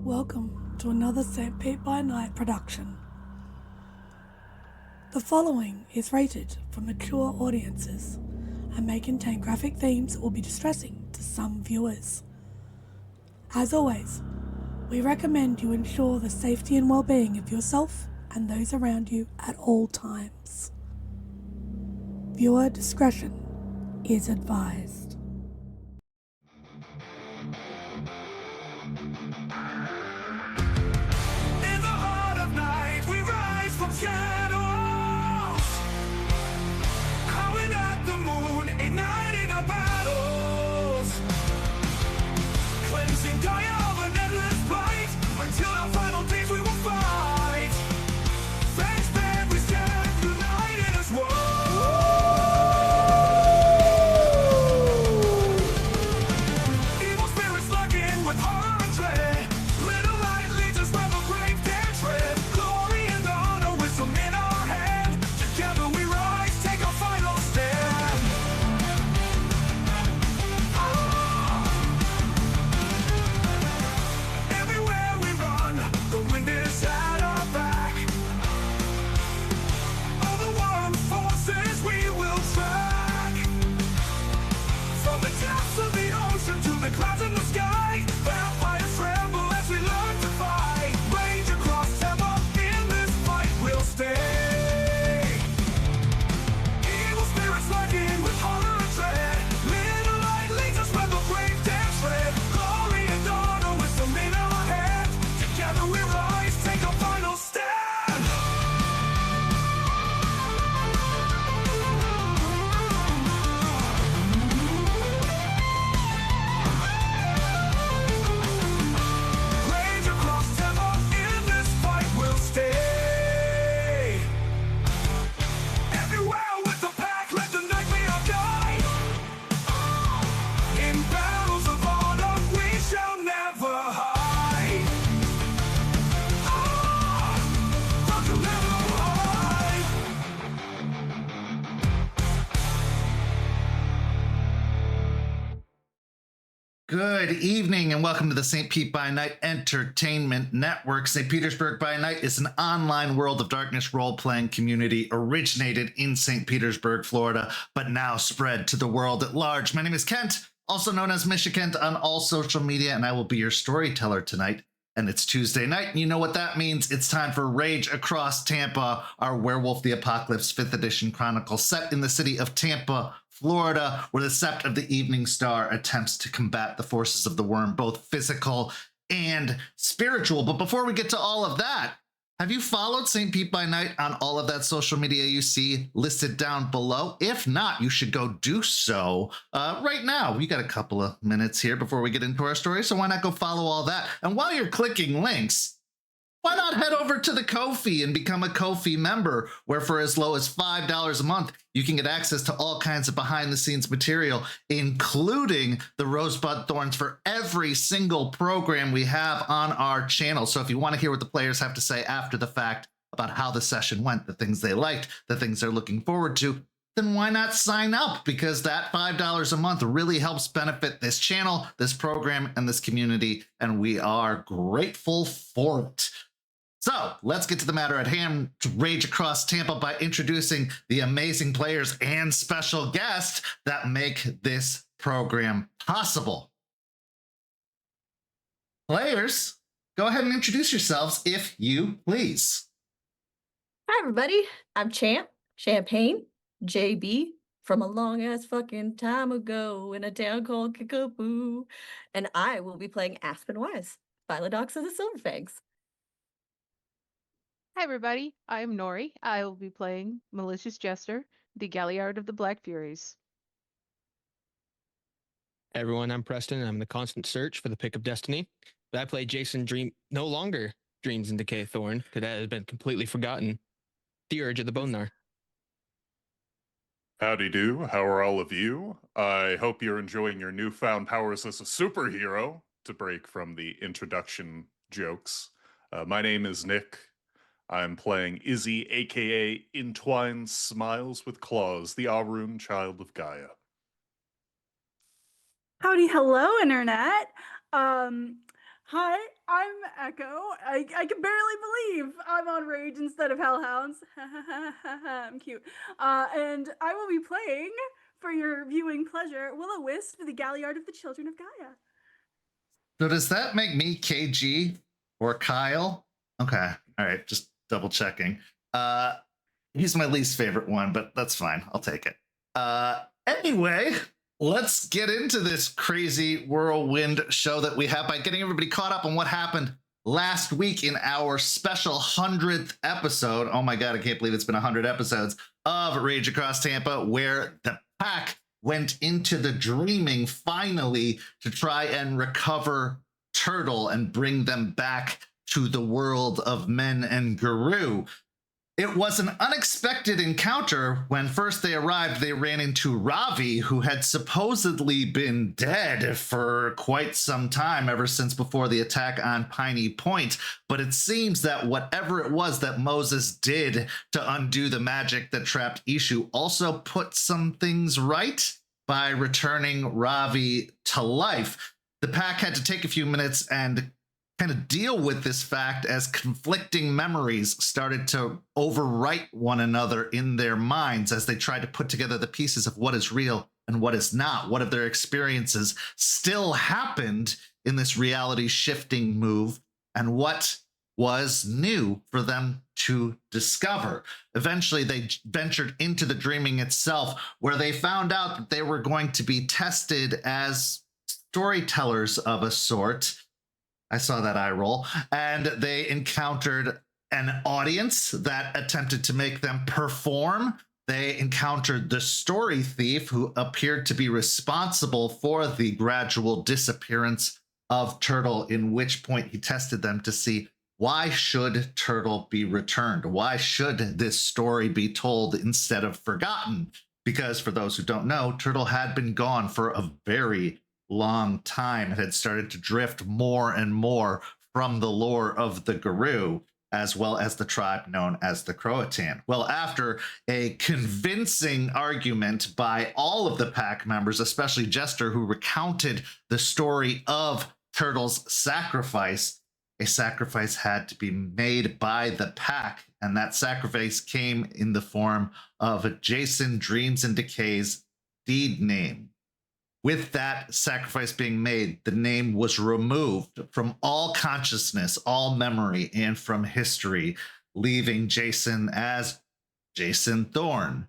Welcome to another St. Pete by Night production. The following is rated for mature audiences and may contain graphic themes that will be distressing to some viewers. As always, we recommend you ensure the safety and well-being of yourself and those around you at all times. Viewer discretion is advised. In the heart of night, we rise from shadows, calling at the moon, igniting our battles, cleansing Gaia of an endless fight, until our final days we will fight. Thanks, man, we stand united as one. Evil spirits lurking with horror and dread. Little light leads us where the grave dare tread. Glory and honor, wisdom in our hand. Together we rise, take our final stand. Everywhere we run, the wind is at our back. All the warring forces we will track. From the depths of the ocean to the clouds in the sky, vampires tremble as we learn to fight. Rage across Tampa, in this fight we'll stay. Evil spirits lurking with horror and dread. Little light leads us where the brave dare tread. Glory and honor, wisdom in our hand. Together we rise, take our final stand. Rage across Tampa, in this fight we'll stay. Everywhere with the pack, let the night be our guide. In battles of honor, we shall never hide. Rock will never hide. Good evening and welcome to the St. Pete by Night Entertainment Network. St. Petersburg by Night is an online World of Darkness role-playing community originated in St. Petersburg, Florida, but now spread to the world at large. My name is Kent, also known as Kent on all social media, and I will be your storyteller tonight. And it's Tuesday night, and you know what that means. It's time for Rage Across Tampa, our Werewolf the Apocalypse 5th edition chronicle set in the city of Tampa, Florida, where the Sept of the Evening Star attempts to combat the forces of the worm, both physical and spiritual. But before we get to all of that, have you followed St. Pete by Night on all of that social media you see listed down below? If not, you should go do so right now. We got a couple of minutes here before we get into our story, so why not go follow all that? And while you're clicking links, why not head over to the Ko-fi and become a Ko-fi member, where for as low as $5 a month, you can get access to all kinds of behind-the-scenes material, including the Rosebud Thorns for every single program we have on our channel. So if you want to hear what the players have to say after the fact about how the session went, the things they liked, the things they're looking forward to, then why not sign up? Because that $5 a month really helps benefit this channel, this program, and this community, and we are grateful for it. So let's get to the matter at hand, to Rage Across Tampa, by introducing the amazing players and special guests that make this program possible. Players, go ahead and introduce yourselves, if you please. Hi, everybody. I'm Champagne, JB, from a long-ass fucking time ago in a town called Kickapoo. And I will be playing Aspen Wise, Philodox of the Silverfangs. Hi everybody, I'm Nori. I will be playing Malicious Jester, the Galliard of the Black Furies. Hey everyone, I'm Preston. I'm the constant search for the pick of destiny. But I play Jason no longer Dreams in Decay Thorn, because that has been completely forgotten. The Urge of the Bonar. Howdy do, how are all of you? I hope you're enjoying your newfound powers as a superhero, to break from the introduction jokes. My name is Nick. I'm playing Izzy, aka Entwined Smiles with Claws, the Arun child of Gaia. Howdy, hello, Internet. Hi, I'm Echo. I can barely believe I'm on Rage instead of Hellhounds. I'm cute. And I will be playing, for your viewing pleasure, Willow Wisp, the Galliard of the Children of Gaia. So does that make me KG or Kyle? Okay. All right. Just double checking. He's my least favorite one, but that's fine. I'll take it. Anyway, let's get into this crazy whirlwind show that we have by getting everybody caught up on what happened last week in our special 100th episode. Oh my God, I can't believe it's been 100 episodes of Rage Across Tampa, where the pack went into the dreaming finally to try and recover Turtle and bring them back to the world of men and Guru. It was an unexpected encounter. When first they arrived, they ran into Ravi, who had supposedly been dead for quite some time, ever since before the attack on Piney Point. But it seems that whatever it was that Moses did to undo the magic that trapped Ishu also put some things right by returning Ravi to life. The pack had to take a few minutes and kind of deal with this fact as conflicting memories started to overwrite one another in their minds as they tried to put together the pieces of what is real and what is not. What of their experiences still happened in this reality shifting move, and what was new for them to discover. Eventually, they ventured into the dreaming itself, where they found out that they were going to be tested as storytellers of a sort. I saw that eye roll. And they encountered an audience that attempted to make them perform. They encountered the story thief, who appeared to be responsible for the gradual disappearance of Turtle, in which point he tested them to see, why should Turtle be returned? Why should this story be told instead of forgotten? Because for those who don't know, Turtle had been gone for a very long time. It had started to drift more and more from the lore of the Guru, as well as the tribe known as the Croatan. Well, after a convincing argument by all of the pack members, especially Jester, who recounted the story of Turtle's sacrifice, a sacrifice had to be made by the pack, and that sacrifice came in the form of Jason Dreams and Decay's deed name. With that sacrifice being made, the name was removed from all consciousness, all memory, and from history, leaving Jason as Jason Thorne.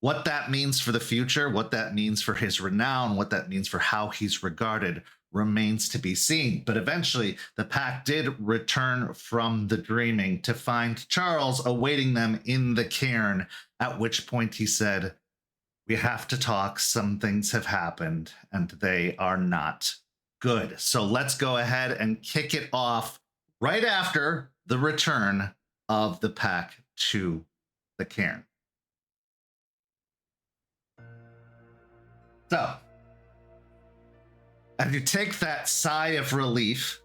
What that means for the future, what that means for his renown, what that means for how he's regarded remains to be seen. But eventually, the pack did return from the dreaming to find Charles awaiting them in the cairn, at which point he said, "We have to talk. Some things have happened, and they are not good." So let's go ahead and kick it off right after the return of the pack to the cairn. So, as you take that sigh of relief,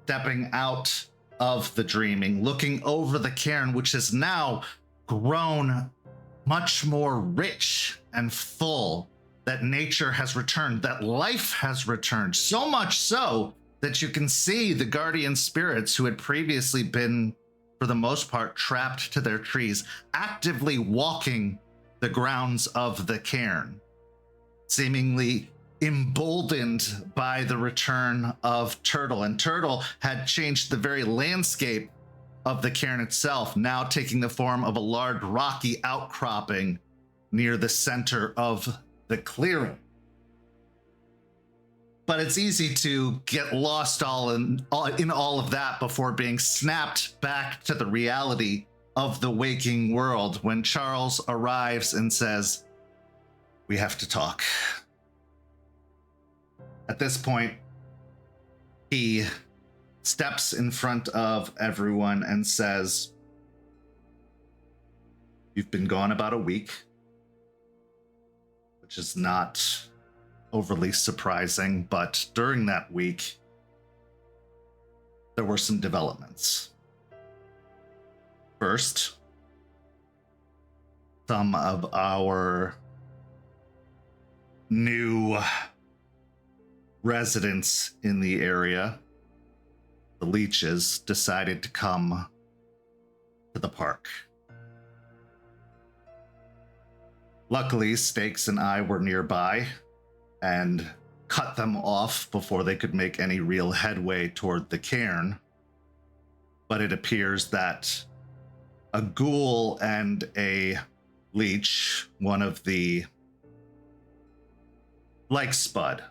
stepping out of the dreaming, looking over the cairn, which has now grown much more rich and full, that nature has returned, that life has returned, so much so that you can see the guardian spirits who had previously been, for the most part, trapped to their trees, actively walking the grounds of the cairn, seemingly emboldened by the return of Turtle. And Turtle had changed the very landscape of the cairn itself, now taking the form of a large rocky outcropping near the center of the clearing. But it's easy to get lost in all of that before being snapped back to the reality of the waking world when Charles arrives and says, "We have to talk." At this point, he steps in front of everyone and says, "You've been gone about a week," which is not overly surprising, but during that week, there were some developments. First, some of our new residents in the area, the leeches, decided to come to the park. Luckily, Stakes and I were nearby and cut them off before they could make any real headway toward the cairn. But it appears that a ghoul and a leech, one of the like Spud,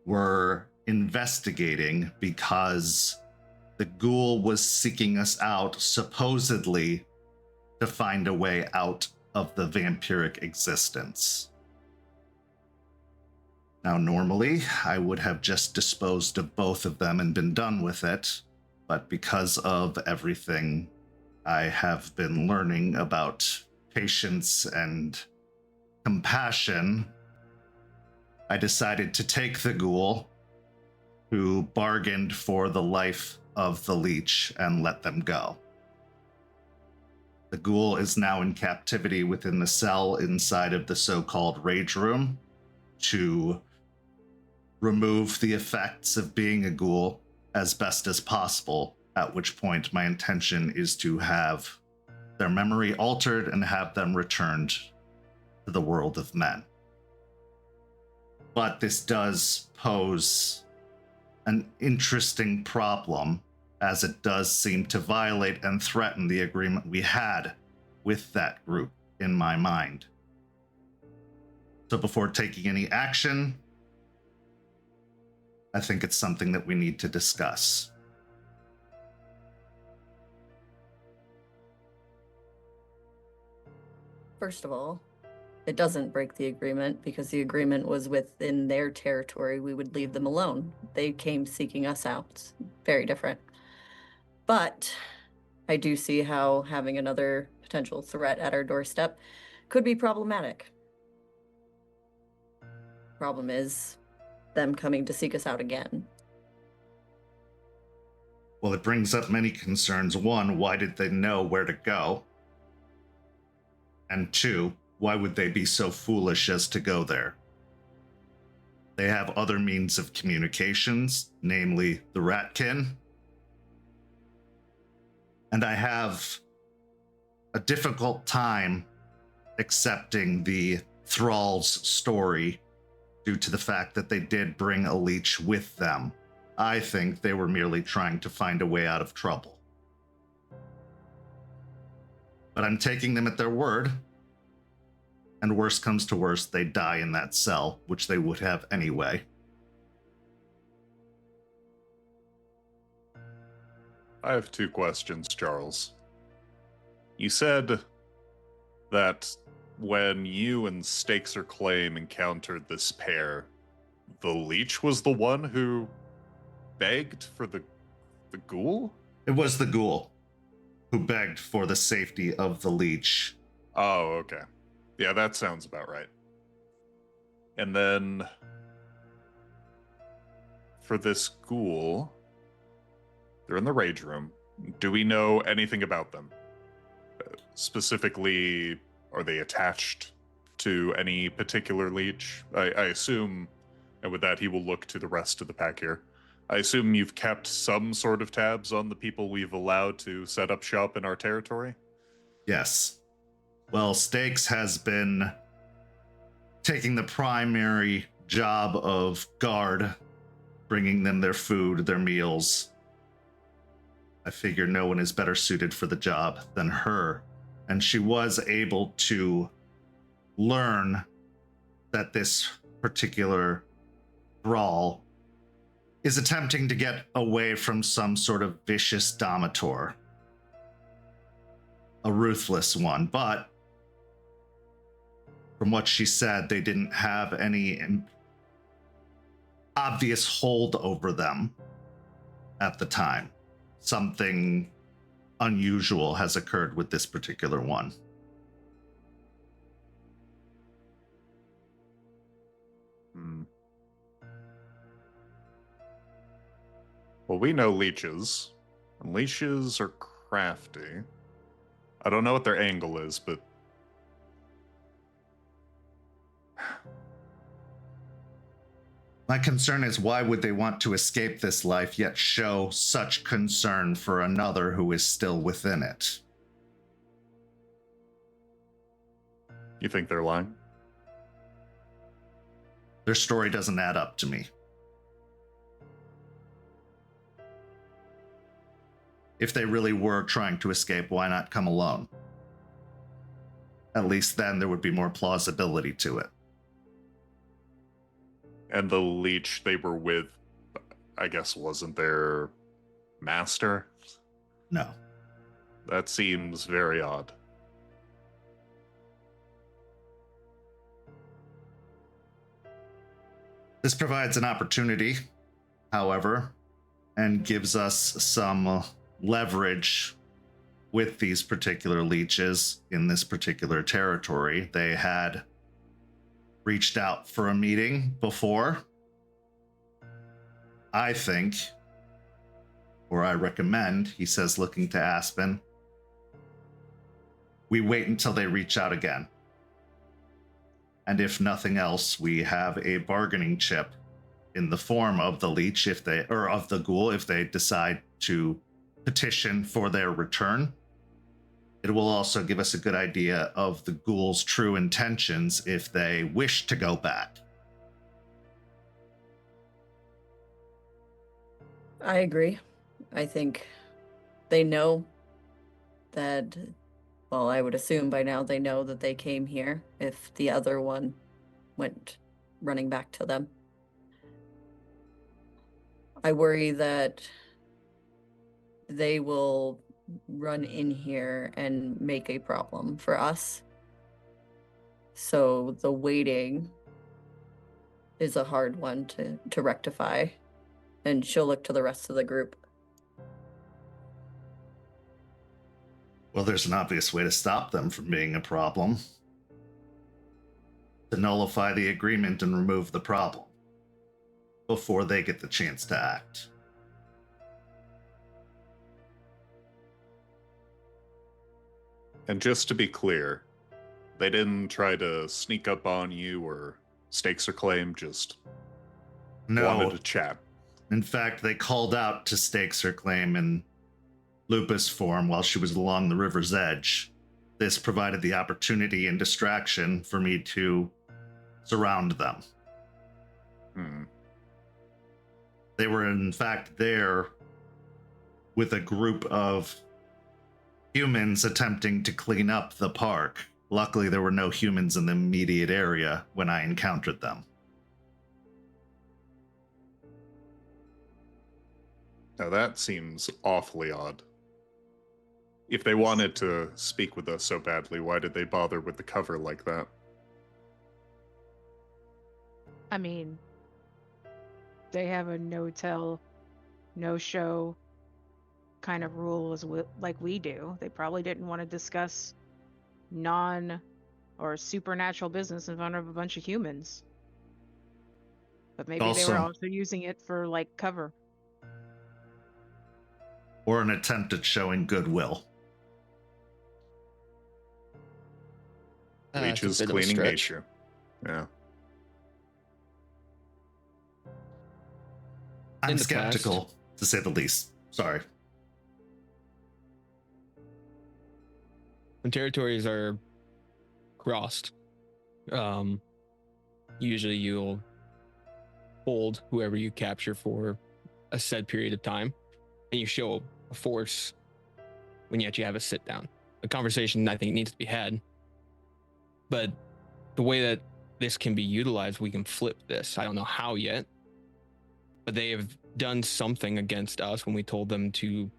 were investigating because the ghoul was seeking us out, supposedly to find a way out of the vampiric existence. Now, normally, I would have just disposed of both of them and been done with it, but because of everything I have been learning about patience and compassion, I decided to take the ghoul, who bargained for the life of the leech, and let them go. The ghoul is now in captivity within the cell inside of the so-called rage room to remove the effects of being a ghoul as best as possible, at which point my intention is to have their memory altered and have them returned to the world of men. But this does pose an interesting problem, as it does seem to violate and threaten the agreement we had with that group in my mind. So before taking any action, I think it's something that we need to discuss. First of all, it doesn't break the agreement because the agreement was within their territory. We would leave them alone. They came seeking us out. Very different. But I do see how having another potential threat at our doorstep could be problematic. Problem is them coming to seek us out again. Well, it brings up many concerns. One, why did they know where to go? And two, why would they be so foolish as to go there? They have other means of communications, namely the Ratkin. And I have a difficult time accepting the Thrall's story due to the fact that they did bring a leech with them. I think they were merely trying to find a way out of trouble. But I'm taking them at their word. And worst comes to worst, they die in that cell, which they would have anyway. I have two questions, Charles. You said that when you and Stakes or Claim encountered this pair, the leech was the one who begged for the ghoul? It was the ghoul who begged for the safety of the leech. Oh, okay. Yeah, that sounds about right. And then for this ghoul, they're in the rage room. Do we know anything about them? Specifically, are they attached to any particular leech? I assume, and with that he will look to the rest of the pack here, I assume you've kept some sort of tabs on the people we've allowed to set up shop in our territory? Yes. Well, Stakes has been taking the primary job of guard, bringing them their food, their meals. I figure no one is better suited for the job than her. And she was able to learn that this particular thrall is attempting to get away from some sort of vicious dominator. A ruthless one, but from what she said, they didn't have any obvious hold over them at the time. Something unusual has occurred with this particular one. Well, we know leeches. And leeches are crafty. I don't know what their angle is, but My concern is, why would they want to escape this life yet show such concern for another who is still within it? You think they're lying? Their story doesn't add up to me. If they really were trying to escape, why not come alone? At least then there would be more plausibility to it. And the leech they were with, I guess, wasn't their master? No. That seems very odd. This provides an opportunity, however, and gives us some leverage with these particular leeches in this particular territory. They had reached out for a meeting before. I think, or I recommend, he says, looking to Aspen, we wait until they reach out again. And if nothing else, we have a bargaining chip in the form of the leech, if they, or of the ghoul, if they decide to petition for their return. It will also give us a good idea of the ghoul's true intentions if they wish to go back. I agree. I think they know that, well, I would assume by now they know that they came here if the other one went running back to them. I worry that they will run in here and make a problem for us. So the waiting is a hard one to rectify. And she'll look to the rest of the group. Well, there's an obvious way to stop them from being a problem. To nullify the agreement and remove the problem before they get the chance to act. And just to be clear, they didn't try to sneak up on you or stakes or claim, just wanted to chat. In fact, they called out to stakes her claim in lupus form while she was along the river's edge. This provided the opportunity and distraction for me to surround them. They were in fact there with a group of humans attempting to clean up the park. Luckily, there were no humans in the immediate area when I encountered them. Now that seems awfully odd. If they wanted to speak with us so badly, why did they bother with the cover like that? I mean, they have a no-tell, no-show kind of rule like we do. They probably didn't want to discuss non- or supernatural business in front of a bunch of humans. But maybe they were also using it for, like, cover. Or an attempt at showing goodwill. Leech's cleaning nature. Yeah. I'm skeptical, to say the least. Sorry. When territories are crossed, usually you'll hold whoever you capture for a set period of time, and you show a force when you actually have a sit down. A conversation, I think, needs to be had. But the way that this can be utilized, we can flip this. I don't know how yet, but they have done something against us when we told them to,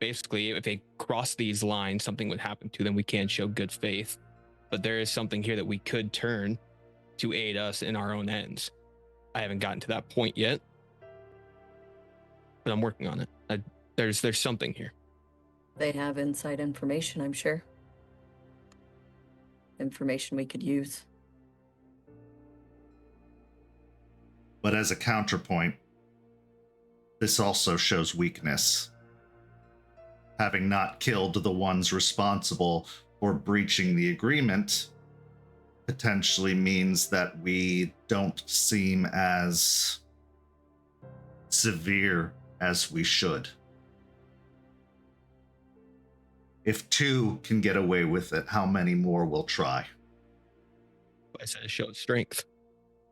basically, if they cross these lines, something would happen to them. We can't show good faith. But there is something here that we could turn to aid us in our own ends. I haven't gotten to that point yet, but I'm working on it. There's something here. They have inside information, I'm sure. Information we could use. But as a counterpoint, this also shows weakness. Having not killed the ones responsible for breaching the agreement potentially means that we don't seem as severe as we should. If 2 can get away with it, how many more will try? I said show strength.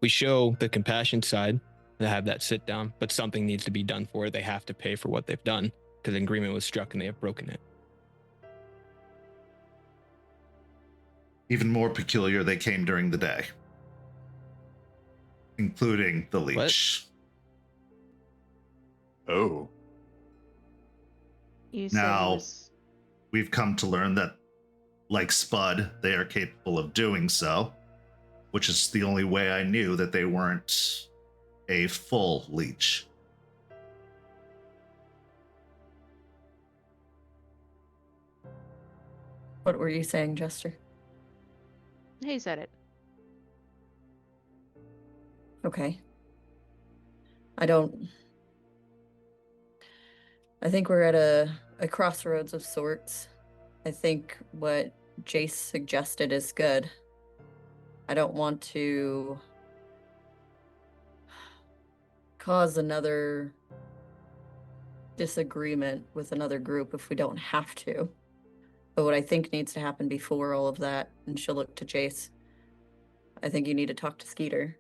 We show the compassion side to have that sit down, but something needs to be done for it. They have to pay for what they've done because an agreement was struck and they have broken it. Even more peculiar, they came during the day, including the leech. Oh. You said Now- he was... We've come to learn that, like Spud, they are capable of doing so, which is the only way I knew that they weren't a full leech. What were you saying, Jester? He said it. Okay. I think we're at a crossroads of sorts. I think what Jace suggested is good. I don't want to cause another disagreement with another group if we don't have to. But what I think needs to happen before all of that, and she'll look to Jace, I think you need to talk to Skeeter.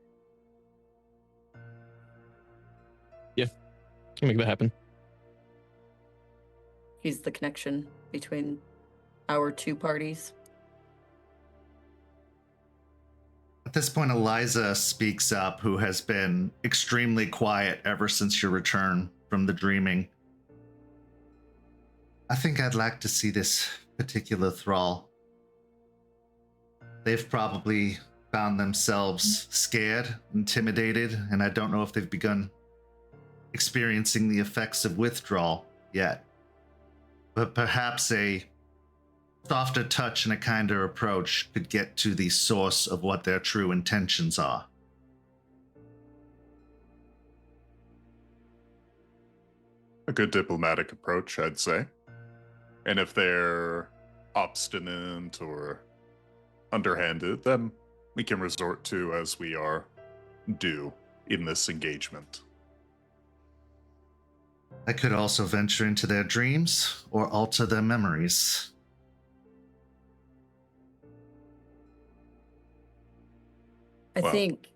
Can make that happen. He's the connection between our 2 parties. At this point, Eliza speaks up, who has been extremely quiet ever since your return from the dreaming. I think I'd like to see this particular thrall. They've probably found themselves scared, intimidated, and I don't know if they've begun experiencing the effects of withdrawal yet. But perhaps a softer touch and a kinder approach could get to the source of what their true intentions are. A good diplomatic approach, I'd say. And if they're obstinate or underhanded, then we can resort to as we are due in this engagement. I could also venture into their dreams or alter their memories. I Well- think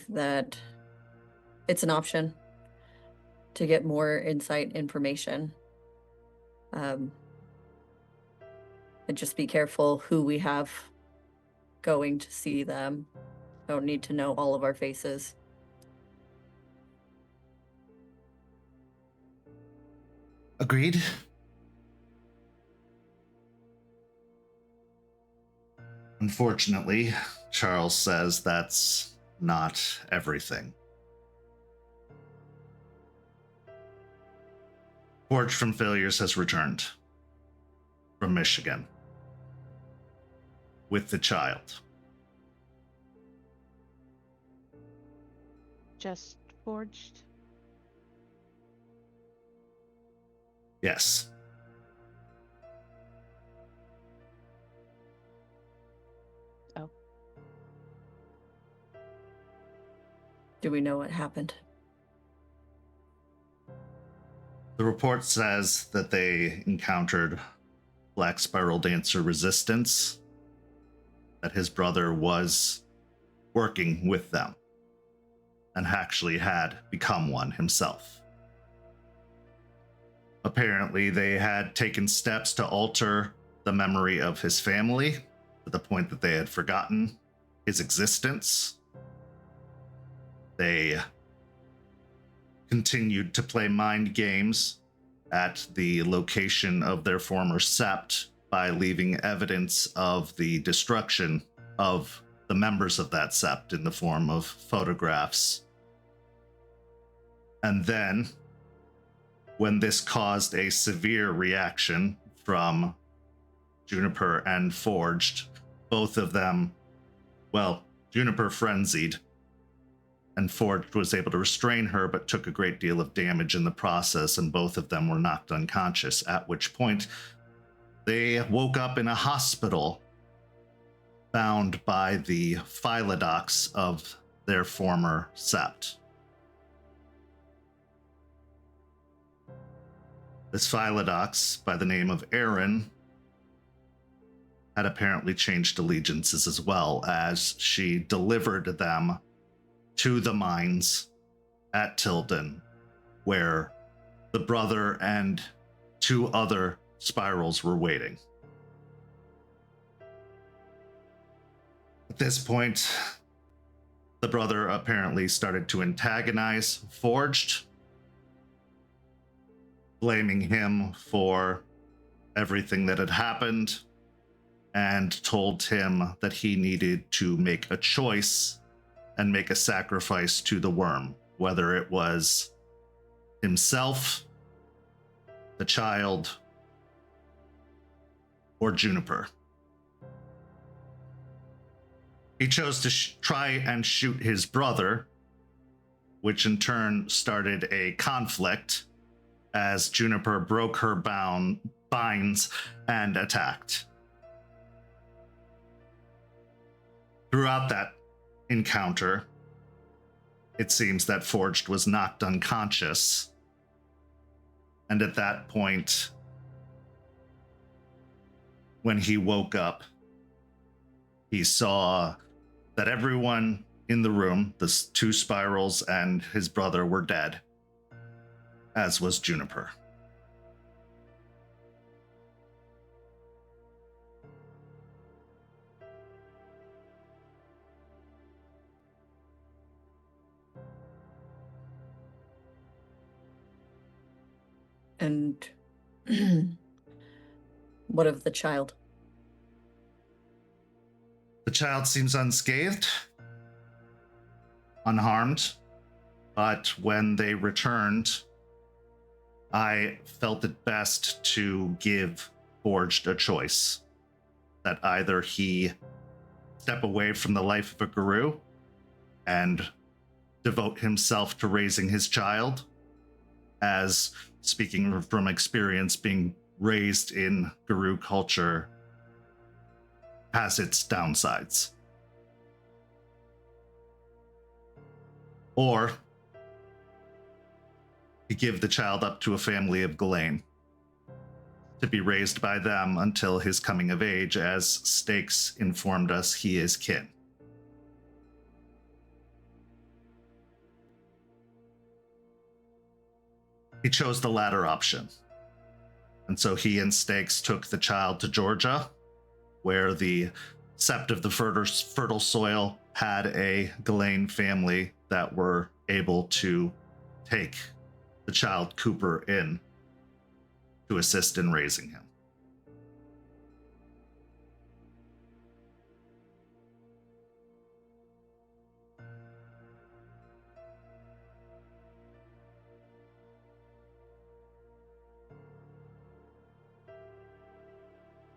that it's an option to get more insight information. And just be careful who we have going to see them. Don't need to know all of our faces. Agreed? Unfortunately, Charles says that's not everything. Forge from Failures has returned from Michigan with the child. Just forged. Yes. Oh. Do we know what happened? The report says that they encountered Black Spiral Dancer resistance, that his brother was working with them, and actually had become one himself. Apparently, they had taken steps to alter the memory of his family to the point that they had forgotten his existence. They continued to play mind games at the location of their former sept by leaving evidence of the destruction of the members of that sept in the form of photographs. And then, when this caused a severe reaction from Juniper and Forged, both of them, well, Juniper frenzied, and Forged was able to restrain her, but took a great deal of damage in the process, and both of them were knocked unconscious, at which point they woke up in a hospital bound by the philodox of their former sept. This Philodox, by the name of Aaron, had apparently changed allegiances as well, as she delivered them to the mines at Tilden, where the brother and 2 other spirals were waiting. At this point, the brother apparently started to antagonize Forged, blaming him for everything that had happened, and told him that he needed to make a choice and make a sacrifice to the worm, whether it was himself, the child, or Juniper. He chose to try and shoot his brother, which in turn started a conflict as Juniper broke her binds and attacked. Throughout that encounter, it seems that Forged was knocked unconscious, and at that point, when he woke up, he saw that everyone in the room, the 2 spirals and his brother, were dead, as was Juniper. And what of the child? The child seems unscathed, unharmed, but when they returned, I felt it best to give Forged a choice. That either he step away from the life of a guru and devote himself to raising his child, as speaking from experience, being raised in guru culture has its downsides. Or to give the child up to a family of Ghislaine to be raised by them until his coming of age, as Stakes informed us he is kin. He chose the latter option. And so he and Stakes took the child to Georgia, where the Sept of the Fertile Soil had a Ghislaine family that were able to take the child Cooper in to assist in raising him.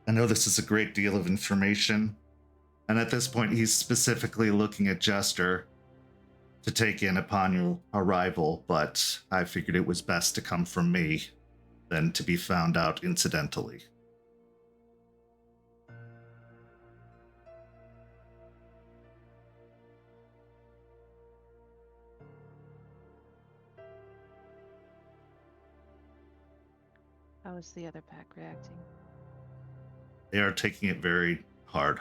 I know this is a great deal of information, and at this point he's specifically looking at Jester to take in upon your arrival, but I figured it was best to come from me than to be found out incidentally. How is the other pack reacting? They are taking it very hard.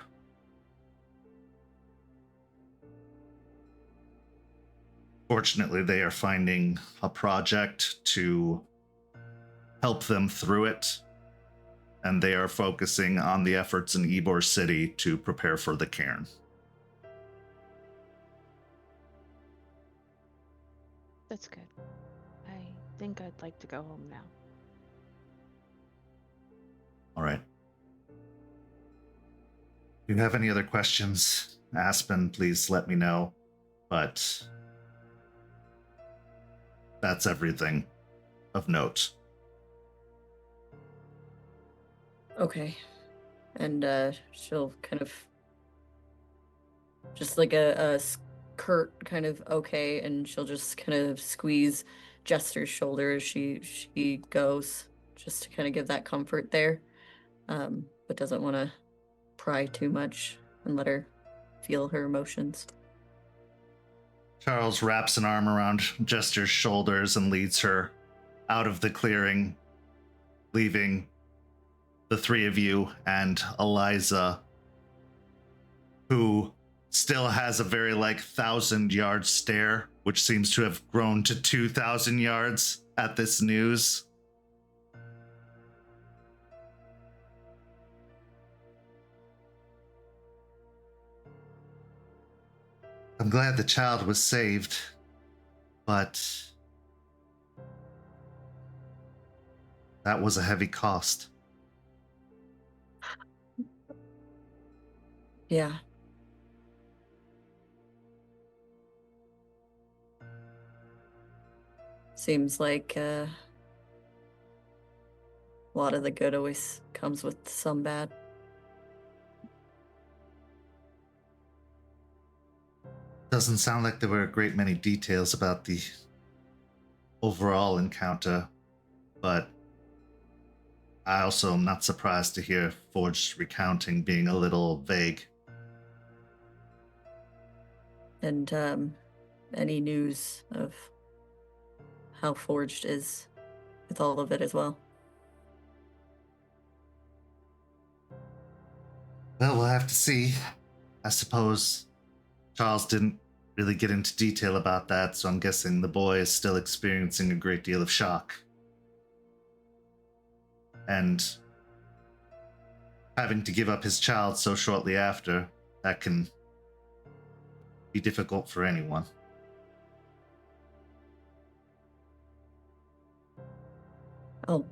Fortunately, they are finding a project to help them through it, and they are focusing on the efforts in Ybor City to prepare for the cairn. That's good. I think I'd like to go home now. All right. If you have any other questions, Aspen, please let me know. But that's everything of note. Okay. And she'll kind of just like a curt kind of okay, and she'll just kind of squeeze Jester's shoulder as she goes, just to kind of give that comfort there, but doesn't want to pry too much and let her feel her emotions. Charles wraps an arm around Jester's shoulders and leads her out of the clearing leaving the three of you and Eliza, who still has a very 1,000-yard stare, which seems to have grown to 2,000 yards at this news. I'm glad the child was saved, but that was a heavy cost. Yeah. Seems like a lot of the good always comes with some bad. Doesn't sound like there were a great many details about the overall encounter, but I also am not surprised to hear Forge's recounting being a little vague. And any news of how Forged is with all of it as well? Well, we'll have to see. I suppose Charles didn't really get into detail about that, so I'm guessing the boy is still experiencing a great deal of shock. And having to give up his child so shortly after, that can be difficult for anyone. I'll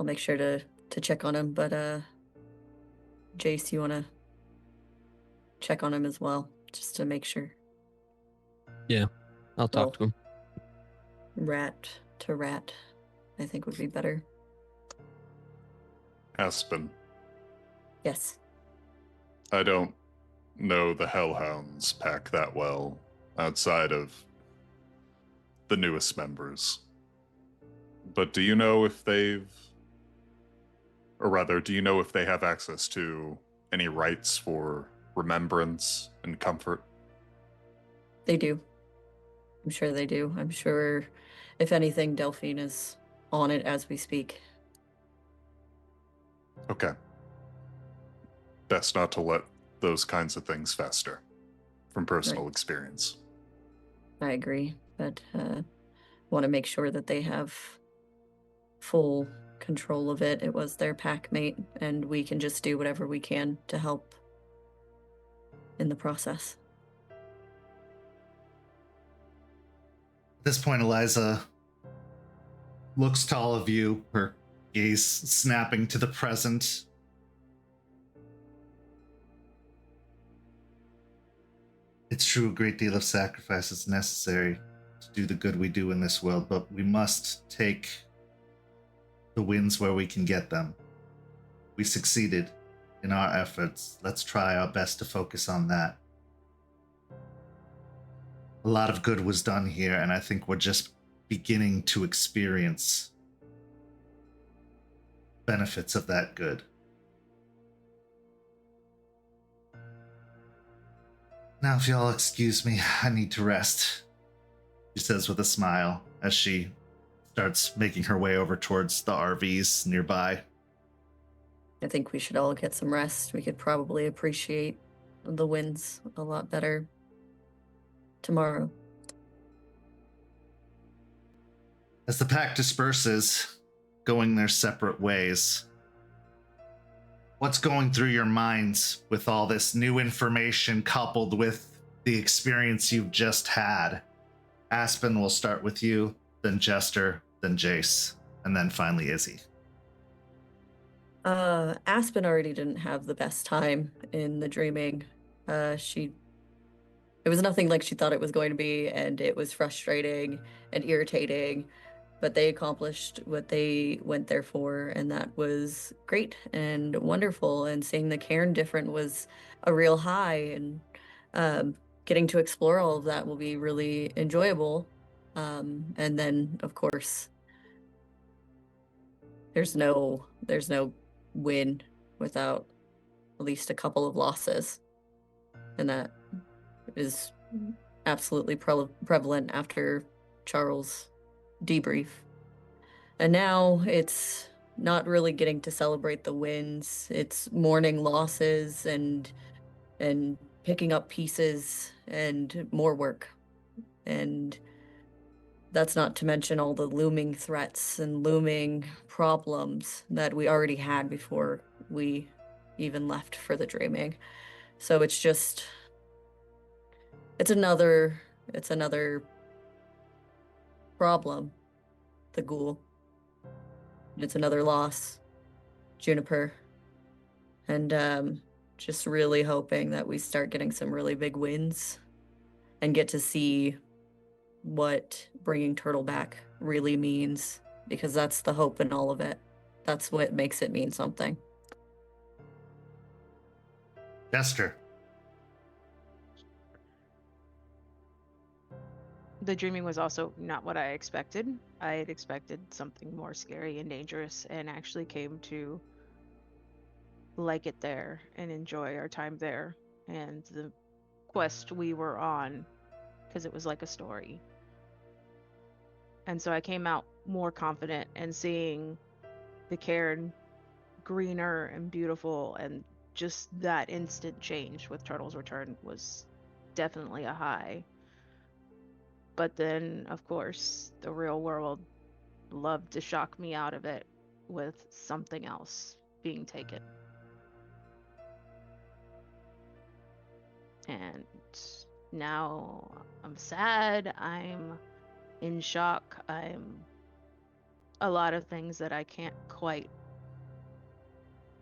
make sure to check on him, but Jace, you wanna check on him as well, just to make sure. Yeah, I'll talk to him. Rat to rat, I think would be better. Aspen, Yes. I don't know the Hellhounds pack that well outside of the newest members. But do you know if do you know if they have access to any rites for remembrance and comfort? They do. I'm sure they do. I'm sure, if anything, Delphine is on it as we speak. Okay. Best not to let those kinds of things fester from personal experience. I agree, but want to make sure that they have full control of it. It was their pack mate, and we can just do whatever we can to help in the process. At this point, Eliza looks to all of you, her gaze snapping to the present. It's true, a great deal of sacrifice is necessary to do the good we do in this world, but we must take the wins where we can get them. We succeeded in our efforts. Let's try our best to focus on that. A lot of good was done here, and I think we're just beginning to experience benefits of that good. Now, if y'all excuse me, I need to rest, she says with a smile as she starts making her way over towards the RVs nearby. I think we should all get some rest. We could probably appreciate the wins a lot better tomorrow. As the pack disperses, going their separate ways, what's going through your minds with all this new information coupled with the experience you've just had? Aspen, will start with you, then Jester, then Jace, and then finally Izzy. Aspen already didn't have the best time in the dreaming. It was nothing like she thought it was going to be, and it was frustrating and irritating, but they accomplished what they went there for, and that was great and wonderful. And seeing the cairn different was a real high, and getting to explore all of that will be really enjoyable. And then, of course, there's no win without at least a couple of losses, and that is absolutely prevalent after Charles' debrief. And now it's not really getting to celebrate the wins. It's mourning losses and picking up pieces and more work. And that's not to mention all the looming threats and looming problems that we already had before we even left for the dreaming. So it's just it's another problem, the ghoul. It's another loss, Juniper. And just really hoping that we start getting some really big wins and get to see what bringing Turtle back really means, because that's the hope in all of it. That's what makes it mean something. Jester. The dreaming was also not what I expected. I had expected something more scary and dangerous, and actually came to like it there and enjoy our time there and the quest we were on, because it was like a story. And so I came out more confident, and seeing the cairn greener and beautiful, and just that instant change with Turtle's return was definitely a high. But then, of course, the real world loved to shock me out of it with something else being taken. And now I'm sad, I'm in shock, I'm a lot of things that I can't quite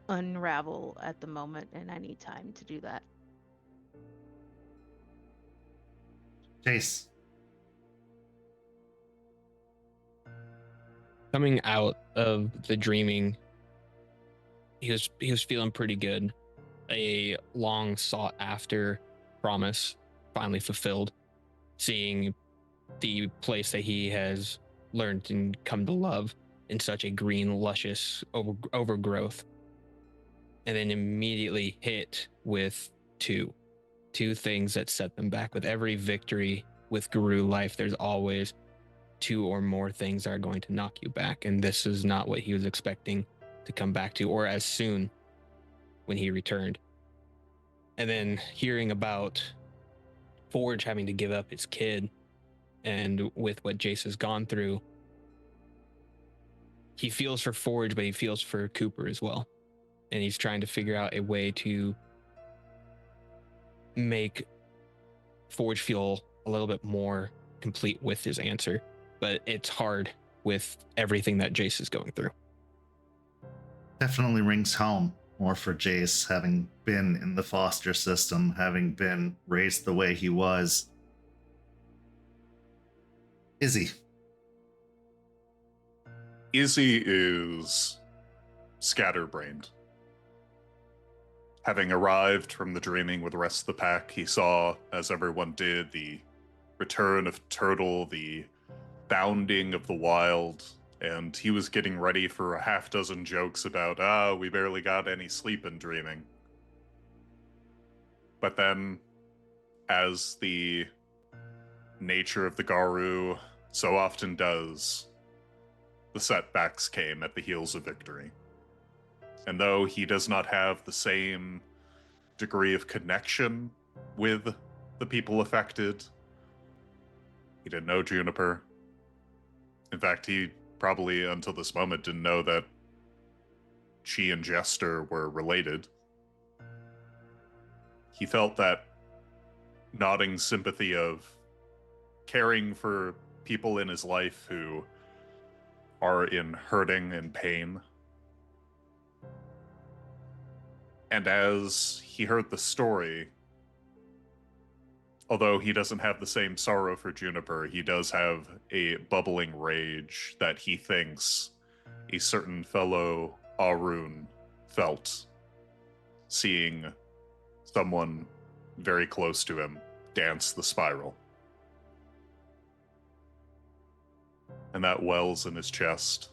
unravel at the moment, and I need time to do that. Jace. Coming out of the dreaming, he was feeling pretty good. A long sought after promise finally fulfilled, seeing the place that he has learned and come to love in such a green, luscious overgrowth, and then immediately hit with two things that set them back. With every victory with Guru life, there's always two or more things that are going to knock you back, and this is not what he was expecting to come back to, or as soon when he returned. And then hearing about Forge having to give up his kid, and with what Jace has gone through, he feels for Forge, but he feels for Cooper as well. And he's trying to figure out a way to make Forge feel a little bit more complete with his answer. But it's hard with everything that Jace is going through. Definitely rings home more for Jace, having been in the foster system, having been raised the way he was. Izzy. Izzy is scatterbrained. Having arrived from the dreaming with the rest of the pack, he saw, as everyone did, the return of Turtle, the bounding of the wild, and he was getting ready for a half dozen jokes about, we barely got any sleep in dreaming. But then, as the nature of the Garu so often does, the setbacks came at the heels of victory. And though he does not have the same degree of connection with the people affected, he didn't know Juniper. In fact, he probably, until this moment, didn't know that she and Jester were related. He felt that nodding sympathy of caring for people in his life who are in hurting and pain. And as he heard the story, although he doesn't have the same sorrow for Juniper, he does have a bubbling rage that he thinks a certain fellow Arun felt, seeing someone very close to him dance the spiral. And that wells in his chest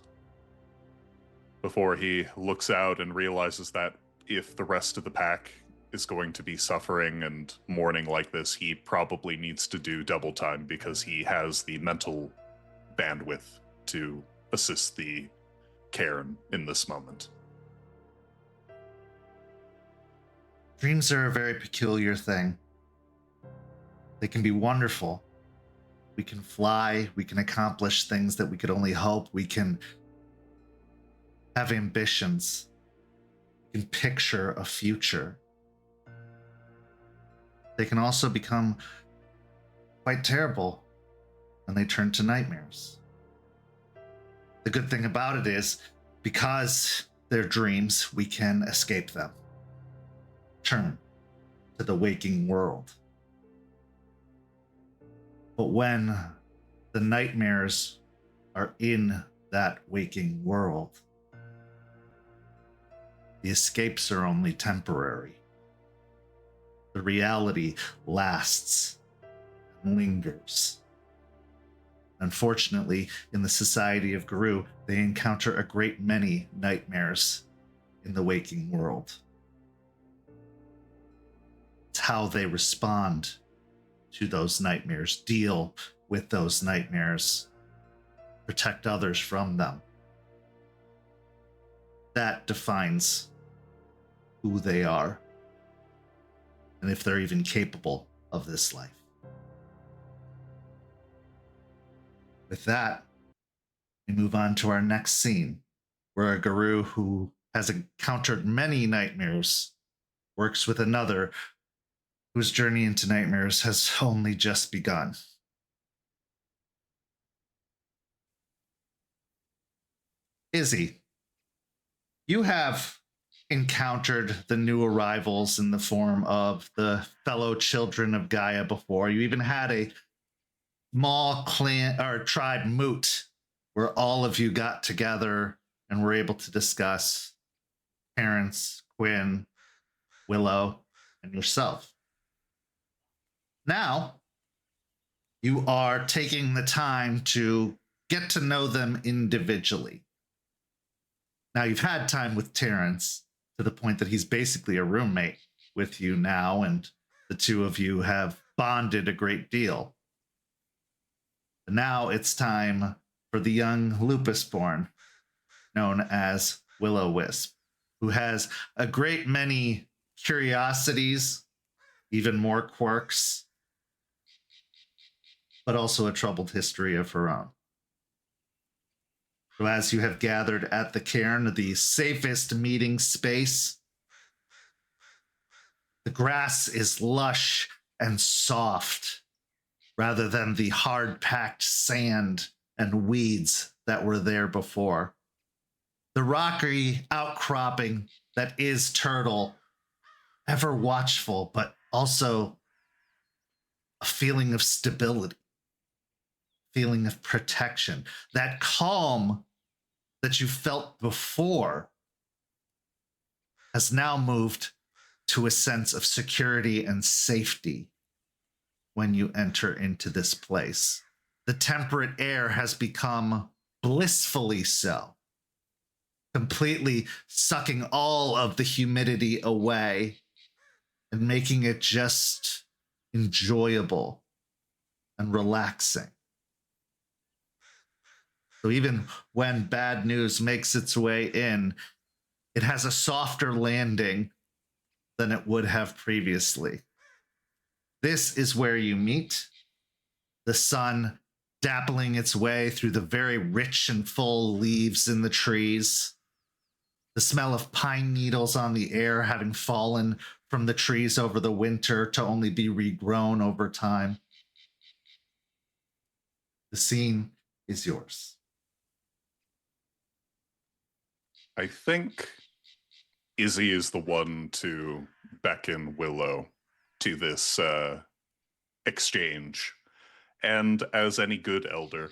before he looks out and realizes that if the rest of the pack is going to be suffering and mourning like this, he probably needs to do double time, because he has the mental bandwidth to assist the cairn in this moment. Dreams are a very peculiar thing. They can be wonderful. We can fly, we can accomplish things that we could only hope, we can have ambitions, we can picture a future. They can also become quite terrible when they turn to nightmares. The good thing about it is, because they're dreams, we can escape them. Turn to the waking world. But when the nightmares are in that waking world, the escapes are only temporary. The reality lasts and lingers. Unfortunately, in the society of Guru, they encounter a great many nightmares in the waking world. It's how they respond to those nightmares, deal with those nightmares, protect others from them. That defines who they are and if they're even capable of this life. With that, we move on to our next scene, where a guru who has encountered many nightmares works with another whose journey into nightmares has only just begun. Izzy, you have encountered the new arrivals in the form of the fellow children of Gaia before. You even had a small clan or tribe moot where all of you got together and were able to discuss Terrence, Quinn, Willow, and yourself. Now, you are taking the time to get to know them individually. Now, you've had time with Terrence to the point that he's basically a roommate with you now, and the two of you have bonded a great deal. But now it's time for the young lupus-born, known as Willow Wisp, who has a great many curiosities, even more quirks, but also a troubled history of her own. So as you have gathered at the cairn, the safest meeting space, the grass is lush and soft rather than the hard-packed sand and weeds that were there before. The rocky outcropping that is Turtle, ever watchful, but also a feeling of stability, feeling of protection, that calm that you felt before has now moved to a sense of security and safety when you enter into this place. The temperate air has become blissfully so, completely sucking all of the humidity away and making it just enjoyable and relaxing. So even when bad news makes its way in, it has a softer landing than it would have previously. This is where you meet. The sun dappling its way through the very rich and full leaves in the trees. The smell of pine needles on the air having fallen from the trees over the winter to only be regrown over time. The scene is yours. I think Izzy is the one to beckon Willow to this exchange. And as any good elder,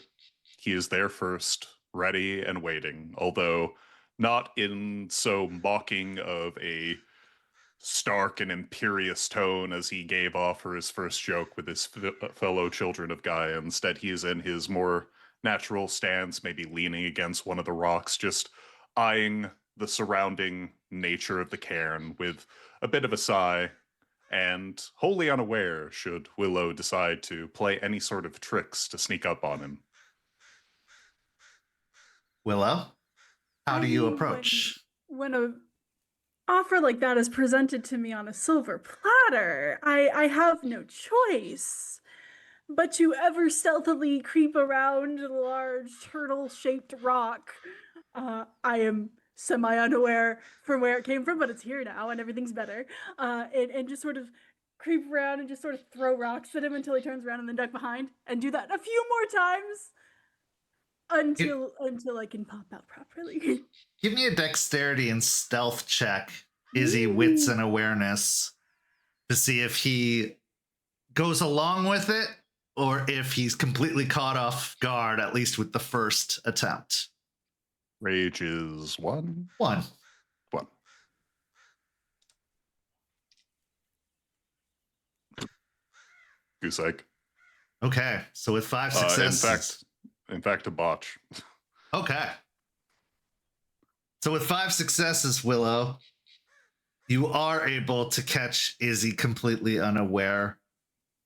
he is there first, ready and waiting, although not in so mocking of a stark and imperious tone as he gave off for his first joke with his fellow children of Gaia. Instead, he is in his more natural stance, maybe leaning against one of the rocks, just eyeing the surrounding nature of the cairn with a bit of a sigh, and wholly unaware should Willow decide to play any sort of tricks to sneak up on him. Willow, how do you mean, approach? when a offer like that is presented to me on a silver platter, I have no choice but to ever stealthily creep around a large turtle-shaped rock. I am semi-unaware from where it came from, but it's here now and everything's better. And just sort of creep around and just sort of throw rocks at him until he turns around and then duck behind, and do that a few more times until I can pop out properly. Give me a dexterity and stealth check, Izzy, wits and awareness, to see if he goes along with it or if he's completely caught off guard, at least with the first attempt. Rage is 1. 1. 1. Goose egg. Okay, so with 5 successes. In fact, a botch. Okay. So with 5 successes, Willow, you are able to catch Izzy completely unaware.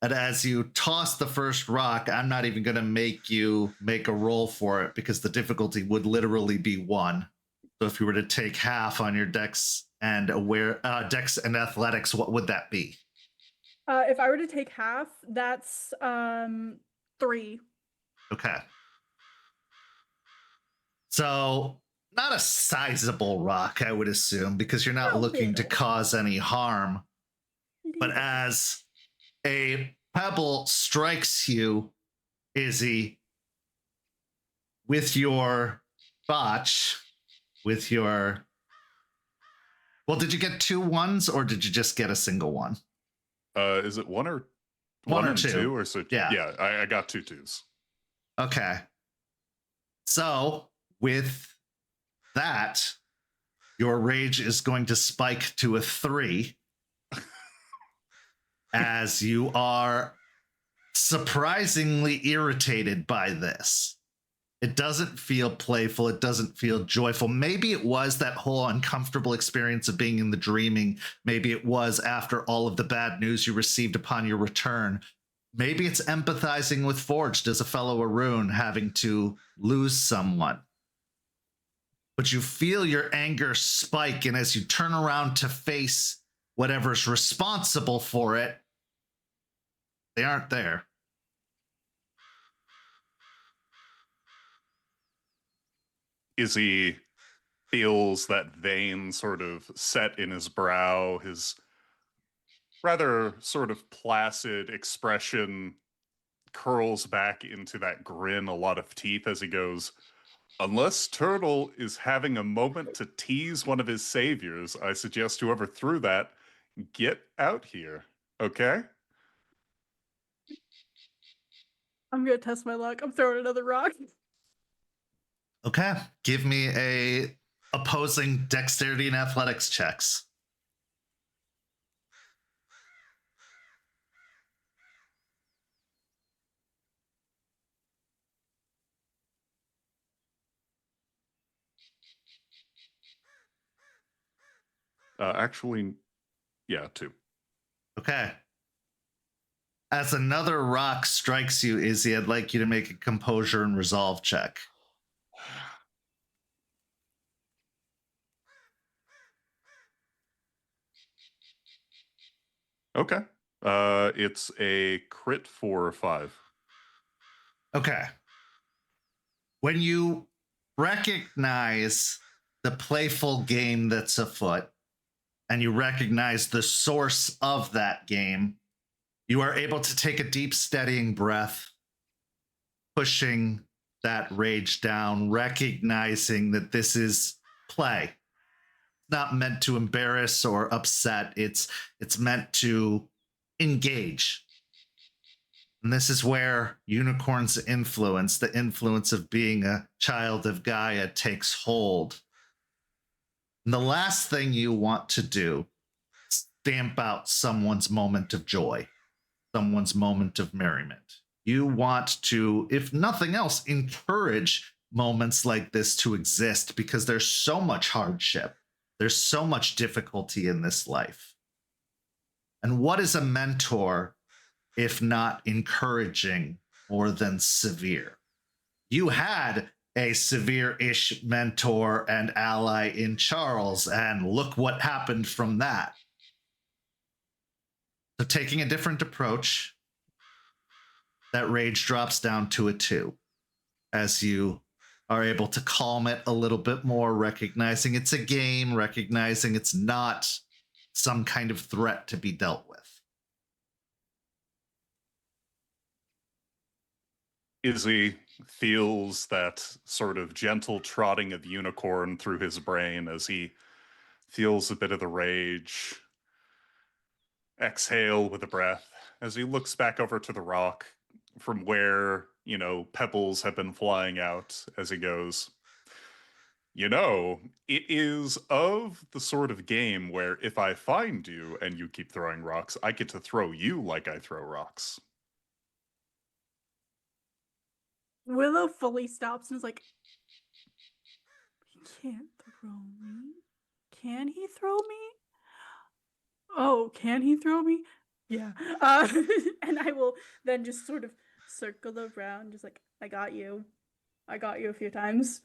And as you toss the first rock, I'm not even going to make you make a roll for it because the difficulty would literally be 1. So if you were to take half on your dex and athletics, what would that be? If I were to take half, that's 3. Okay. So not a sizable rock, I would assume, because you're not looking to cause any harm. But as a pebble strikes you, Izzy, with your botch, with your... Well, did you get 2 1s or did you just get a single one? Is it 1 or 1 or and 2? 2 or so? Yeah. I got 2 2s. Okay. So with that, your rage is going to spike to a 3 as you are surprisingly irritated by this. It doesn't feel playful. It doesn't feel joyful. Maybe it was that whole uncomfortable experience of being in the dreaming. Maybe it was after all of the bad news you received upon your return. Maybe it's empathizing with Forged as a fellow Arun having to lose someone. But you feel your anger spike, and as you turn around to face whatever's responsible for it, they aren't there. Izzy feels that vein sort of set in his brow, his rather sort of placid expression curls back into that grin, a lot of teeth, as he goes, "Unless Turtle is having a moment to tease one of his saviors, I suggest whoever threw that, get out here, okay?" I'm gonna test my luck. I'm throwing another rock. Okay, give me a opposing dexterity and athletics checks. Actually, yeah, 2. Okay. As another rock strikes you, Izzy, I'd like you to make a composure and resolve check. Okay. It's a crit 4 or 5. Okay. When you recognize the playful game that's afoot, and you recognize the source of that game, you are able to take a deep, steadying breath, pushing that rage down, recognizing that this is play. Not meant to embarrass or upset. It's meant to engage. And this is where Unicorn's influence, the influence of being a child of Gaia, takes hold. And the last thing you want to do is stamp out someone's moment of joy, someone's moment of merriment. You want to, if nothing else, encourage moments like this to exist because there's so much hardship. There's so much difficulty in this life. And what is a mentor if not encouraging more than severe? You had a severe-ish mentor and ally in Charles, and look what happened from that. So taking a different approach, that rage drops down to a 2 as you are able to calm it a little bit more, recognizing it's a game, recognizing it's not some kind of threat to be dealt with. Izzy feels that sort of gentle trotting of unicorn through his brain as he feels a bit of the rage exhale with a breath as he looks back over to the rock from where, pebbles have been flying out as he goes, it is of the sort of game where if I find you and you keep throwing rocks, I get to throw you like I throw rocks. Willow fully stops and is like, he can't throw me. Can he throw me? Oh, can he throw me? Yeah. And I will then just sort of circle around, just like, I got you. I got you a few times.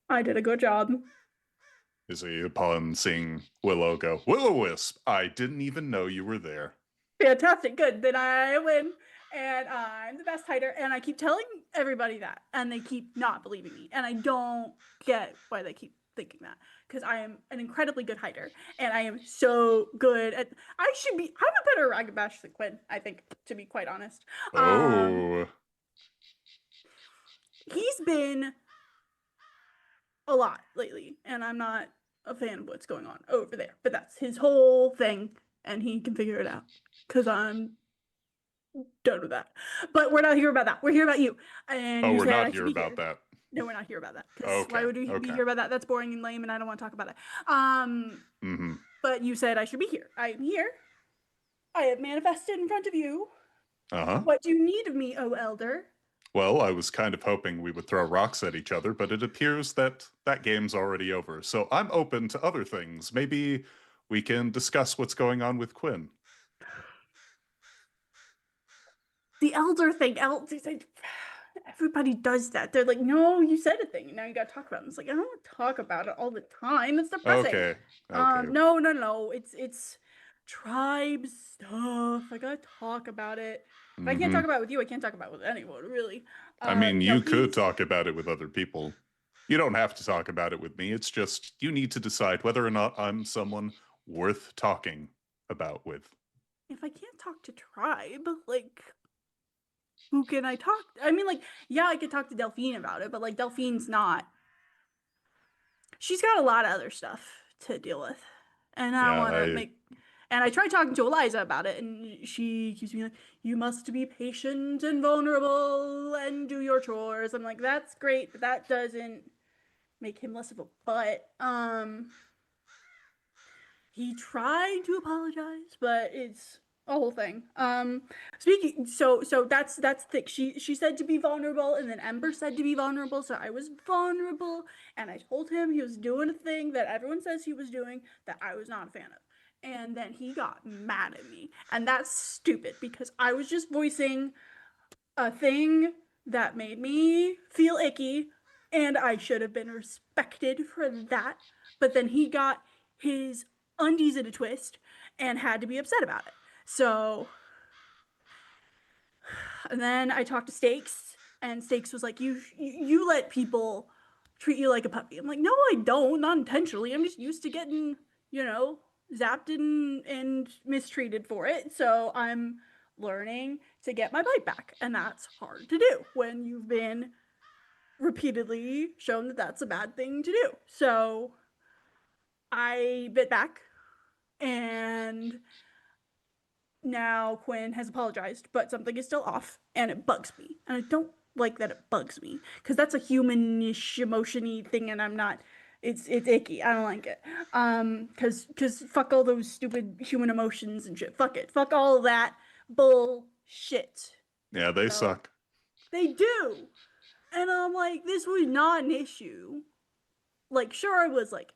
I did a good job. Izzy, upon seeing Willow go, Willow Wisp, I didn't even know you were there. Fantastic. Good. Then I win. And I'm the best hider. And I keep telling everybody that. And they keep not believing me. And I don't get why they keep thinking that. Because I am an incredibly good hider. And I am so good at... I'm a better Ragabash than Quinn, I think, to be quite honest. Oh. He's been a lot lately. And I'm not a fan of what's going on over there. But that's his whole thing. And he can figure it out. Because I'm done with that. But we're not here about that. We're here about you. And we're not here about that. No, we're not here about that. Okay. Why would we be here about that? That's boring and lame, and I don't want to talk about it. But you said I should be here. I am here. I have manifested in front of you. Uh-huh. What do you need of me, O Elder? Well, I was kind of hoping we would throw rocks at each other, but it appears that game's already over. So I'm open to other things. Maybe we can discuss what's going on with Quinn. The Elder thing. Everybody does that. They're like, no, you said a thing. Now you got to talk about it. It's like, I don't want to talk about it all the time. It's depressing. Okay. No. It's tribe stuff. I got to talk about it. If I can't talk about it with you, I can't talk about it with anyone, really. I mean, you could talk about it with other people. You don't have to talk about it with me. It's just you need to decide whether or not I'm someone worth talking about with. If I can't talk to tribe, like... who can I talk to? I mean, like, yeah, I could talk to Delphine about it, but, like, Delphine's not... she's got a lot of other stuff to deal with. And I want to make... And I tried talking to Eliza about it, and she keeps being like, you must be patient and vulnerable and do your chores. I'm like, that's great, but that doesn't make him less of a butt. He tried to apologize, but it's... a whole thing. Speaking, so that's thick. She said to be vulnerable, and then Ember said to be vulnerable, so I was vulnerable, and I told him he was doing a thing that everyone says he was doing that I was not a fan of. And then he got mad at me. And that's stupid, because I was just voicing a thing that made me feel icky, and I should have been respected for that. But then he got his undies in a twist and had to be upset about it. So, and then I talked to Stakes, and Stakes was like, you let people treat you like a puppy. I'm like, no, I don't, not intentionally. I'm just used to getting, zapped and mistreated for it. So I'm learning to get my bite back. And that's hard to do when you've been repeatedly shown that that's a bad thing to do. So I bit back, and now Quinn has apologized, but something is still off, and it bugs me. And I don't like that it bugs me, because that's a humanish, emotion-y thing, and I'm not... It's icky. I don't like it. Because fuck all those stupid human emotions and shit. Fuck it. Fuck all that bullshit. Yeah, they suck. They do. And I'm like, this was not an issue. Like, sure, I was, like,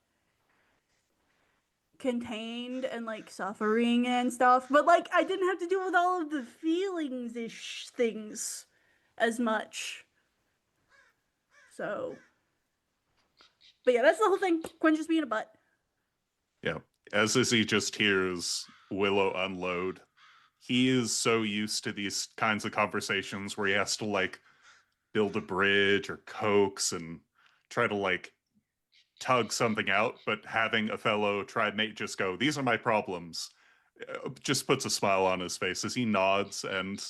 contained and, like, suffering and stuff, but, like, I didn't have to deal with all of the feelings-ish things as much. So, but yeah, that's the whole thing. Quinn just being a butt. Yeah. As Izzy just hears Willow unload, he is so used to these kinds of conversations where he has to like build a bridge or coax and try to like tug something out, but having a fellow tribe mate just go, "These are my problems," just puts a smile on his face as he nods and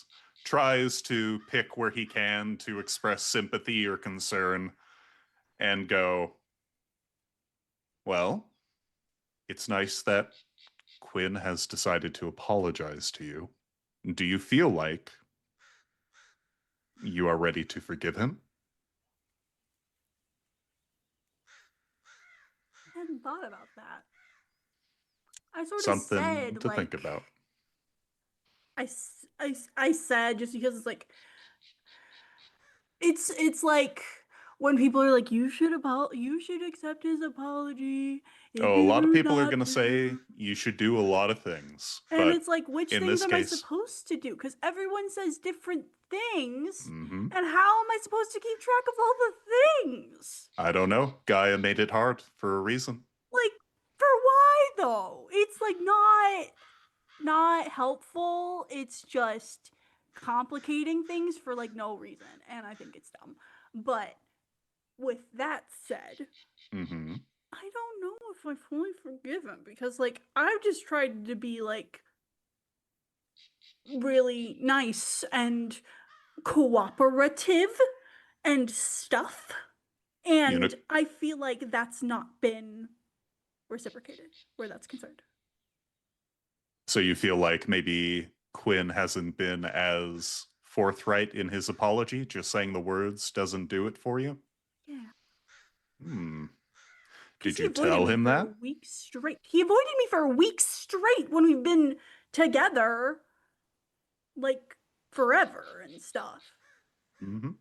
tries to pick where he can to express sympathy or concern and go, "Well, it's nice that Quinn has decided to apologize to you. Do you feel like you are ready to forgive him?" I hadn't thought about that. I sort of Something said, to like, think about. I said, just because it's like, it's like when people are like, you should accept his apology. It'd Oh, a be lot of rude people are not going to say to." you should do a lot of things, And but it's like, which in things this am I case, supposed to do? Because everyone says different things. mhm, And how am I supposed to keep track of all the things? I don't know. Gaia made it hard for a reason. Like, for why though? It's like not helpful. It's just complicating things for like no reason. And I think it's dumb. But with that said, Hmm. I don't know if I fully forgive him because like I've just tried to be like really nice and cooperative and stuff. And I feel like that's not been reciprocated where that's concerned. So you feel like maybe Quinn hasn't been as forthright in his apology, just saying the words doesn't do it for you? Yeah. Hmm. 'Cause Did he you avoided tell me him for that? a week straight. He avoided me for a week straight when we've been together like forever and stuff. Hmm.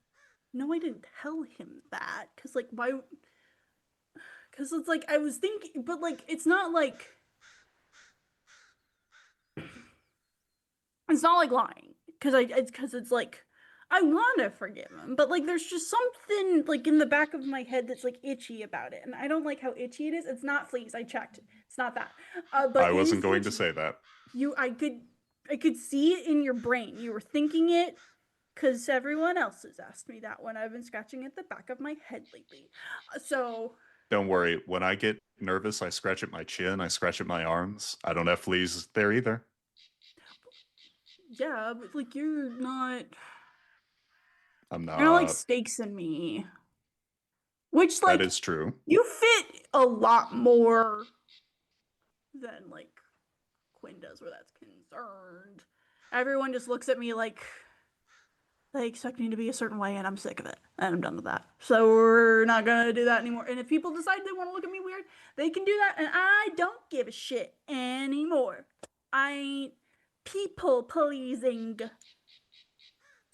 No, I didn't tell him that because like why? Because it's like I was thinking, but like it's not like lying because it's like I want to forgive him, but like there's just something like in the back of my head that's like itchy about it, and I don't like how itchy it is. It's not fleas. I checked. It's not that. But I it wasn't is going to itchy. say that. I could see it in your brain. You were thinking it because everyone else has asked me that when I've been scratching at the back of my head lately. So Don't worry. When I get nervous, I scratch at my chin, I scratch at my arms. I don't have fleas there either. yeah, but like you're not I'm you're not like not. Stakes and me, which like That is true. you fit a lot more than like Quinn does where that's concerned. Everyone just looks at me like they expect me to be a certain way, and I'm sick of it, and I'm done with that. So we're not gonna do that anymore. And if people decide they want to look at me weird, they can do that, and I don't give a shit anymore. I ain't people pleasing.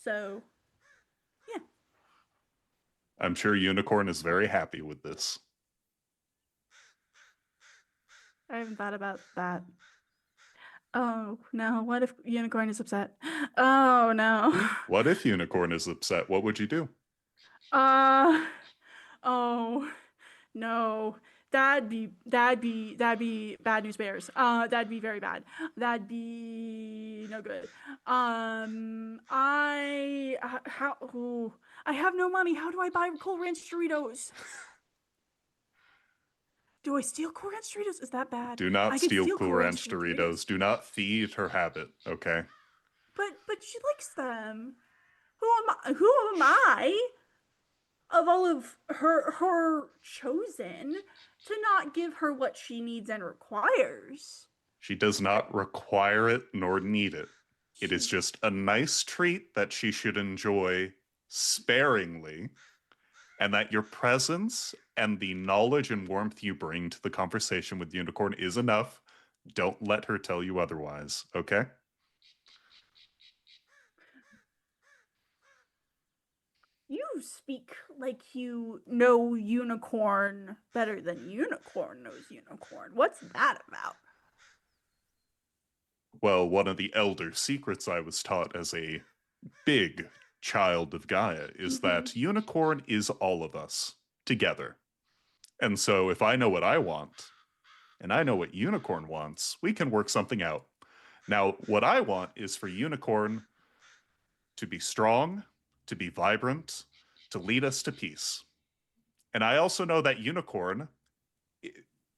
So yeah, I'm sure Unicorn is very happy with this. I haven't thought about that. Oh no, what if Unicorn is upset? Oh no. What if Unicorn is upset? What would you do? Oh no. That'd be bad news bears. That'd be very bad. That'd be no good. I have no money. How do I buy Cool Ranch Doritos? Do I steal Cool Ranch Doritos? Is that bad? Do not I could steal Cool Ranch Doritos. Do not feed her habit, okay? But she likes them. Who am I of all of her chosen to not give her what she needs and requires? She does not require it nor need it. It is just a nice treat that she should enjoy sparingly, and that your presence and the knowledge and warmth you bring to the conversation with Unicorn is enough. Don't let her tell you otherwise, okay? You speak like you know Unicorn better than Unicorn knows Unicorn. What's that about? Well, one of the elder secrets I was taught as a big child of Gaia is that unicorn is all of us together. And so if I know what I want and I know what unicorn wants, we can work something out. Now, what I want is for unicorn to be strong, to be vibrant, to lead us to peace. And I also know that unicorn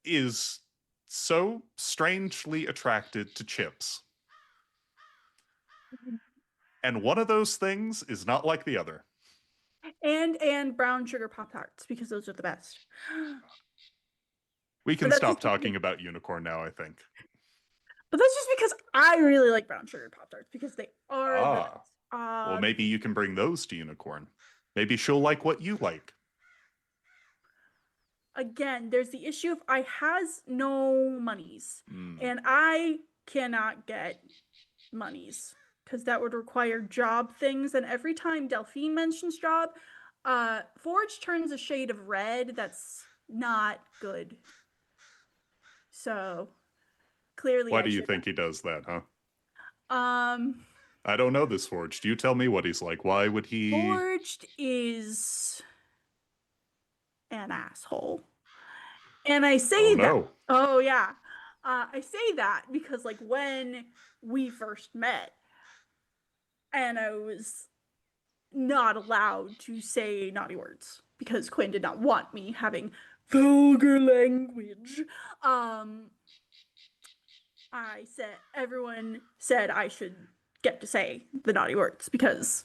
is so strangely attracted to chips. And one of those things is not like the other. And brown sugar Pop-Tarts, because those are the best. We can that's stop just- talking about unicorn now, I think. But that's just because I really like brown sugar Pop-Tarts, because they are the Ah. best. Well, maybe you can bring those to unicorn. Maybe she'll like what you like. Again, there's the issue of I has no monies, and I cannot get monies because that would require job things. And every time Delphine mentions job, Forge turns a shade of red. That's not good. So clearly, Why do you think he does that, huh? Um, I don't know this Forged. You tell me what he's like. Why would he? Forged is an asshole. And I say that. No. Oh, yeah. I say that because, like, when we first met, and I was not allowed to say naughty words because Quinn did not want me having vulgar language. Everyone said I should get to say the naughty words because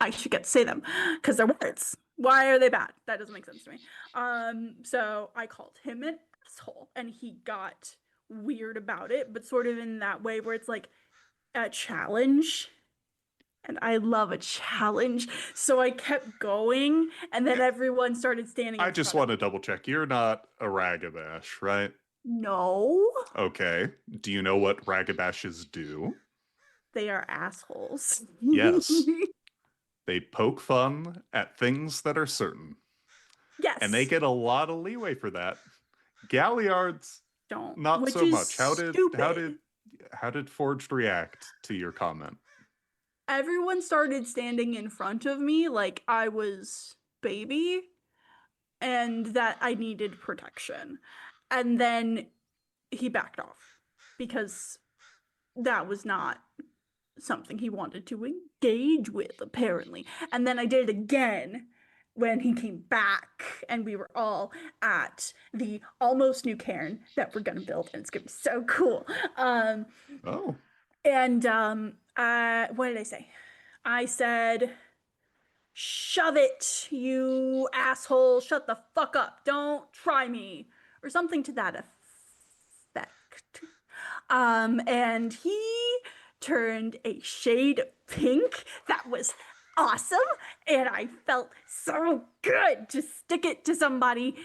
I should get to say them because they're words. Why are they bad? That doesn't make sense to me. So I called him an asshole, and he got weird about it, but sort of in that way where it's like a challenge. And I love a challenge. So I kept going, and then everyone started standing. I just want to double check. You're not a Ragabash, right? No. Okay. Do you know what Ragabashes do? They are assholes. Yes. They poke fun at things that are certain. Yes. And they get a lot of leeway for that. Galliards don't. Not which so is much. How stupid. did Forged react to your comment? Everyone started standing in front of me like I was baby and that I needed protection. And then he backed off because that was not something he wanted to engage with, apparently. And then I did it again when he came back, and we were all at the almost new cairn that we're gonna build, and it's gonna be so cool. Oh. And what did I say? I said, "Shove it, you asshole! Shut the fuck up! Don't try me," or something to that effect. And he turned a shade of pink that was awesome, and I felt so good to stick it to somebody.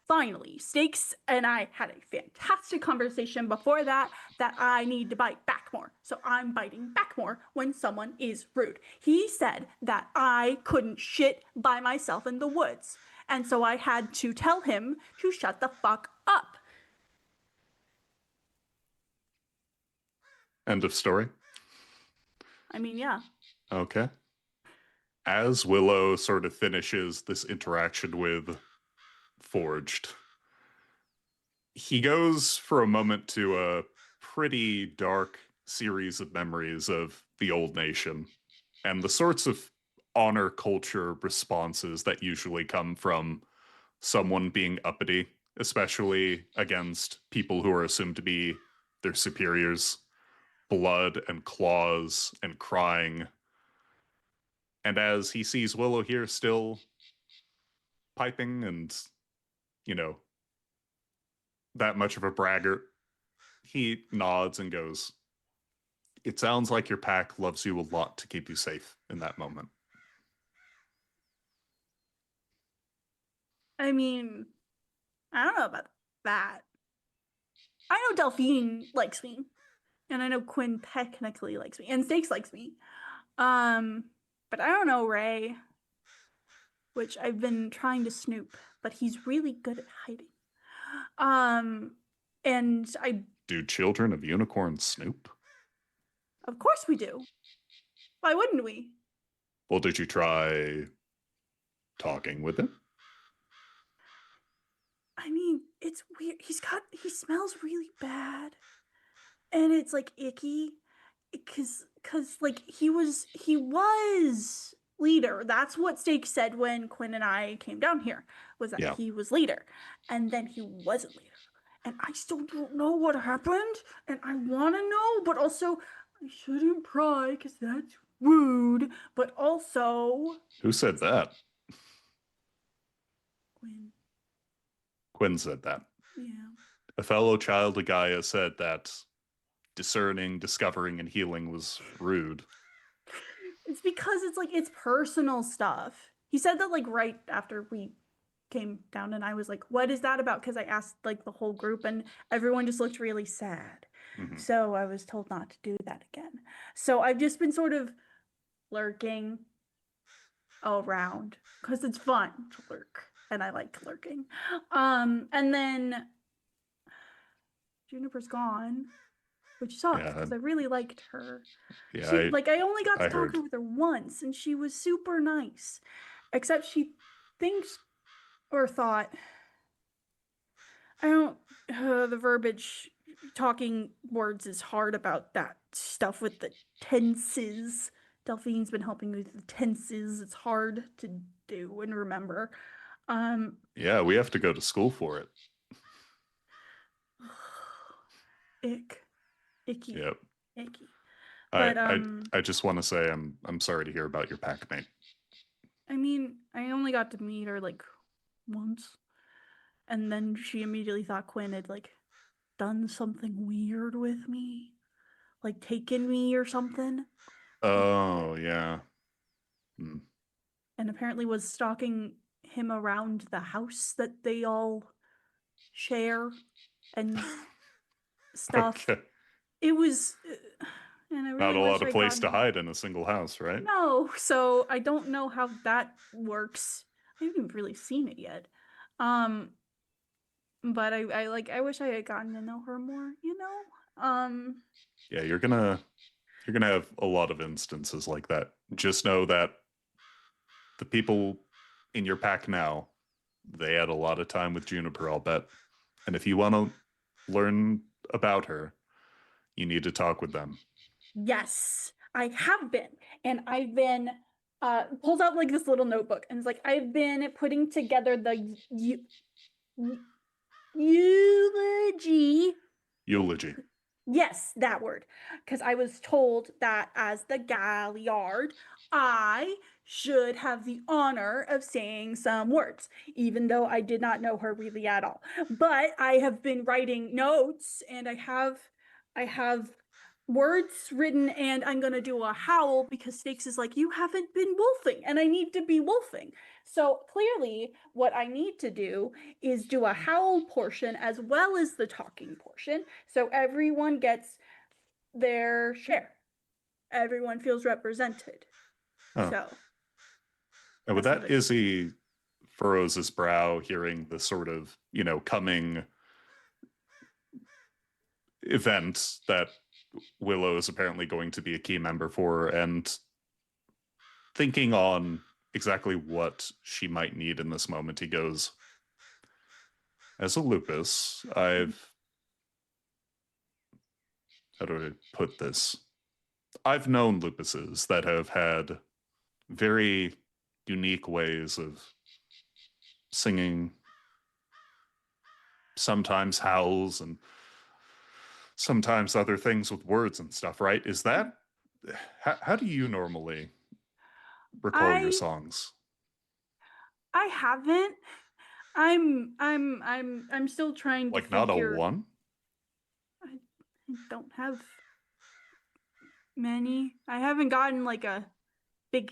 Finally, Stakes and I had a fantastic conversation before that I need to bite back more. So I'm biting back more when someone is rude. He said that I couldn't shit by myself in the woods. And so I had to tell him to shut the fuck up. End of story. I mean, yeah. Okay. As Willow sort of finishes this interaction with Forged, he goes for a moment to a pretty dark series of memories of the old nation and the sorts of honor culture responses that usually come from someone being uppity, especially against people who are assumed to be their superiors. Blood and claws and crying. And as he sees Willow here still piping and, that much of a braggart, he nods and goes, "It sounds like your pack loves you a lot to keep you safe in that moment." I mean, I don't know about that. I know Delphine likes me. And I know Quinn technically likes me. And Stakes likes me. But I don't know Ray. Which I've been trying to snoop. But he's really good at hiding. And I... Do children of unicorns snoop? Of course we do. Why wouldn't we? Well, did you try talking with him? I mean, it's weird. He smells really bad. And it's like icky. Cause like he was leader. That's what Stake said when Quinn and I came down here, was that he was leader. And then he wasn't leader. And I still don't know what happened. And I wanna know, but also I shouldn't pry because that's rude. But also, Who said that? Quinn. Quinn said that. Yeah. A fellow child of Gaia said that discerning, discovering, and healing was rude. It's because it's personal stuff. He said that like right after we came down, and I was like, what is that about? Because I asked like the whole group and everyone just looked really sad. Mhm. So I was told not to do that again. So I've just been sort of lurking around because it's fun to lurk and I like lurking. And then Juniper's gone, which sucks because I really liked her. Yeah, I only got to I talk heard. with her once, and she was super nice. Except she thinks or thought, I don't. The verbiage, talking words is hard about that stuff with the tenses. Delphine's been helping me with the tenses. It's hard to do and remember. Yeah, we have to go to school for it. Icky. Yep. Icky. But I just want to say I'm sorry to hear about your packmate. I mean, I only got to meet her like once, and then she immediately thought Quinn had like done something weird with me, like taken me or something. Oh yeah. Hmm. And apparently was stalking him around the house that they all share and stuff. Okay. It was, and I really Not a wish lot of I'd place to gotten- hide in a single house, right? No, so I don't know how that works. I haven't really seen it yet. But I wish I had gotten to know her more, you know? Yeah, you're gonna have a lot of instances like that. Just know that the people in your pack now, they had a lot of time with Juniper, I'll bet. And if you want to learn about her, you need to talk with them. Yes, I have been. And I've been pulls out like this little notebook and it's like I've been putting together the eulogy. Yes, that word. Because I was told that as the Galliard, I should have the honor of saying some words, even though I did not know her really at all. But I have been writing notes and I have words written, and I'm gonna do a howl because Stakes is like, you haven't been wolfing, and I need to be wolfing. So clearly what I need to do is do a howl portion as well as the talking portion, so everyone gets their share. Everyone feels represented. Huh. So And with that's that, what it- Izzy furrows his brow, hearing the sort of, coming event that Willow is apparently going to be a key member for, and thinking on exactly what she might need in this moment, he goes, as a lupus, how do I put this? I've known lupuses that have had very unique ways of singing, sometimes howls and sometimes other things with words and stuff, right? Is that how do you normally recall your songs? I haven't. I'm still trying to Like not figure. a one? I don't have many. I haven't gotten like a big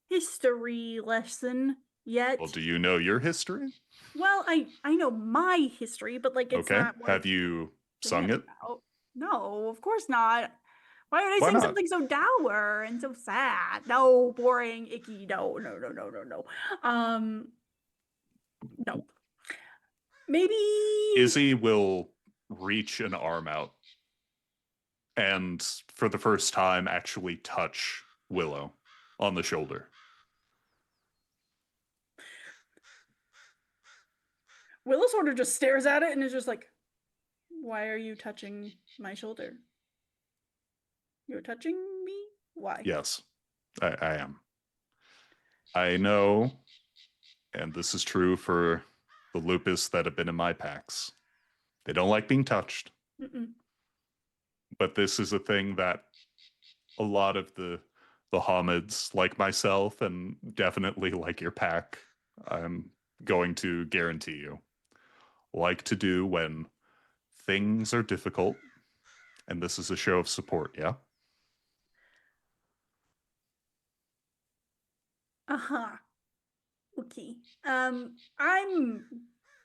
history lesson yet. Well, do you know your history? Well, I know my history, but like it's Okay. not what Have you sung it? about. No, of course not. Why would I Why sing not? something so dour and so sad? No, boring, icky. No. No. Maybe Izzy will reach an arm out and for the first time actually touch Willow. on the shoulder. Willow sort of just stares at it and is just like, why are you touching my shoulder? You're touching me? Why? Yes, I am. I know, and this is true for the lupus that have been in my packs. They don't like being touched. Mm-mm. But this is a thing that a lot of the Hamids, like myself, and definitely like your pack, I'm going to guarantee you, like to do when things are difficult. And this is a show of support, yeah? Uh-huh. Okay. I'm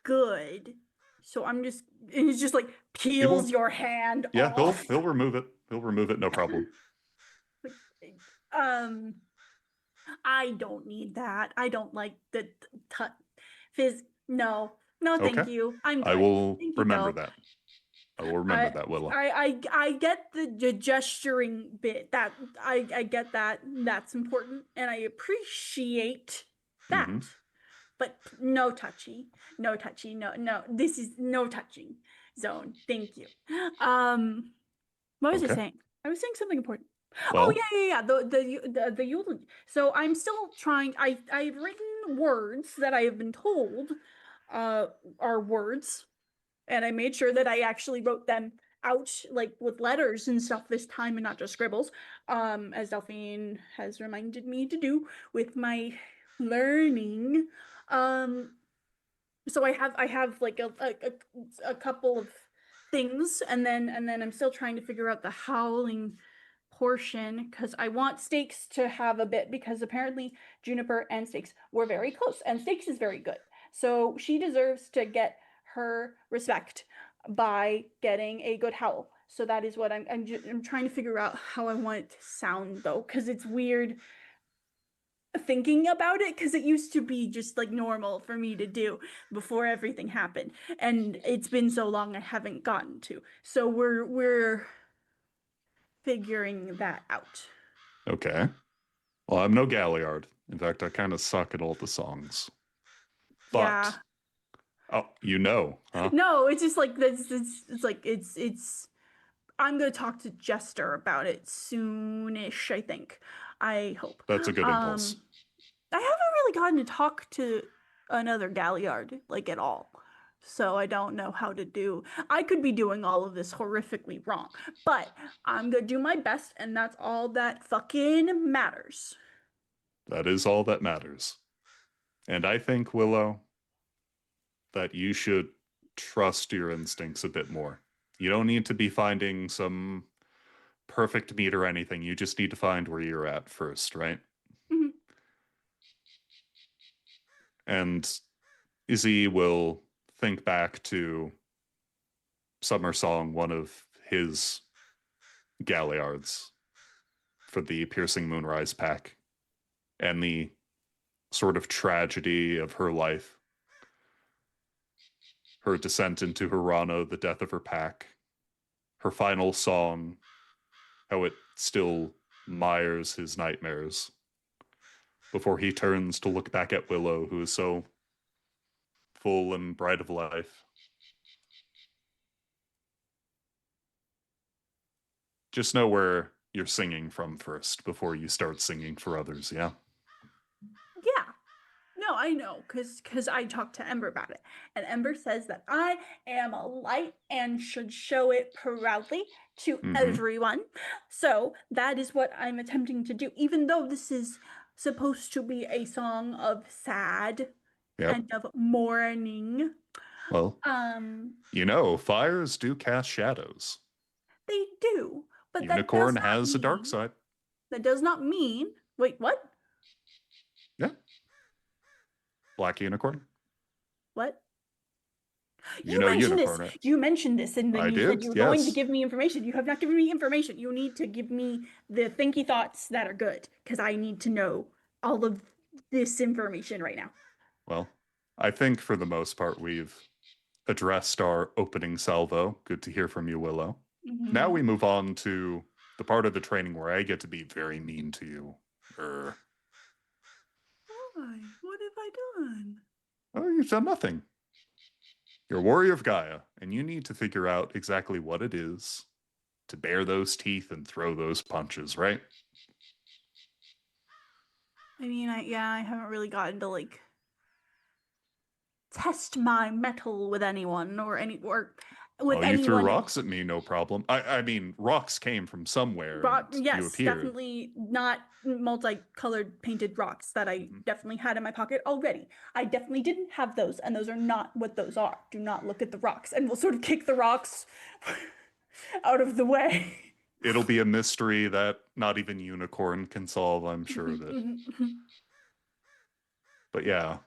good. So I'm just, and it's just like peels your hand Yeah, off. he'll remove it. He'll remove it, no problem. I don't need that. I don't like the fizz. No, thank Okay. you. I'm good. I will Thank you, remember though. that. I will remember that, Willow. I get the gesturing bit. That I get that. That's important, and I appreciate that. Mhm. But no touchy. No. This is no touching zone. Thank you. What was I Okay. saying? I was saying something important. Well- Oh yeah. The eulogy. So I'm still trying. I've written words that I have been told are words, and I made sure that I actually wrote them out like with letters and stuff this time and not just scribbles, as Delphine has reminded me to do with my learning. So I have like a couple of things, and then I'm still trying to figure out the howling portion, because I want Stakes to have a bit, because apparently Juniper and Stakes were very close, and Stakes is very good, so she deserves to get her respect by getting a good howl. So that is what I'm trying to figure out how I want it to sound, though, because it's weird thinking about it, because it used to be just like normal for me to do before everything happened, and it's been so long I haven't gotten to. So we're figuring that out. Okay. Well, I'm no Galliard. In fact, I kind of suck at all the songs. But, Yeah. Oh, you know, huh? No, it's just like this. It's. I'm gonna talk to Jester about it soonish. I think. I hope. That's a good impulse. I haven't really gotten to talk to another Galliard like at all, so I don't know how to do. I could be doing all of this horrifically wrong, but I'm gonna do my best, and that's all that fucking matters. That is all that matters. And I think, Willow, that you should trust your instincts a bit more. You don't need to be finding some perfect meat or anything. You just need to find where you're at first, right? Mm-hmm. And Izzy will think back to Summer Song, one of his Galliards for the Piercing Moonrise pack, and the sort of tragedy of her life. Her descent into Hirano, the death of her pack, her final song, how it still mires his nightmares before he turns to look back at Willow, who is so full and bright of life. Just know where you're singing from first before you start singing for others, yeah? Yeah. No, I know, because I talked to Ember about it, and Ember says that I am a light and should show it proudly to everyone. So that is what I'm attempting to do, even though this is supposed to be a song of sad and of mourning. Well, you know, fires do cast shadows. They do, but Unicorn that does not has a dark mean- side. That does not mean. Wait, what? Yeah. Black unicorn. What? You know mentioned unicorn, this. right? You mentioned this, and then I you did, said you were going to yes. give me information. You have not given me information. You need to give me the thinky thoughts that are good, because I need to know all of this information right now. Well, I think for the most part we've addressed our opening salvo. Good to hear from you, Willow. Now we move on to the part of the training where I get to be very mean to you, Er, Why? What have I done? oh, you've done nothing. You're a warrior of Gaia, and you need to figure out exactly what it is to bare those teeth and throw those punches, right? I mean, I haven't really gotten to like test my metal with anyone or with You threw anyone. rocks at me, no problem. I mean, rocks came from somewhere. And you Yes, appeared. definitely not multicolored painted rocks that I definitely had in my pocket already. I definitely didn't have those, and those are not what those are. Do not look at the rocks, and we'll sort of kick the rocks out of the way. It'll be a mystery that not even Unicorn can solve, I'm sure of it. But yeah.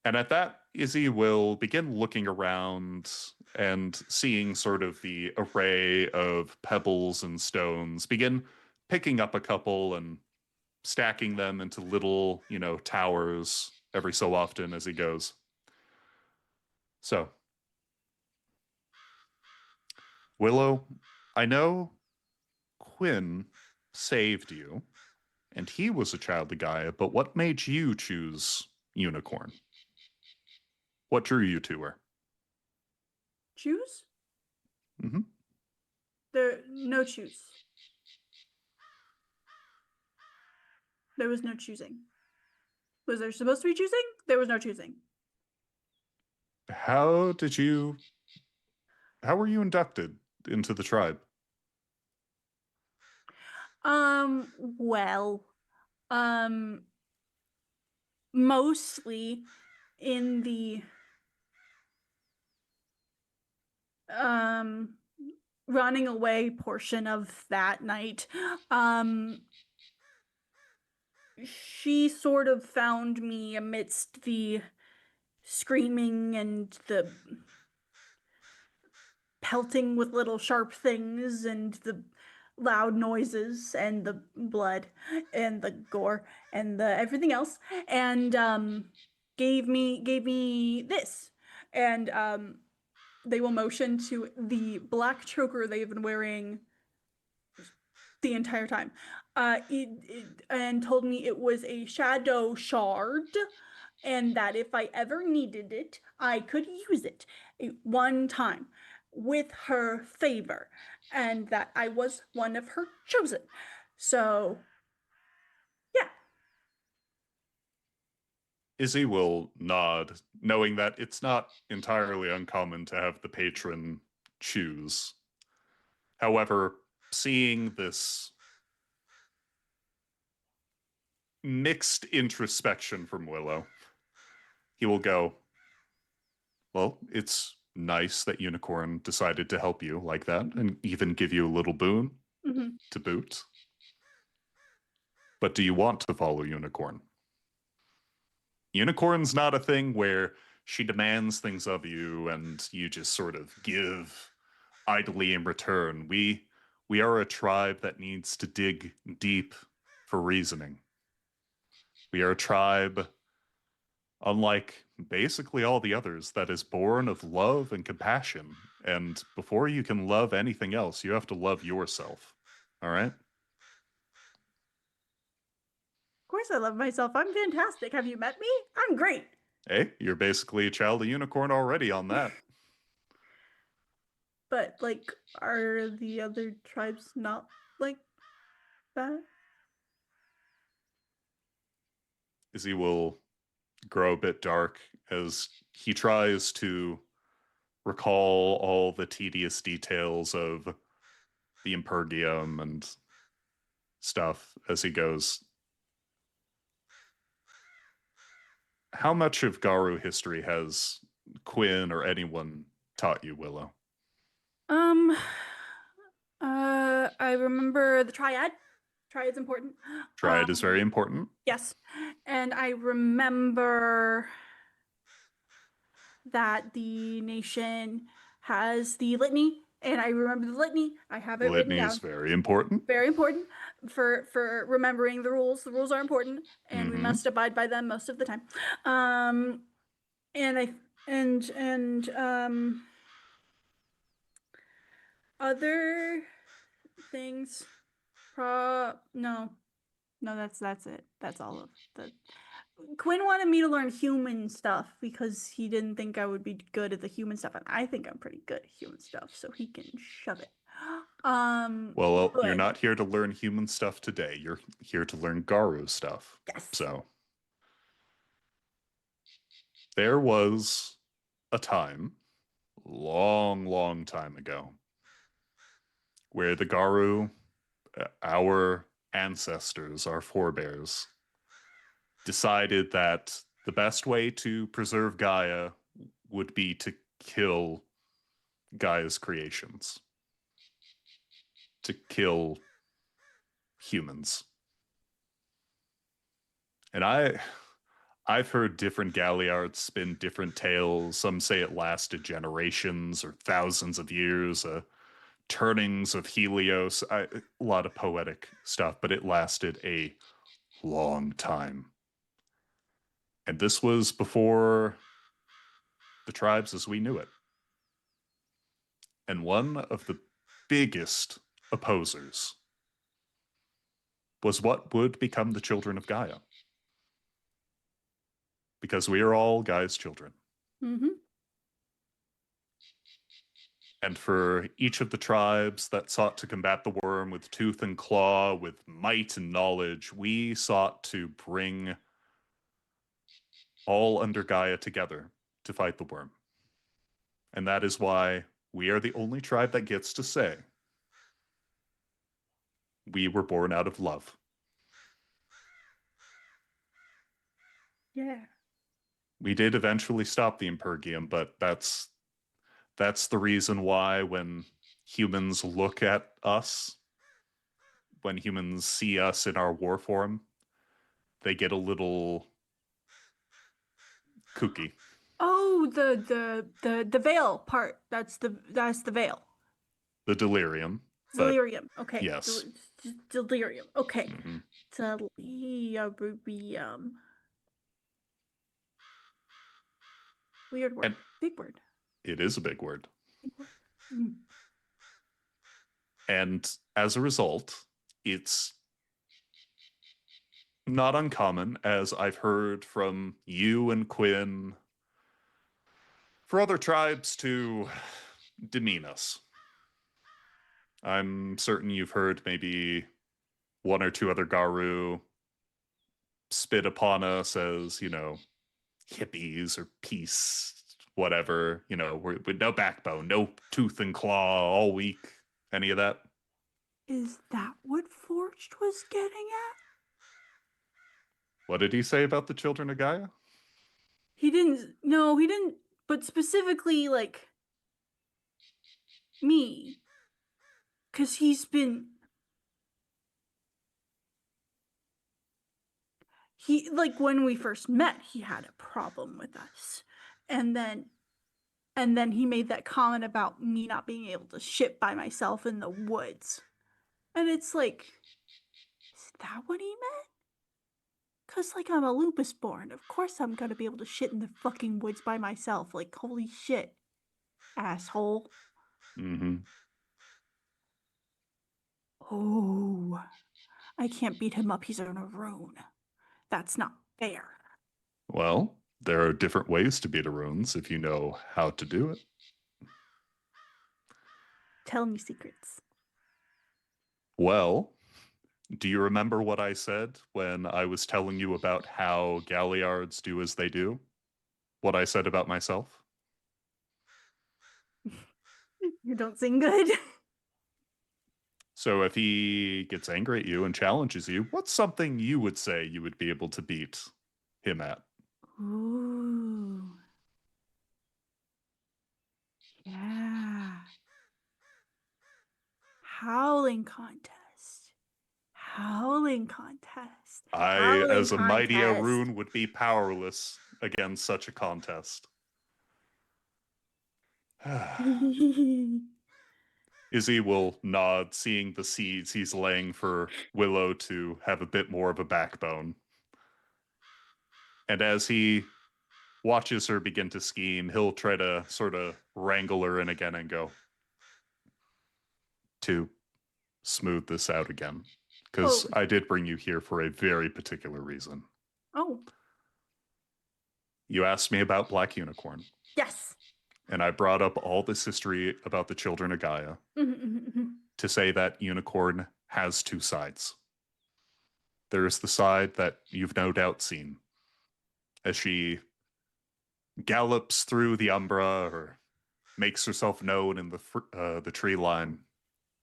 And at that, Izzy will begin looking around and seeing sort of the array of pebbles and stones, begin picking up a couple and stacking them into little, towers every so often as he goes. So, Willow, I know Quinn saved you, and he was a child of Gaia, but what made you choose Unicorn? What drew you to her? Choose? Mm-hmm. There no choose. There was no choosing. Was there supposed to be choosing? There was no choosing. How were you inducted into the tribe? Well, mostly in the running away portion of that night, she sort of found me amidst the screaming and the pelting with little sharp things and the loud noises and the blood and the gore and the everything else, and gave me this, and they will motion to the black choker they've been wearing the entire time, and told me it was a shadow shard, and that if I ever needed it, I could use it one time with her favor, and that I was one of her chosen. So, yeah. Izzy will nod, knowing that it's not entirely uncommon to have the patron choose. However, seeing this mixed introspection from Willow, he will go, well, it's nice that Unicorn decided to help you like that and even give you a little boon to boot. But do you want to follow Unicorn? Unicorn's not a thing where she demands things of you and you just sort of give idly in return. We are a tribe that needs to dig deep for reasoning. We are a tribe, unlike basically all the others, that is born of love and compassion. And before you can love anything else, you have to love yourself. All right? Of course I love myself. I'm fantastic. Have you met me? I'm great. Hey, you're basically a child of Unicorn already on that. But, like, are the other tribes not like that? Izzy will grow a bit dark as he tries to recall all the tedious details of the Impergium and stuff as he goes. How much of Garu history has Quinn or anyone taught you, Willow? I remember the Triad. Triad's important. Triad is very important. Yes. And I remember that the nation has the litany, and I remember the litany. I have it written Litany down. is very important. Very important for remembering the rules. The rules are important, and we must abide by them most of the time. Other things. No. No, that's it. That's all of the. Quinn wanted me to learn human stuff because he didn't think I would be good at the human stuff, and I think I'm pretty good at human stuff, so he can shove it. Well, you're good. not here to learn human stuff today. You're here to learn Garu stuff. Yes. So there was a time, long time ago, where the Garu, our ancestors, our forebears, decided that the best way to preserve Gaia would be to kill Gaia's creations, to kill humans. And I've heard different Galliards spin different tales. Some say it lasted generations or thousands of years, turnings of Helios, a lot of poetic stuff, but it lasted a long time. And this was before the tribes as we knew it. And one of the biggest opposers was what would become the children of Gaia. Because we are all Gaia's children. Mm-hmm. And for each of the tribes that sought to combat the worm with tooth and claw, with might and knowledge, we sought to bring all under Gaia together to fight the worm. And that is why we are the only tribe that gets to say we were born out of love. Yeah. We did eventually stop the Impergium, but that's the reason why when humans look at us, when humans see us in our war form, they get a little kooky. Oh, the veil part. That's the veil. The delirium. Delirium. Okay. Yes. Delirium. Okay. Mm-hmm. Delirium. Weird word. And big word. It is a big word. Mm. And as a result, it's not uncommon, as I've heard from you and Quinn, for other tribes to demean us. I'm certain you've heard maybe one or two other Garu spit upon us as, hippies or peace, whatever, we're with no backbone, no tooth and claw, all weak. Any of that? Is that what Forged was getting at? What did he say about the children of Gaia? He didn't, but specifically, me. Because when we first met, he had a problem with us. And then he made that comment about me not being able to shit by myself in the woods. And it's like, is that what he meant? Because, I'm a lupus born. Of course I'm going to be able to shit in the fucking woods by myself. Holy shit, asshole. Mm-hmm. Oh, I can't beat him up. He's on a rune. That's not fair. Well, there are different ways to beat a runes if you know how to do it. Tell me secrets. Well, do you remember what I said when I was telling you about how Galliards do as they do? What I said about myself? You don't sing good. So if he gets angry at you and challenges you, what's something you would say you would be able to beat him at? Ooh. Yeah. Howling contest. I, as a mighty Arun, would be powerless against such a contest. Izzy will nod, seeing the seeds he's laying for Willow to have a bit more of a backbone. And as he watches her begin to scheme, he'll try to sort of wrangle her in again and go, to smooth this out again. because Oh. I did bring you here for a very particular reason. Oh. You asked me about Black Unicorn, Yes. and I brought up all this history about the children of Gaia Mm-hmm. to say that Unicorn has two sides. There is the side that you've no doubt seen as she gallops through the umbra or makes herself known in the tree line.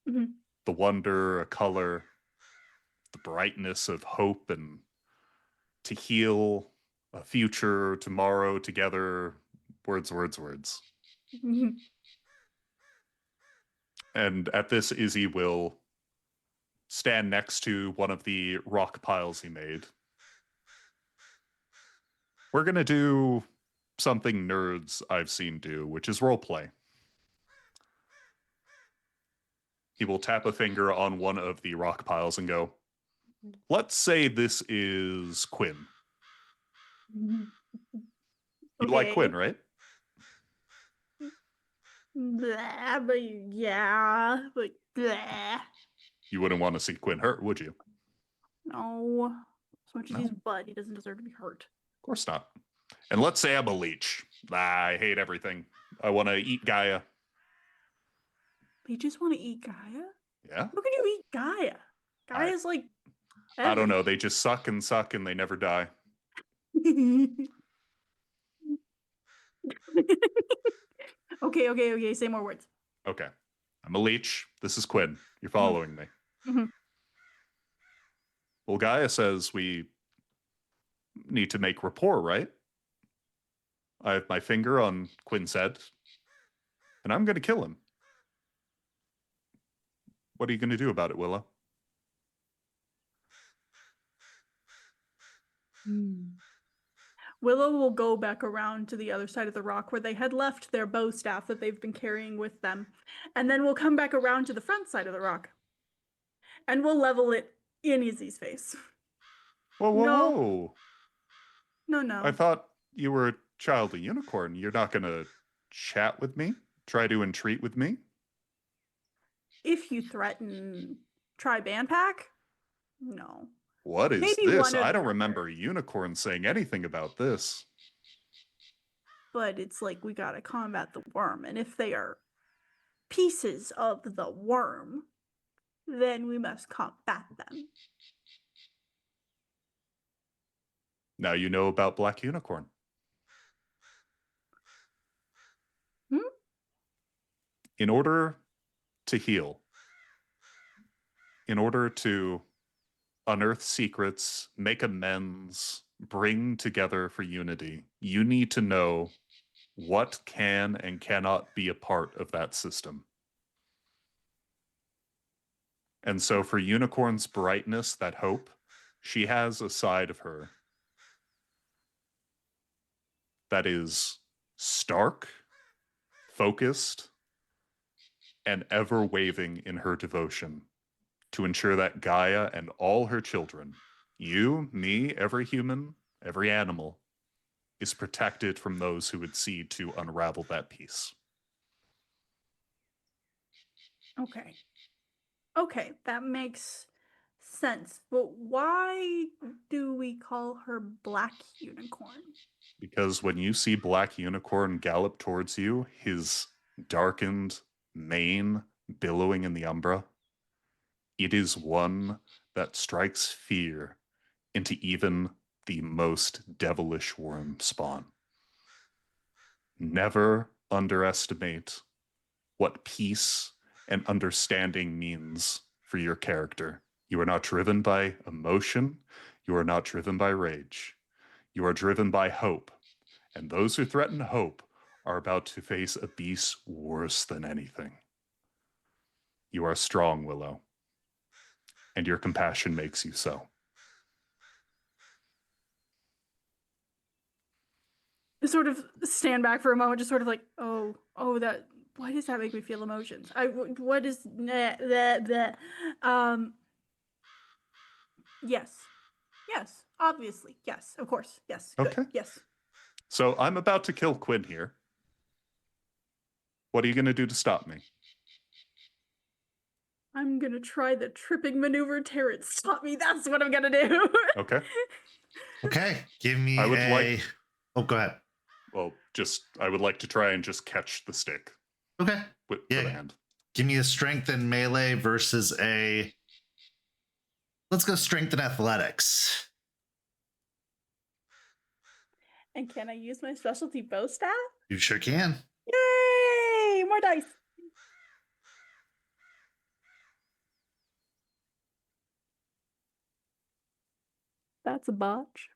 Mm-hmm. The wonder, a color, the brightness of hope, and to heal a future, tomorrow together, words. Mm-hmm. And at this, Izzy will stand next to one of the rock piles he made. We're going to do something nerds I've seen do, which is roleplay. He will tap a finger on one of the rock piles and go, let's say this is Quinn. You like Quinn, right? Blah, but yeah, but blah. You wouldn't want to see Quinn hurt, would you? No. As much as No. he's bud, he doesn't deserve to be hurt. Of course not. And let's say I'm a leech. I hate everything. I want to eat Gaia. You just want to eat Gaia? Yeah? How can you eat Gaia? Gaia's like. I don't know. They just suck and they never die. Okay. Say more words. Okay. I'm a leech. This is Quinn. You're following me. Mhm. Well, Gaia says we need to make rapport, right? I have my finger on Quinn's head, and I'm going to kill him. What are you going to do about it, Willow? Willow will go back around to the other side of the rock where they had left their bow staff that they've been carrying with them. And then we'll come back around to the front side of the rock. And we'll level it in Izzy's face. Whoa. No. I thought you were a child of unicorn. You're not going to chat with me? Try to entreat with me? If you threaten Tri-Band Pack, no. What is Maybe this? one or I the don't other. remember a unicorn saying anything about this. But it's like we gotta combat the worm. And if they are pieces of the worm, then we must combat them. Now you know about Black Unicorn. In order to heal, in order to unearth secrets, make amends, bring together for unity, you need to know what can and cannot be a part of that system. And so for Unicorn's brightness, that hope, she has a side of her that is stark, focused, and ever waving in her devotion to ensure that Gaia and all her children, you, me, every human, every animal, is protected from those who would seek to unravel that piece. Okay, that makes sense. But why do we call her Black Unicorn? Because when you see Black Unicorn gallop towards you, his darkened mane billowing in the umbra, it is one that strikes fear into even the most devilish worm spawn. Never underestimate what peace and understanding means for your character. You are not driven by emotion. You are not driven by rage. You are driven by hope. And those who threaten hope are about to face a beast worse than anything. You are strong, Willow. And your compassion makes you so. Sort of stand back for a moment, just sort of like, oh, that. Why does that make me feel emotions? What is that? Yes, obviously, yes, of course, yes, good, Okay. yes. So I'm about to kill Quinn here. What are you going to do to stop me? I'm gonna try the tripping maneuver. Terrence, stop me. That's what I'm gonna do. Okay. Okay, give me I would a. like- Oh, go ahead. Well, I would like to try and just catch the stick Okay, with Yeah. the hand. give me a strength and melee versus a. Let's go strength and athletics. And can I use my specialty bow staff? You sure can. Yay! More dice. That's a botch.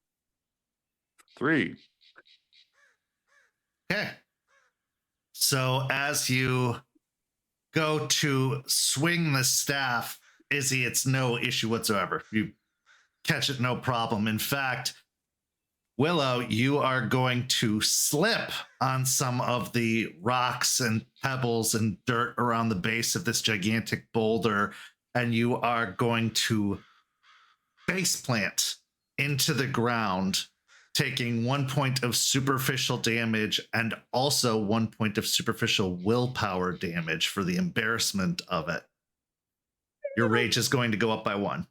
3. Okay. So as you go to swing the staff, Izzy, it's no issue whatsoever. You catch it no problem. In fact, Willow, you are going to slip on some of the rocks and pebbles and dirt around the base of this gigantic boulder, and you are going to face plant into the ground, taking 1 point of superficial damage and also 1 point of superficial willpower damage for the embarrassment of it. Your rage is going to go up by 1.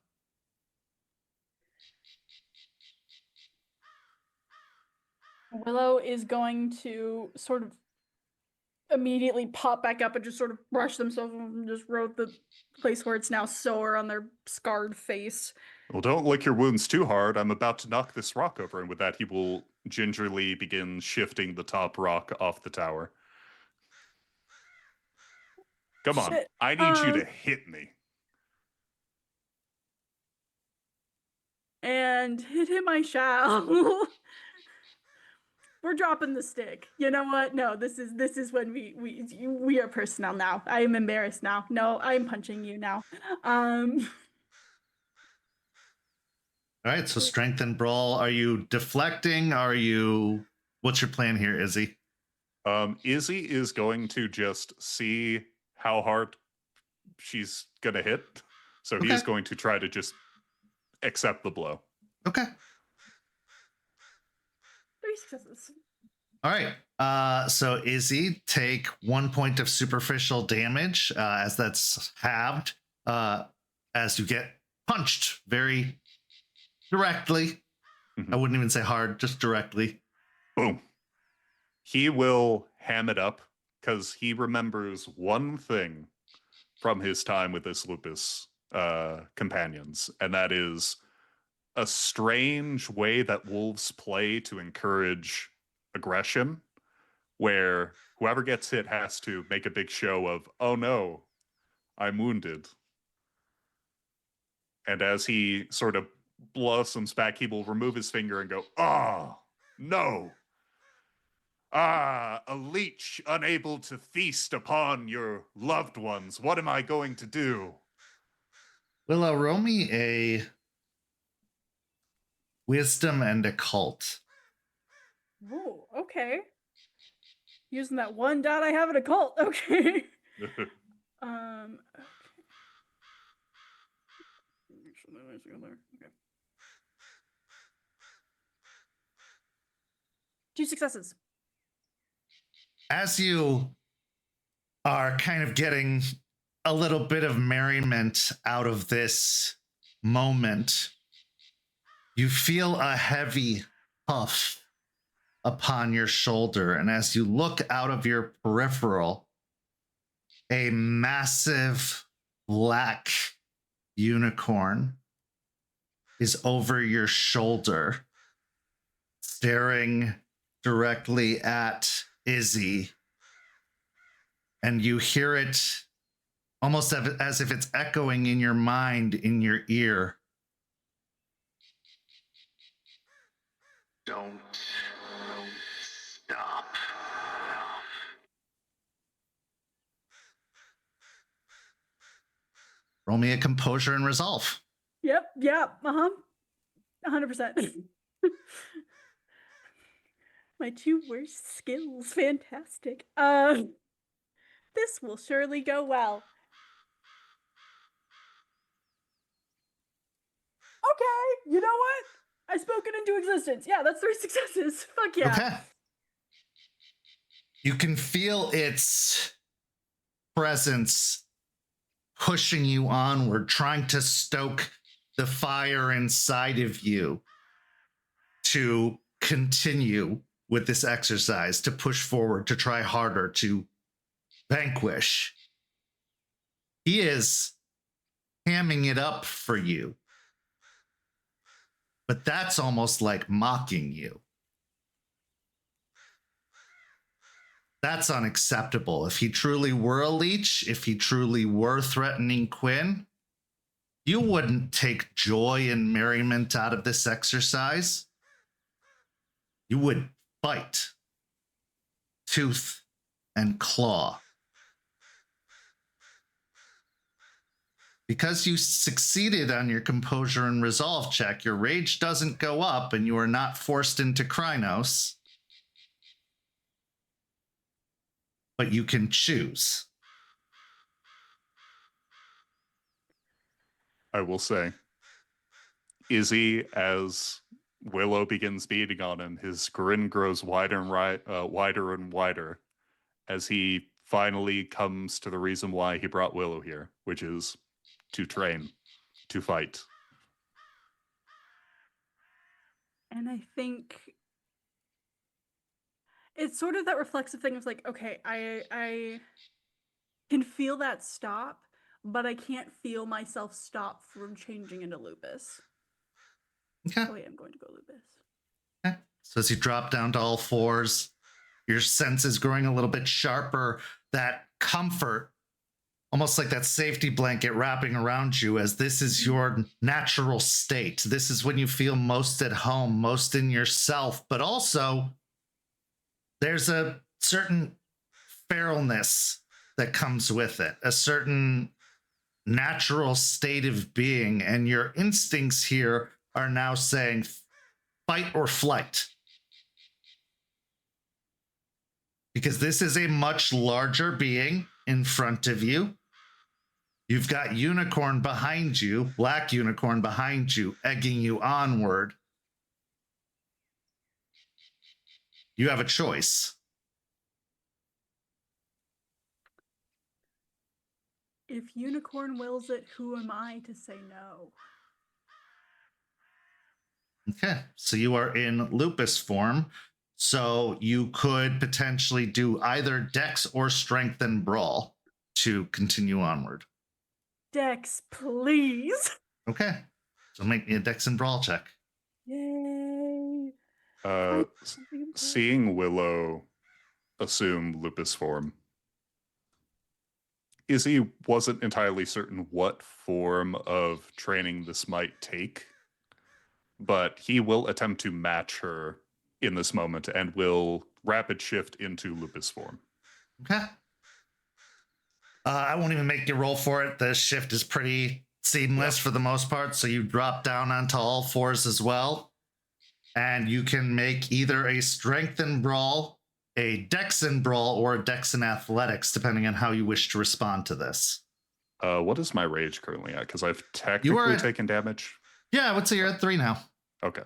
Willow is going to sort of immediately pop back up and just sort of brush themselves and just rub the place where it's now sore on their scarred face. Well, don't lick your wounds too hard. I'm about to knock this rock over. And with that, he will gingerly begin shifting the top rock off the tower. Come on. Shit, I need you to hit me. And hit him I shall. We're dropping the stick. You know what? No, this is when we are personal now. I am embarrassed now. No, I'm punching you now. All right, so strength and brawl. Are you deflecting? What's your plan here, Izzy? Izzy is going to just see how hard she's going to hit. So Okay. he's going to try to just accept the blow. Okay. 3 successes. All right. So Izzy, take 1 point of superficial damage as that's halved as you get punched very directly. Mhm. I wouldn't even say hard, just directly. Boom. He will ham it up because he remembers one thing from his time with his lupus companions, and that is a strange way that wolves play to encourage aggression, where whoever gets hit has to make a big show of, oh no, I'm wounded. And as he sort of blossoms back, he will remove his finger and go, oh, no. Ah, a leech unable to feast upon your loved ones. What am I going to do? Willow, roll me a wisdom and occult. Oh, okay. Using that 1 dot I have in occult. Okay. Okay. Okay. 2 successes. As you are kind of getting a little bit of merriment out of this moment, you feel a heavy puff upon your shoulder. And as you look out of your peripheral, a massive black unicorn is over your shoulder, staring directly at Izzy. And you hear it almost as if it's echoing in your mind, in your ear. Don't stop. Roll me a composure and resolve. Yep. 100%. My 2 worst skills. Fantastic. This will surely go well. Okay, you know what? I spoke it into existence. Yeah, that's 3 successes. Fuck yeah. Okay. You can feel its presence pushing you onward, trying to stoke the fire inside of you to continue with this exercise, to push forward, to try harder, to vanquish. He is hamming it up for you. But that's almost like mocking you. That's unacceptable. If he truly were a leech, if he truly were threatening Quinn, you wouldn't take joy and merriment out of this exercise. You would fight tooth and claw. Because you succeeded on your composure and resolve check, your rage doesn't go up and you are not forced into Krynos. But you can choose. I will say, Izzy, as Willow begins beating on him, his grin grows wider and wider as he finally comes to the reason why he brought Willow here, which is to train, to fight. And I think it's sort of that reflexive thing of like, okay, I can feel that stop, but I can't feel myself stop from changing into lupus. Okay. So I am going to go lupus. Okay. So as you drop down to all fours, your senses growing a little bit sharper, that comfort, almost like that safety blanket wrapping around you, as this is your natural state. This is when you feel most at home, most in yourself, but also there's a certain feralness that comes with it, a certain natural state of being, and your instincts here are now saying fight or flight. Because this is a much larger being in front of you. You've got unicorn behind you, black unicorn behind you, egging you onward. You have a choice. If unicorn wills it, who am I to say no? Okay, so you are in lupus form. So you could potentially do either dex or strength and brawl to continue onward. Dex, please. Okay, so make me a dex and brawl check. Yay. Seeing Willow assume lupus form, Izzy wasn't entirely certain what form of training this might take, but he will attempt to match her in this moment and will rapid shift into lupus form. Okay. I won't even make you roll for it. The shift is pretty seamless for the most part, so you drop down onto all fours as well. And you can make either a strength and brawl, a dex and brawl, or a dex and athletics, depending on how you wish to respond to this. What is my rage currently at? Because I've technically taken damage. Yeah, I would say you're at 3 now. Okay.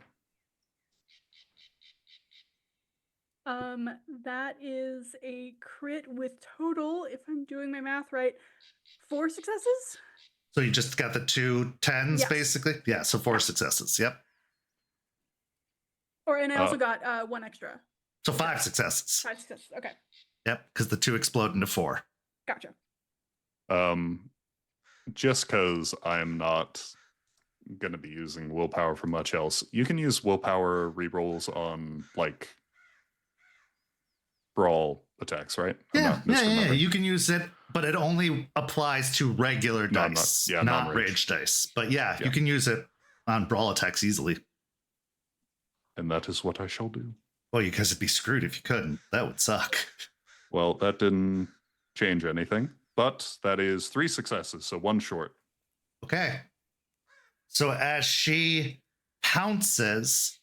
That is a crit with total, if I'm doing my math right, 4 successes? So you just got the 2 10s, Yes. basically? Yeah, so 4 successes. Yep. And I also got 1 extra. So 5 successes. 5 successes, okay. Yep, because the 2 explode into 4. Gotcha. Just because I'm not going to be using willpower for much else, you can use willpower rerolls on, like, brawl attacks, right? Yeah. You can use it, but it only applies to regular dice, not rage dice. But yeah, you can use it on brawl attacks easily. And that is what I shall do. Well, you guys would be screwed if you couldn't. That would suck. Well, that didn't change anything, but that is 3 successes, so 1 short. Okay. So as she pounces,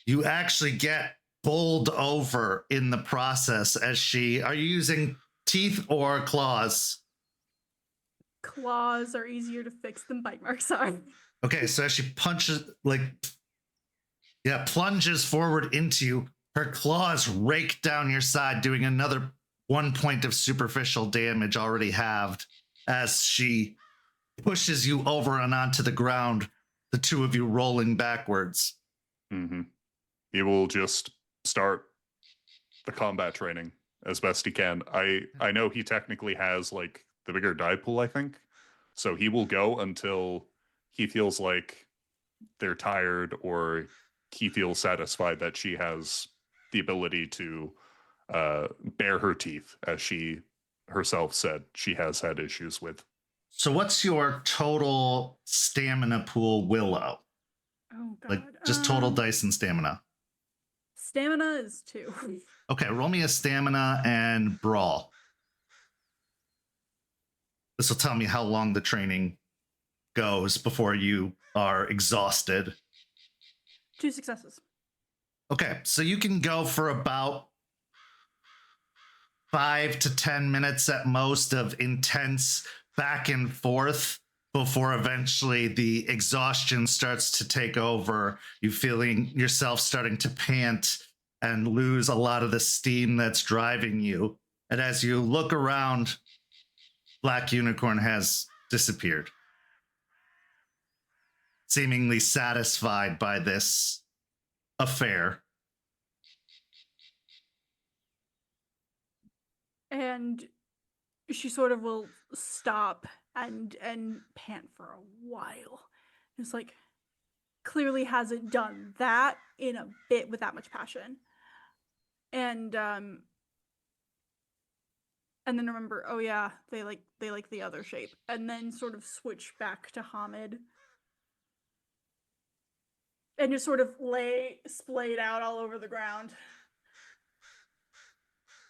you actually get bowled over in the process as she... Are you using teeth or claws? Claws are easier to fix than bite marks are. Okay, so as she punches, plunges forward into you, her claws rake down your side, doing another 1 point of superficial damage already halved as she pushes you over and onto the ground, the two of you rolling backwards. Mm-hmm. He will just start the combat training as best he can. I know he technically has like the bigger die pool, I think. So he will go until he feels like they're tired or he feels satisfied that she has the ability to bare her teeth, as she herself said she has had issues with. So what's your total stamina pool, Willow? Oh god. Like just total dice and stamina. Stamina is 2. Okay, roll me a stamina and brawl. This will tell me how long the training goes before you are exhausted. 2 successes. Okay, so you can go for about 5 to 10 minutes at most of intense back and forth before eventually the exhaustion starts to take over. You feeling yourself starting to pant and lose a lot of the steam that's driving you. And as you look around, Black Unicorn has disappeared, seemingly satisfied by this affair. And she sort of will stop and pant for a while. It's like clearly hasn't done that in a bit with that much passion. And then remember, oh yeah, they like the other shape. And then sort of switch back to Hamid. And just sort of lay splayed out all over the ground.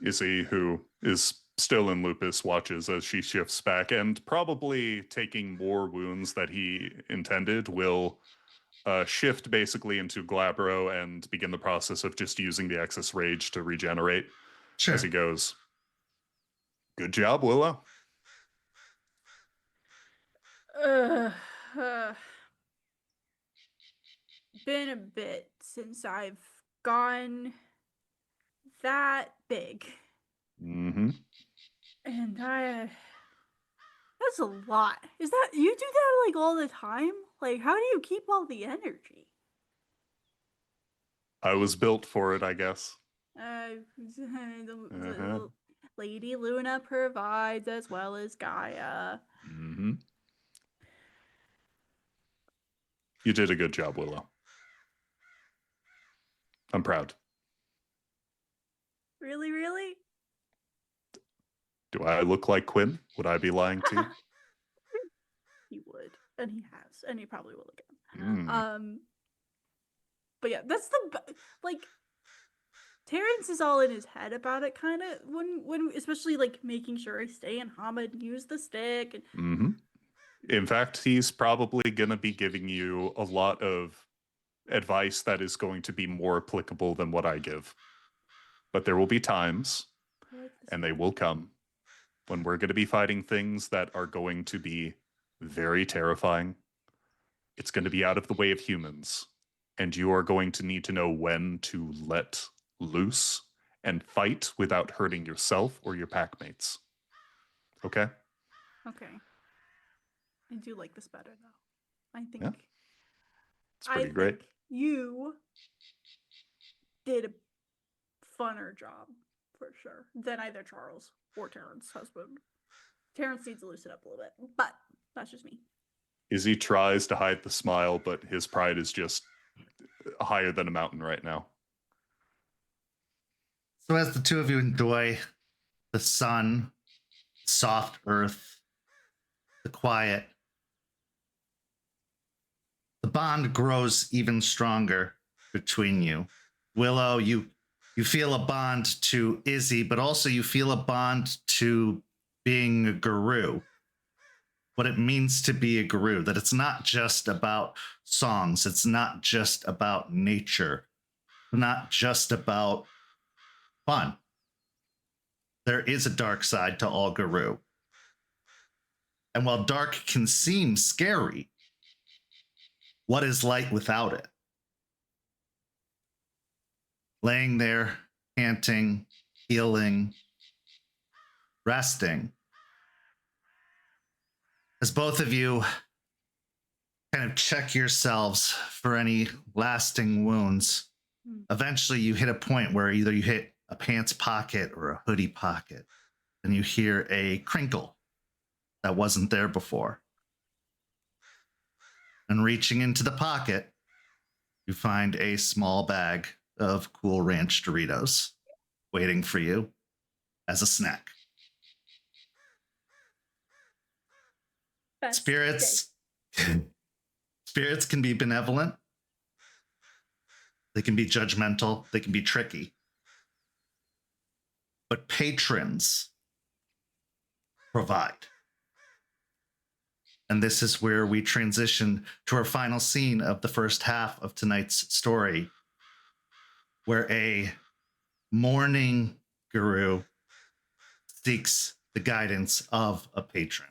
Izzy, who is still in lupus, watches as she shifts back and probably taking more wounds that he intended, will shift basically into Glabro and begin the process of just using the excess rage to regenerate. Sure. As he goes. Good job, Willow. Been a bit since I've gone that big. Mm-hmm. And that's a lot. Is that, you do that like all the time? Like, how do you keep all the energy? I was built for it, I guess. Lady Luna provides as well as Gaia. Mm-hmm. You did a good job, Willow. I'm proud. Really, really? Do I look like Quinn? Would I be lying to you? He would, and he has, and he probably will again. But yeah, that's like Terrence is all in his head about it, kind of when especially like making sure I stay in Hamid and use the stick. And mm-hmm. In fact, he's probably gonna be giving you a lot of advice that is going to be more applicable than what I give. But there will be times, and they will come, when we're going to be fighting things that are going to be very terrifying. It's going to be out of the way of humans, and you are going to need to know when to let loose and fight without hurting yourself or your pack mates. Okay? Okay. I do like this better, though. I think... Yeah. It's pretty great. Think you did a funner job, for sure, than either Charles or Terrence's husband. Terrence needs to loosen up a little bit, but that's just me. Izzy tries to hide the smile, but his pride is just higher than a mountain right now. So as the two of you enjoy the sun, soft earth, the quiet, the bond grows even stronger between you. Willow, you feel a bond to Izzy, but also you feel a bond to being a guru. What it means to be a guru, that it's not just about songs, it's not just about nature, not just about fun. There is a dark side to all guru. And while dark can seem scary, what is light without it? Laying there, panting, healing, resting. As both of you kind of check yourselves for any lasting wounds, eventually you hit a point where either you hit a pants pocket or a hoodie pocket, and you hear a crinkle that wasn't there before. And reaching into the pocket, you find a small bag of Cool Ranch Doritos waiting for you as a snack. Best Spirits can be benevolent. They can be judgmental. They can be tricky. But patrons provide. And this is where we transition to our final scene of the first half of tonight's story, where a mourning guru seeks the guidance of a patron.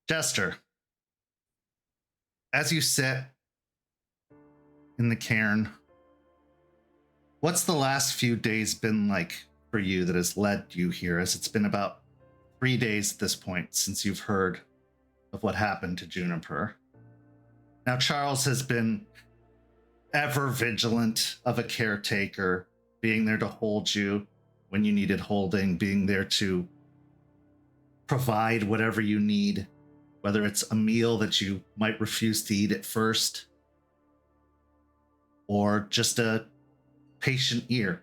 Jester, as you sit in the cairn, what's the last few days been like for you that has led you here, as it's been about 3 days at this point since you've heard of what happened to Juniper? Now, Charles has been ever vigilant of a caretaker, being there to hold you when you needed holding, being there to provide whatever you need, whether it's a meal that you might refuse to eat at first, or just a patient ear.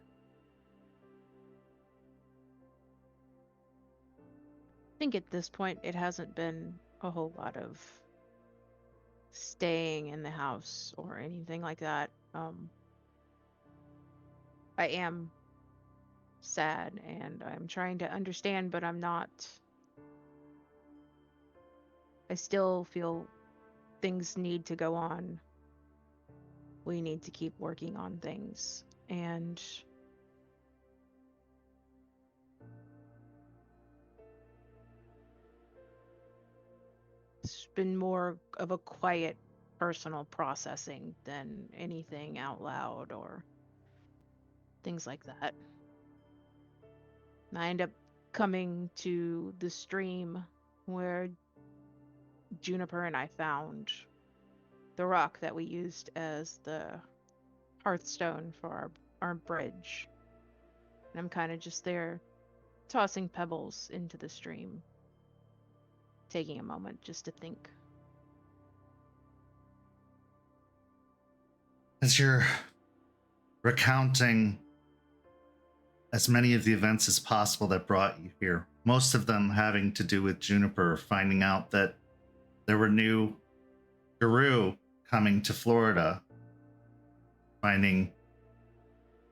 I think at this point it hasn't been a whole lot of staying in the house or anything like that. I am sad and I'm trying to understand, but I'm not. I still feel things need to go on. We need to keep working on things, and it's been more of a quiet personal processing than anything out loud or things like that. And I end up coming to the stream where Juniper and I found the rock that we used as the hearthstone for our bridge. And I'm kind of just there tossing pebbles into the stream, taking a moment just to think. As you're recounting as many of the events as possible that brought you here, most of them having to do with Juniper, finding out that there were new guru coming to Florida, finding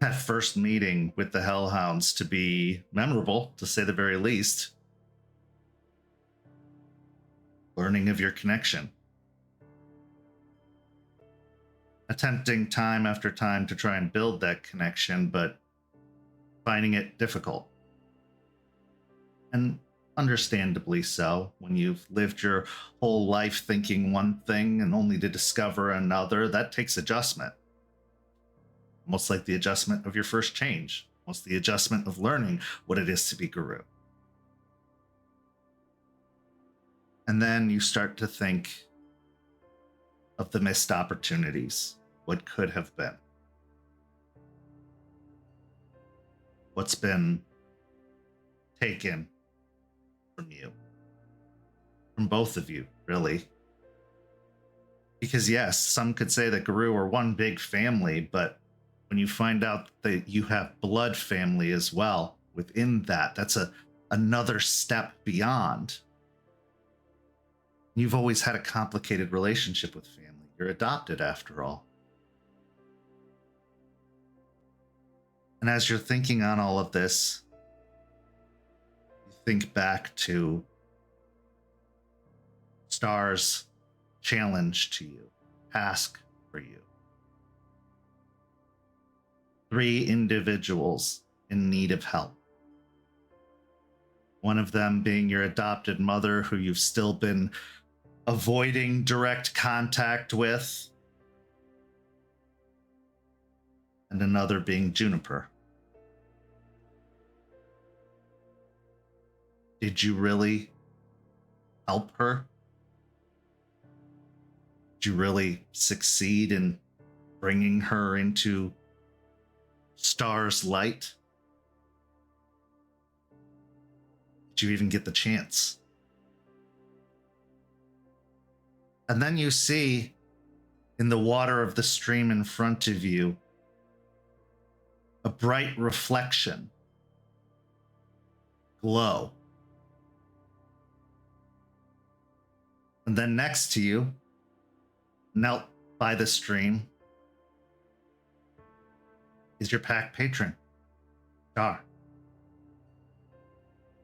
that first meeting with the Hellhounds to be memorable, to say the very least, learning of your connection, attempting time after time to try and build that connection, but finding it difficult. And understandably so, when you've lived your whole life thinking one thing and only to discover another, that takes adjustment. Almost like the adjustment of your first change, almost the adjustment of learning what it is to be guru. And then you start to think of the missed opportunities, what could have been, what's been taken from you, from both of you, really. Because yes, some could say that Guru are one big family, but when you find out that you have blood family as well within that, that's another step beyond. You've always had a complicated relationship with family. You're adopted after all. And as you're thinking on all of this, you think back to Star's challenge to you, task for you. 3 individuals in need of help. One of them being your adopted mother, who you've still been avoiding direct contact with. And another being Juniper. Did you really help her? Did you really succeed in bringing her into Star's light? Did you even get the chance? And then you see in the water of the stream in front of you a bright reflection glow. And then next to you, knelt by the stream, is your pack patron, Star.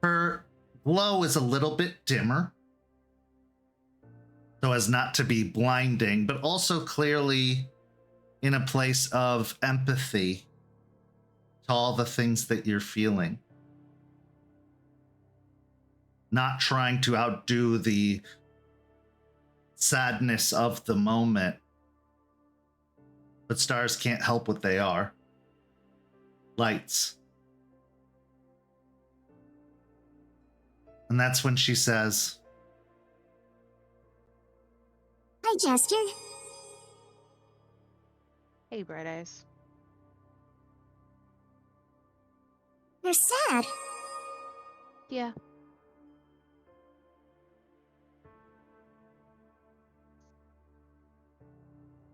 Her glow is a little bit dimmer, so as not to be blinding, but also clearly in a place of empathy to all the things that you're feeling. Not trying to outdo the sadness of the moment, but stars can't help what they are. Lights. And that's when she says, Hi, Jester. Hey, Bright Eyes. You're sad. Yeah.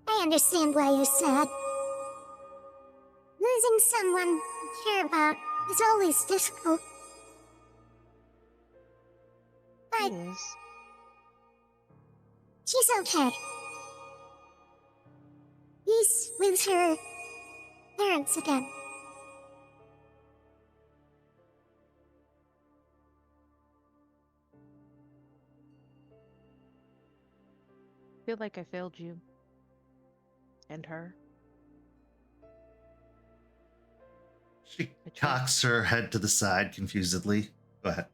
I understand why you're sad. Losing someone you care about is always difficult. But It is. she's okay. He's with her parents again. I feel like I failed you. And her. she I tried. cocks her head to the side confusedly. Go ahead.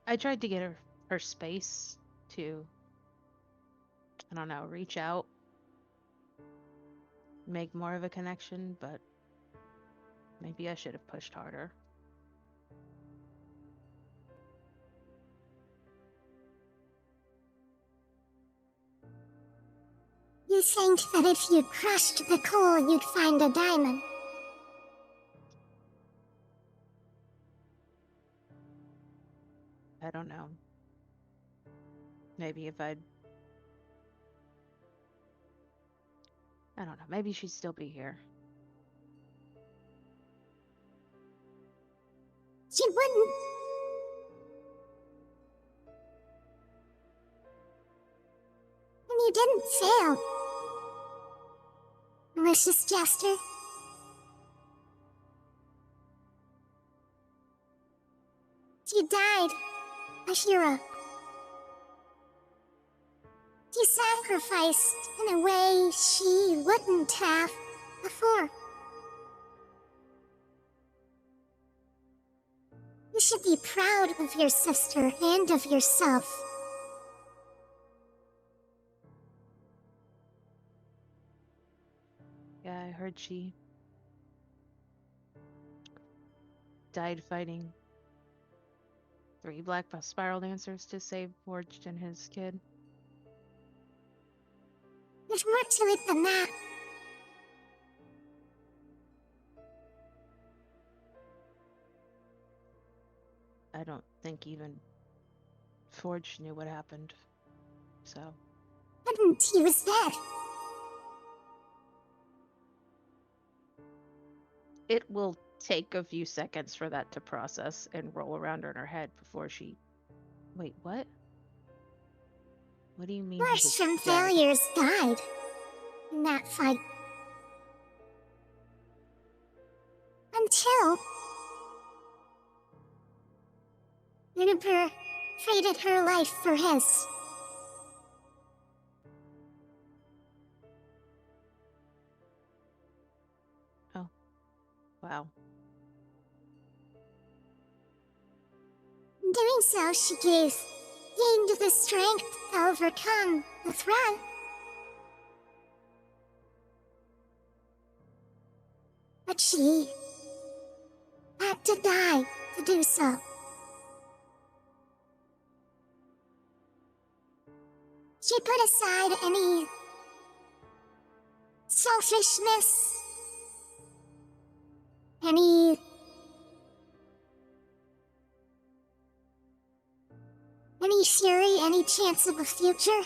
I tried to get her space to, I don't know, reach out, make more of a connection, but maybe I should have pushed harder. You think that if you crushed the coal, you'd find a diamond. I don't know. Maybe if I don't know, maybe she'd still be here. She wouldn't. And you didn't fail. Malicious Jester. She died a hero. She sacrificed in a way she wouldn't have before. You should be proud of your sister and of yourself. Yeah, I heard she died fighting 3 black spiral dancers to save Forged and his kid. There's more to it than that. I don't think even Forge knew what happened. So, And he was dead. it will take a few seconds for that to process and roll around in her head before she... Wait, what? What do you mean? he Worse was from dead? failures died in that fight. Until Juniper traded her life for his. Wow. In doing so, she gained the strength to overcome the threat. But she had to die to do so. She put aside any selfishness, any fury, any chance of a future.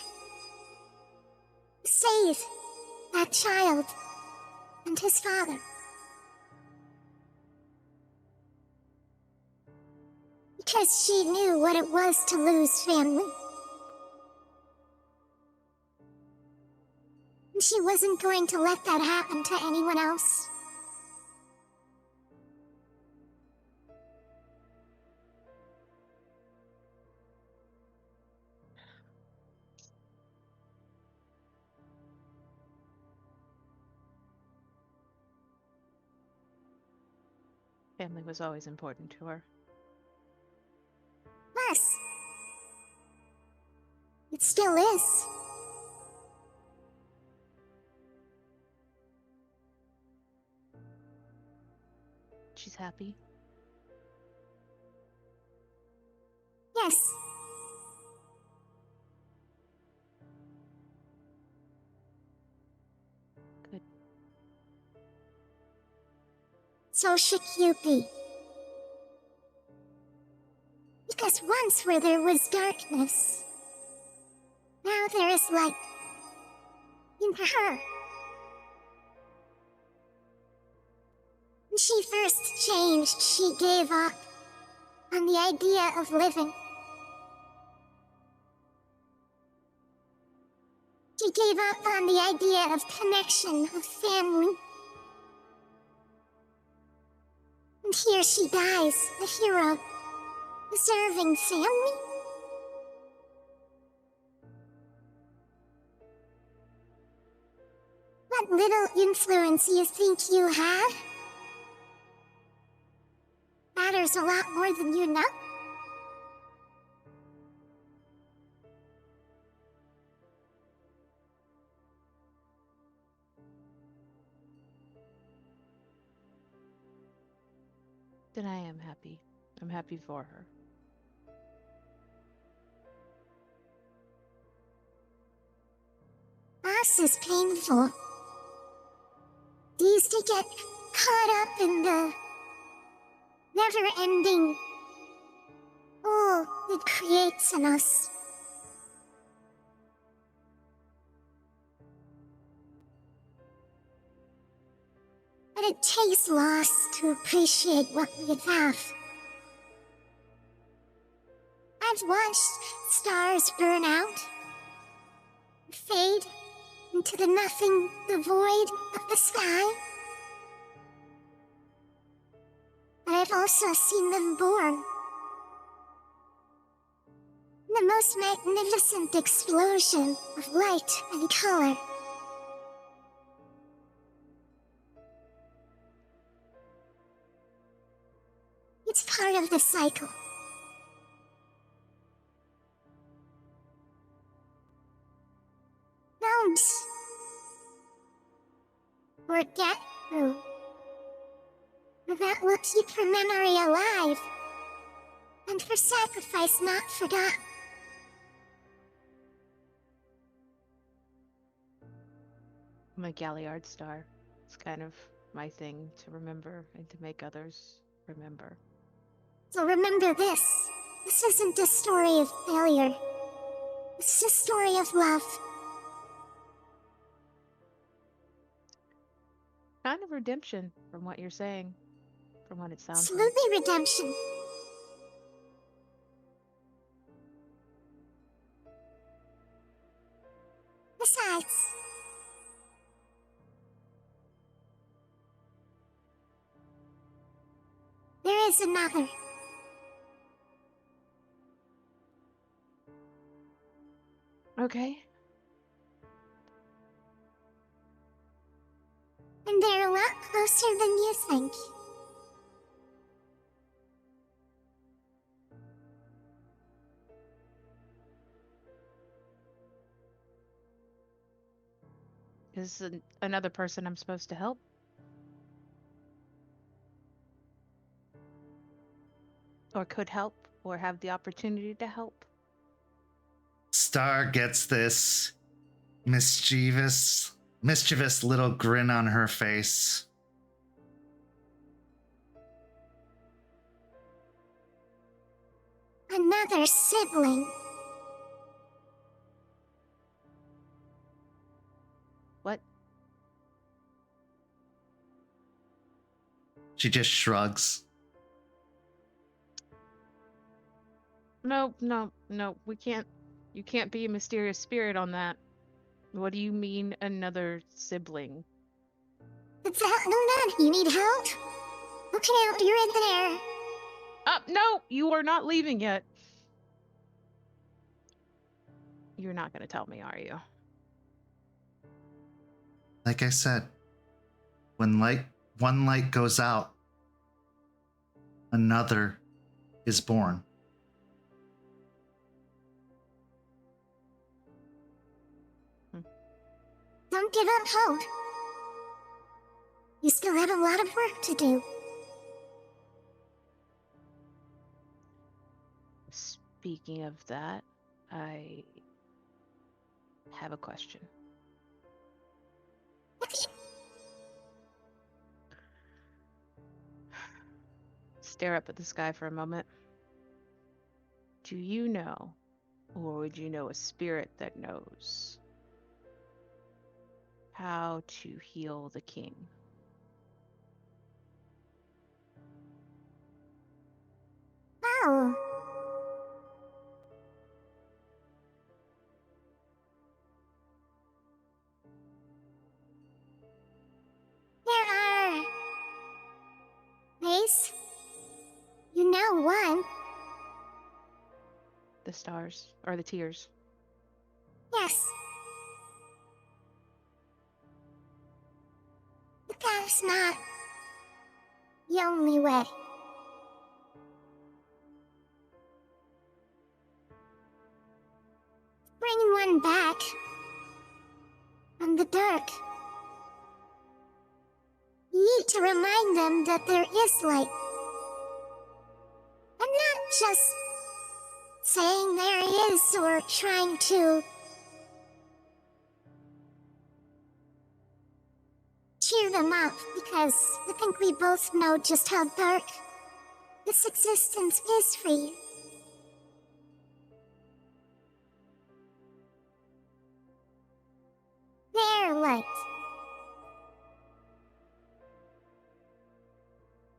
Save that child and his father. Because she knew what it was to lose family. And she wasn't going to let that happen to anyone else. Family was always important to her. Yes. It still is. She's happy. Yes. Good. So should you be. Because once where there was darkness, now there is light. In her. When she first changed, she gave up on the idea of living. She gave up on the idea of connection, of family. And here she dies, a hero, deserving family. What little influence you think you had matters a lot more than you know. Then I am happy. I'm happy for her. Loss is painful. These to get caught up in the never-ending hole it creates in us. But it takes loss to appreciate what we have. I've watched stars burn out, fade into the nothing, the void of the sky. But I've also seen them born. The most magnificent explosion of light and color. It's part of the cycle. Don't forget who. That will keep her memory alive. And her sacrifice not forgotten. I'm a Galliard star. It's kind of my thing to remember and to make others remember. So remember this. This isn't a story of failure. This is a story of love. Kind of redemption from what you're saying, from what it sounds like. Absolutely redemption. Besides, there is another. Okay. And they're a lot closer than you think. Is another person I'm supposed to help? Or could help, or have the opportunity to help? Star gets this mischievous little grin on her face. Another sibling. What? She just shrugs. No, we can't. You can't be a mysterious spirit on that. What do you mean, another sibling? It's that you need help? Look out, you're in there. No, you are not leaving yet. You're not going to tell me, are you? Like I said, when one light goes out, another is born. Don't give up hope. You still have a lot of work to do. Speaking of that, I have a question. Stare up at the sky for a moment. Do you know, or would you know a spirit that knows how to heal the king? Oh. There are ways. You know one. The stars, or the tears. Yes. But that's not the only way. Bring one back from the dark. You need to remind them that there is light. I'm not just saying there is or trying to cheer them up, because I think we both know just how dark this existence is for you. Their light.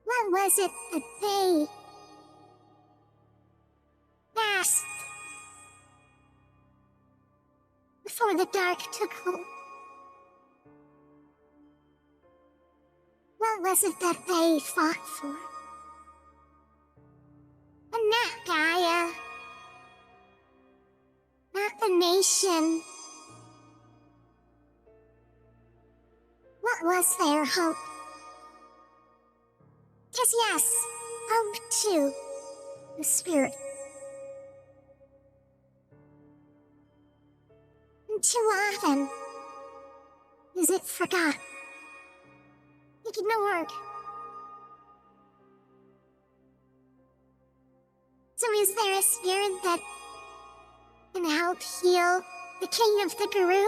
What was it that they asked before the dark took hold? What was it that they fought for? And not Gaia, not the nation. What was their hope? 'Cause yes, hope too, the spirit. And too often is it forgot, ignored. So is there a spirit that can help heal the king of the Guru?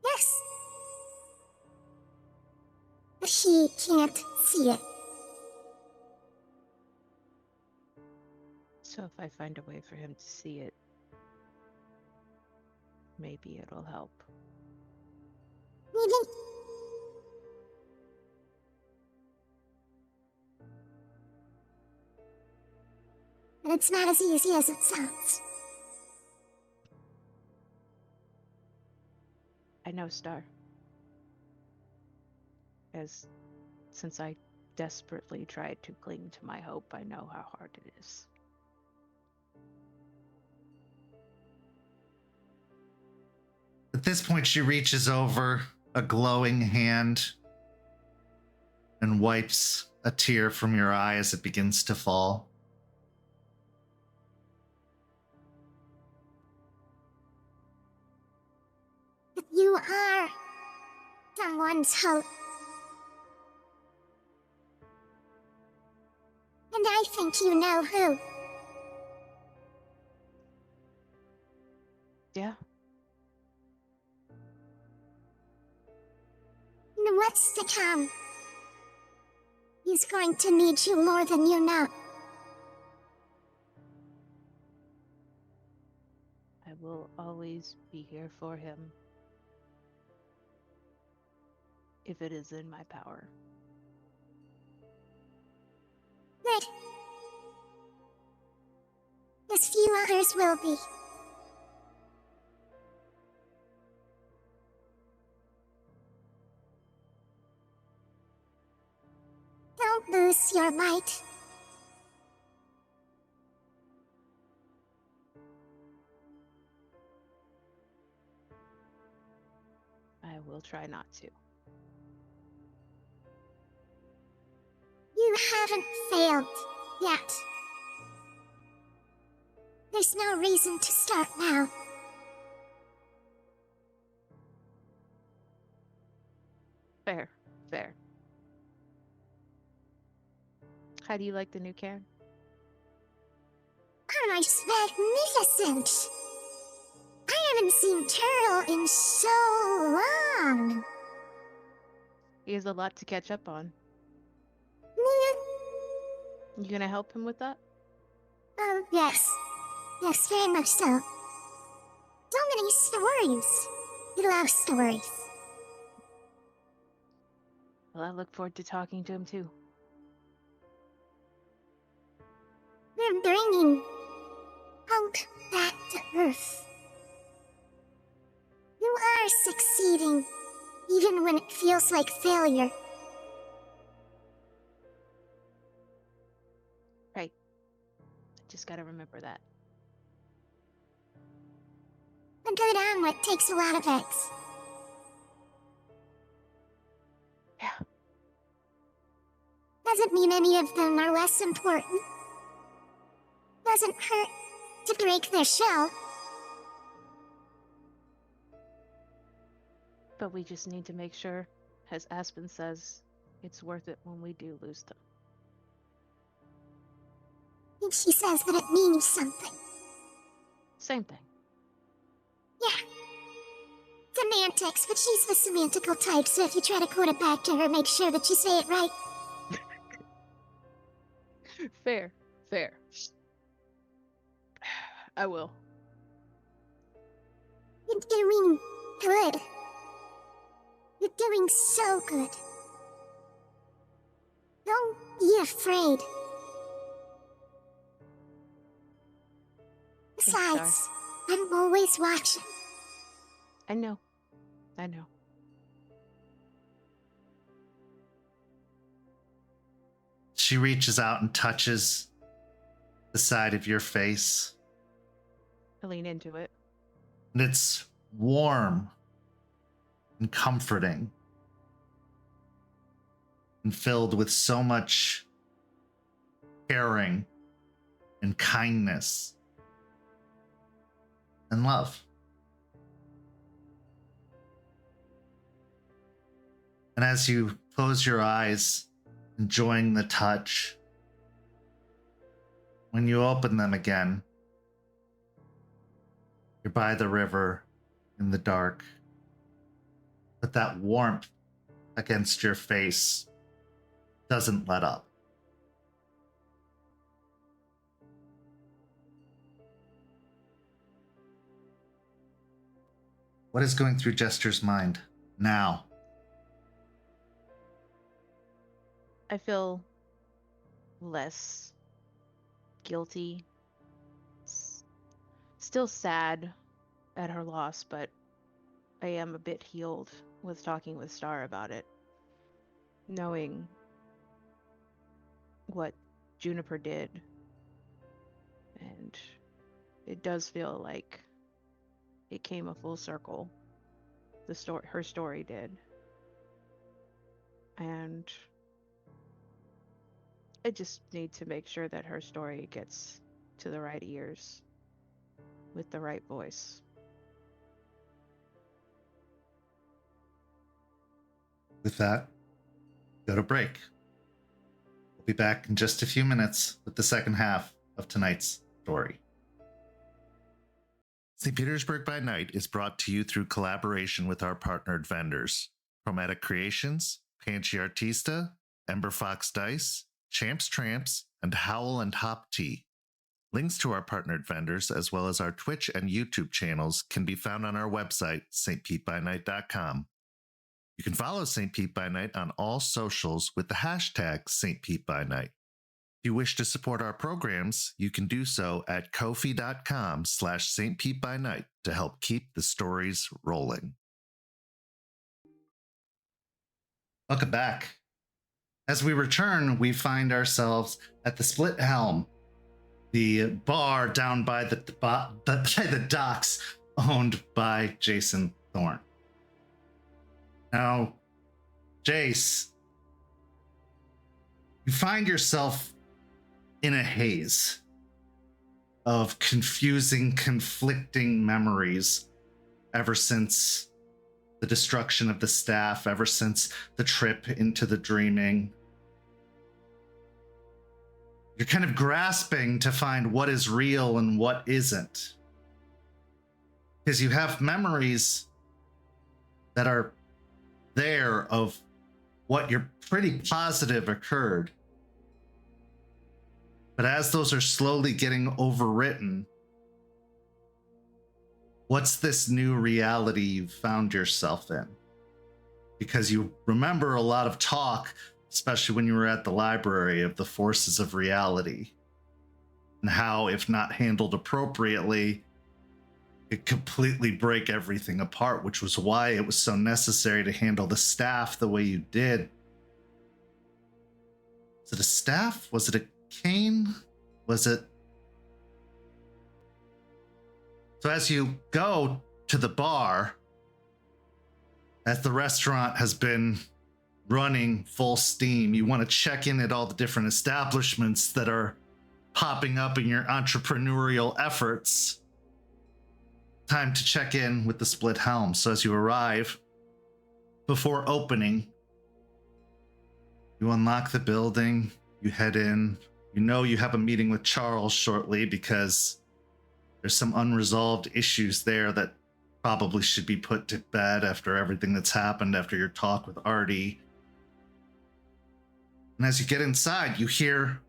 Yes. But he can't see it. So if I find a way for him to see it, maybe it'll help. Maybe. But it's not as easy as it sounds. I know, Star. Since I desperately tried to cling to my hope, I know how hard it is. At this point, she reaches over a glowing hand and wipes a tear from your eye as it begins to fall. But you are someone's hope. And I think you know who. Yeah. And what's to come? He's going to need you more than you know. I will always be here for him. If it is in my power. Good. As few others will be. Don't lose your light. I will try not to. You haven't failed yet. There's no reason to start now. Fair. Fair. How do you like the new can? It's magnificent. I haven't seen Turtle in so long. He has a lot to catch up on. Mm, You gonna help him with that? yes. Yes, very much so. So many stories. He loves stories. Well, I look forward to talking to him too. We're bringing hope back to Earth. You are succeeding, even when it feels like failure. Right. I just gotta remember that. A good omelet takes a lot of eggs. Yeah. Doesn't mean any of them are less important. Doesn't hurt to break their shell. But we just need to make sure, as Aspen says, it's worth it when we do lose them. And she says that it means something. Same thing. Yeah. Semantics, but she's the semantical type, so if you try to quote it back to her, make sure that you say it right. Fair. Fair. I will. You're doing good. You're doing so good. Don't be afraid. Besides, I'm always watching. I know. I know. She reaches out and touches the side of your face. I lean into it. And it's warm and comforting and filled with so much caring and kindness and love. And as you close your eyes, enjoying the touch, when you open them again, you're by the river in the dark, but that warmth against your face doesn't let up. What is going through Jester's mind now? I feel less guilty. Still sad at her loss, but I am a bit healed with talking with Star about it. Knowing what Juniper did. And it does feel like it came a full circle. Her story did. And I just need to make sure that her story gets to the right ears with the right voice. With that, go to break. We'll be back in just a few minutes with the second half of tonight's story. St. Petersburg by Night is brought to you through collaboration with our partnered vendors, Chromatic Creations, Panchi Artista, Ember Fox Dice, Champs Tramps, and Howl and Hop Tea. Links to our partnered vendors, as well as our Twitch and YouTube channels, can be found on our website, stpetebynight.com. You can follow St. Pete by Night on all socials with the hashtag St. Pete by Night. If you wish to support our programs, you can do so at ko-fi.com/St. Pete by Night to help keep the stories rolling. Welcome back. As we return, we find ourselves at the Split Helm, the bar down by the docks owned by Jason Thorne. Now, Jace, you find yourself in a haze of confusing, conflicting memories ever since the destruction of the staff, ever since the trip into the dreaming. You're kind of grasping to find what is real and what isn't. Because you have memories that are there of what you're pretty positive occurred. But as those are slowly getting overwritten, what's this new reality you've found yourself in? Because you remember a lot of talk, especially when you were at the library, of the forces of reality and how, if not handled appropriately, it completely break everything apart, which was why it was so necessary to handle the staff the way you did. Was it a staff? Was it a cane? Was it? So as you go to the bar, as the restaurant has been running full steam, you want to check in at all the different establishments that are popping up in your entrepreneurial efforts. Time to check in with the Split Helm. So as you arrive, before opening, you unlock the building, you head in. You know you have a meeting with Charles shortly because there's some unresolved issues there that probably should be put to bed after everything that's happened after your talk with Artie. And as you get inside, you hear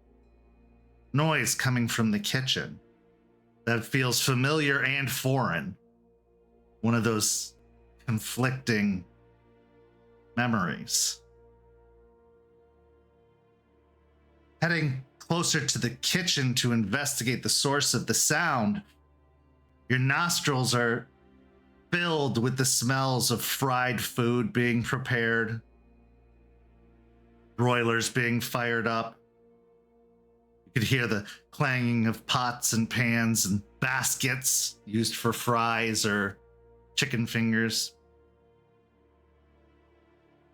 noise coming from the kitchen that feels familiar and foreign. One of those conflicting memories. Heading closer to the kitchen to investigate the source of the sound, your nostrils are filled with the smells of fried food being prepared, broilers being fired up. You could hear the clanging of pots and pans and baskets used for fries or chicken fingers.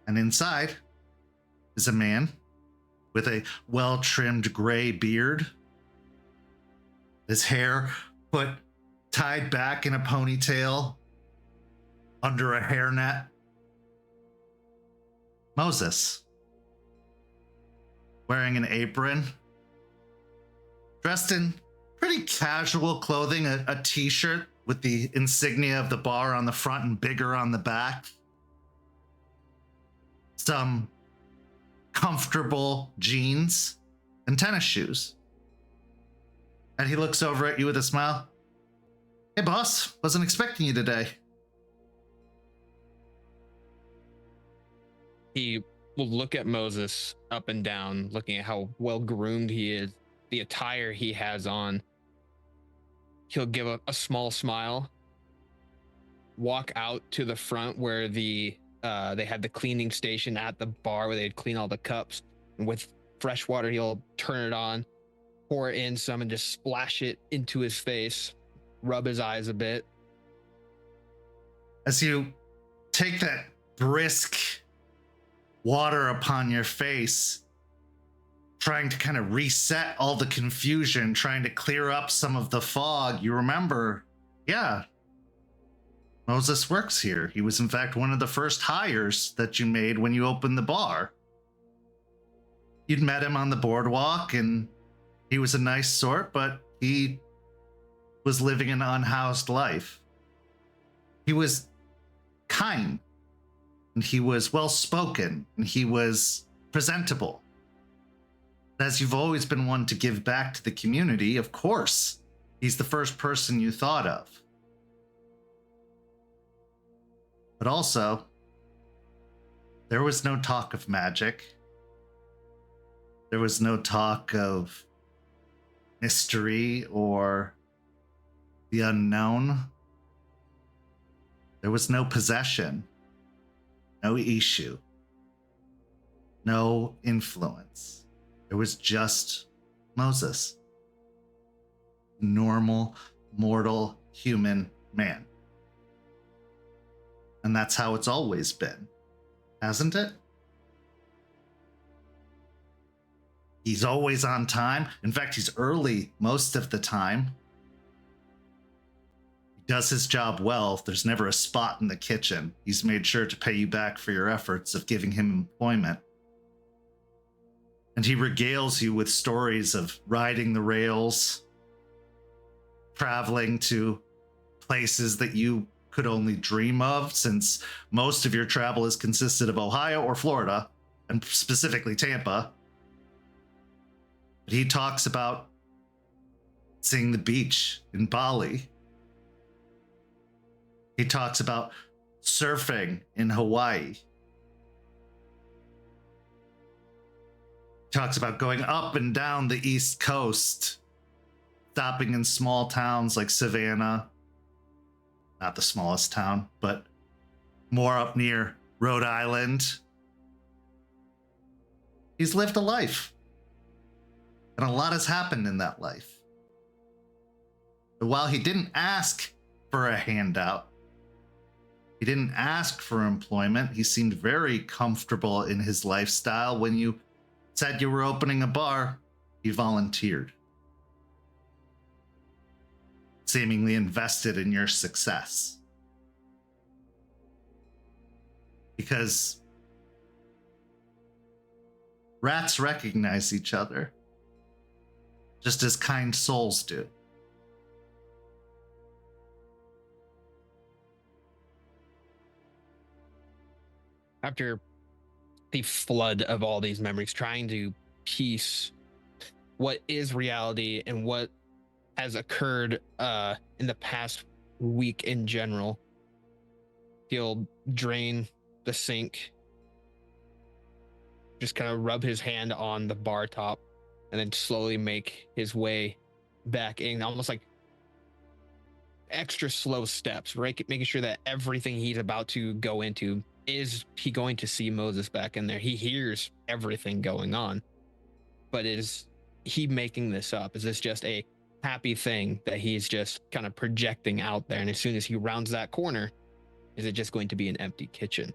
And inside is a man with a well-trimmed gray beard, his hair tied back in a ponytail under a hairnet. Moses, wearing an apron, dressed in pretty casual clothing, a t-shirt with the insignia of the bar on the front and bigger on the back. Some comfortable jeans and tennis shoes. And he looks over at you with a smile. Hey boss, wasn't expecting you today. He will look at Moses up and down, looking at how well groomed he is, the attire he has on. He'll give a small smile, walk out to the front where they had the cleaning station at the bar where they'd clean all the cups. And with fresh water, he'll turn it on, pour in some, and just splash it into his face, rub his eyes a bit. As you take that brisk water upon your face, trying to kind of reset all the confusion, trying to clear up some of the fog, you remember, yeah, Moses works here. He was in fact one of the first hires that you made when you opened the bar. You'd met him on the boardwalk and he was a nice sort, but he was living an unhoused life. He was kind, and he was well-spoken, and he was presentable. As you've always been one to give back to the community, of course, he's the first person you thought of. But also, there was no talk of magic. There was no talk of mystery or the unknown. There was no possession, no issue, no influence. There was just Moses. Normal, mortal, human man. And that's how it's always been, hasn't it? He's always on time. In fact, he's early most of the time. He does his job well. There's never a spot in the kitchen. He's made sure to pay you back for your efforts of giving him employment. And he regales you with stories of riding the rails, traveling to places that you could only dream of, since most of your travel has consisted of Ohio or Florida, and specifically Tampa. But he talks about seeing the beach in Bali. He talks about surfing in Hawaii. He talks about going up and down the East Coast, stopping in small towns like Savannah. Not the smallest town, but more up near Rhode Island. He's lived a life. And a lot has happened in that life. But while he didn't ask for a handout, he didn't ask for employment, he seemed very comfortable in his lifestyle. When you said you were opening a bar, he volunteered. Seemingly invested in your success. Because rats recognize each other, just as kind souls do. After the flood of all these memories, trying to piece what is reality and what has occurred in the past week in general, he'll drain the sink, just kind of rub his hand on the bar top, and then slowly make his way back in, almost like extra slow steps, right? Making sure that everything he's about to go into, is he going to see Moses back in there? He hears everything going on, but is he making this up? Is this just a happy thing that he's just kind of projecting out there? And as soon as he rounds that corner, is it just going to be an empty kitchen?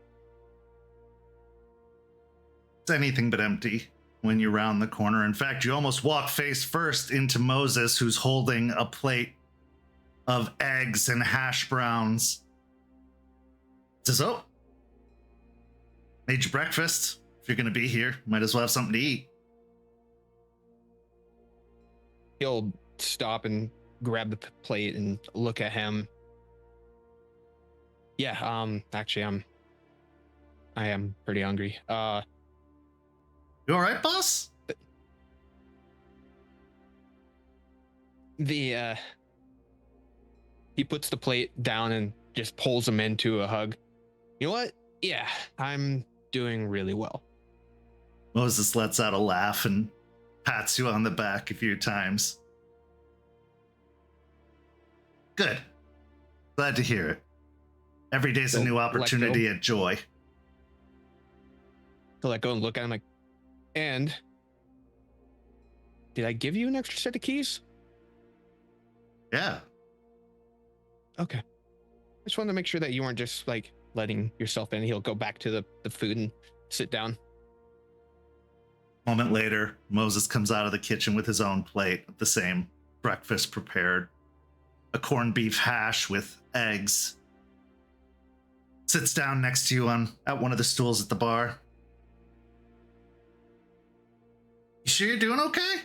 It's anything but empty when you round the corner. In fact, you almost walk face first into Moses, who's holding a plate of eggs and hash browns. Says, "Oh, made you breakfast. If you're going to be here, might as well have something to eat." He'll stop and grab the plate and look at him. Yeah, actually, I am pretty hungry. You all right, boss? He puts the plate down and just pulls him into a hug. You know what? Yeah, I'm doing really well. Moses lets out a laugh and pats you on the back a few times. Good. Glad to hear it. Every day's a new opportunity and joy. To let go and look at him like, and did I give you an extra set of keys? Yeah. Okay. I just wanted to make sure that you weren't just like letting yourself in. He'll go back to the food and sit down. A moment later, Moses comes out of the kitchen with his own plate, the same breakfast prepared. A corned beef hash with eggs. Sits down next to you at one of the stools at the bar. You sure you're doing okay?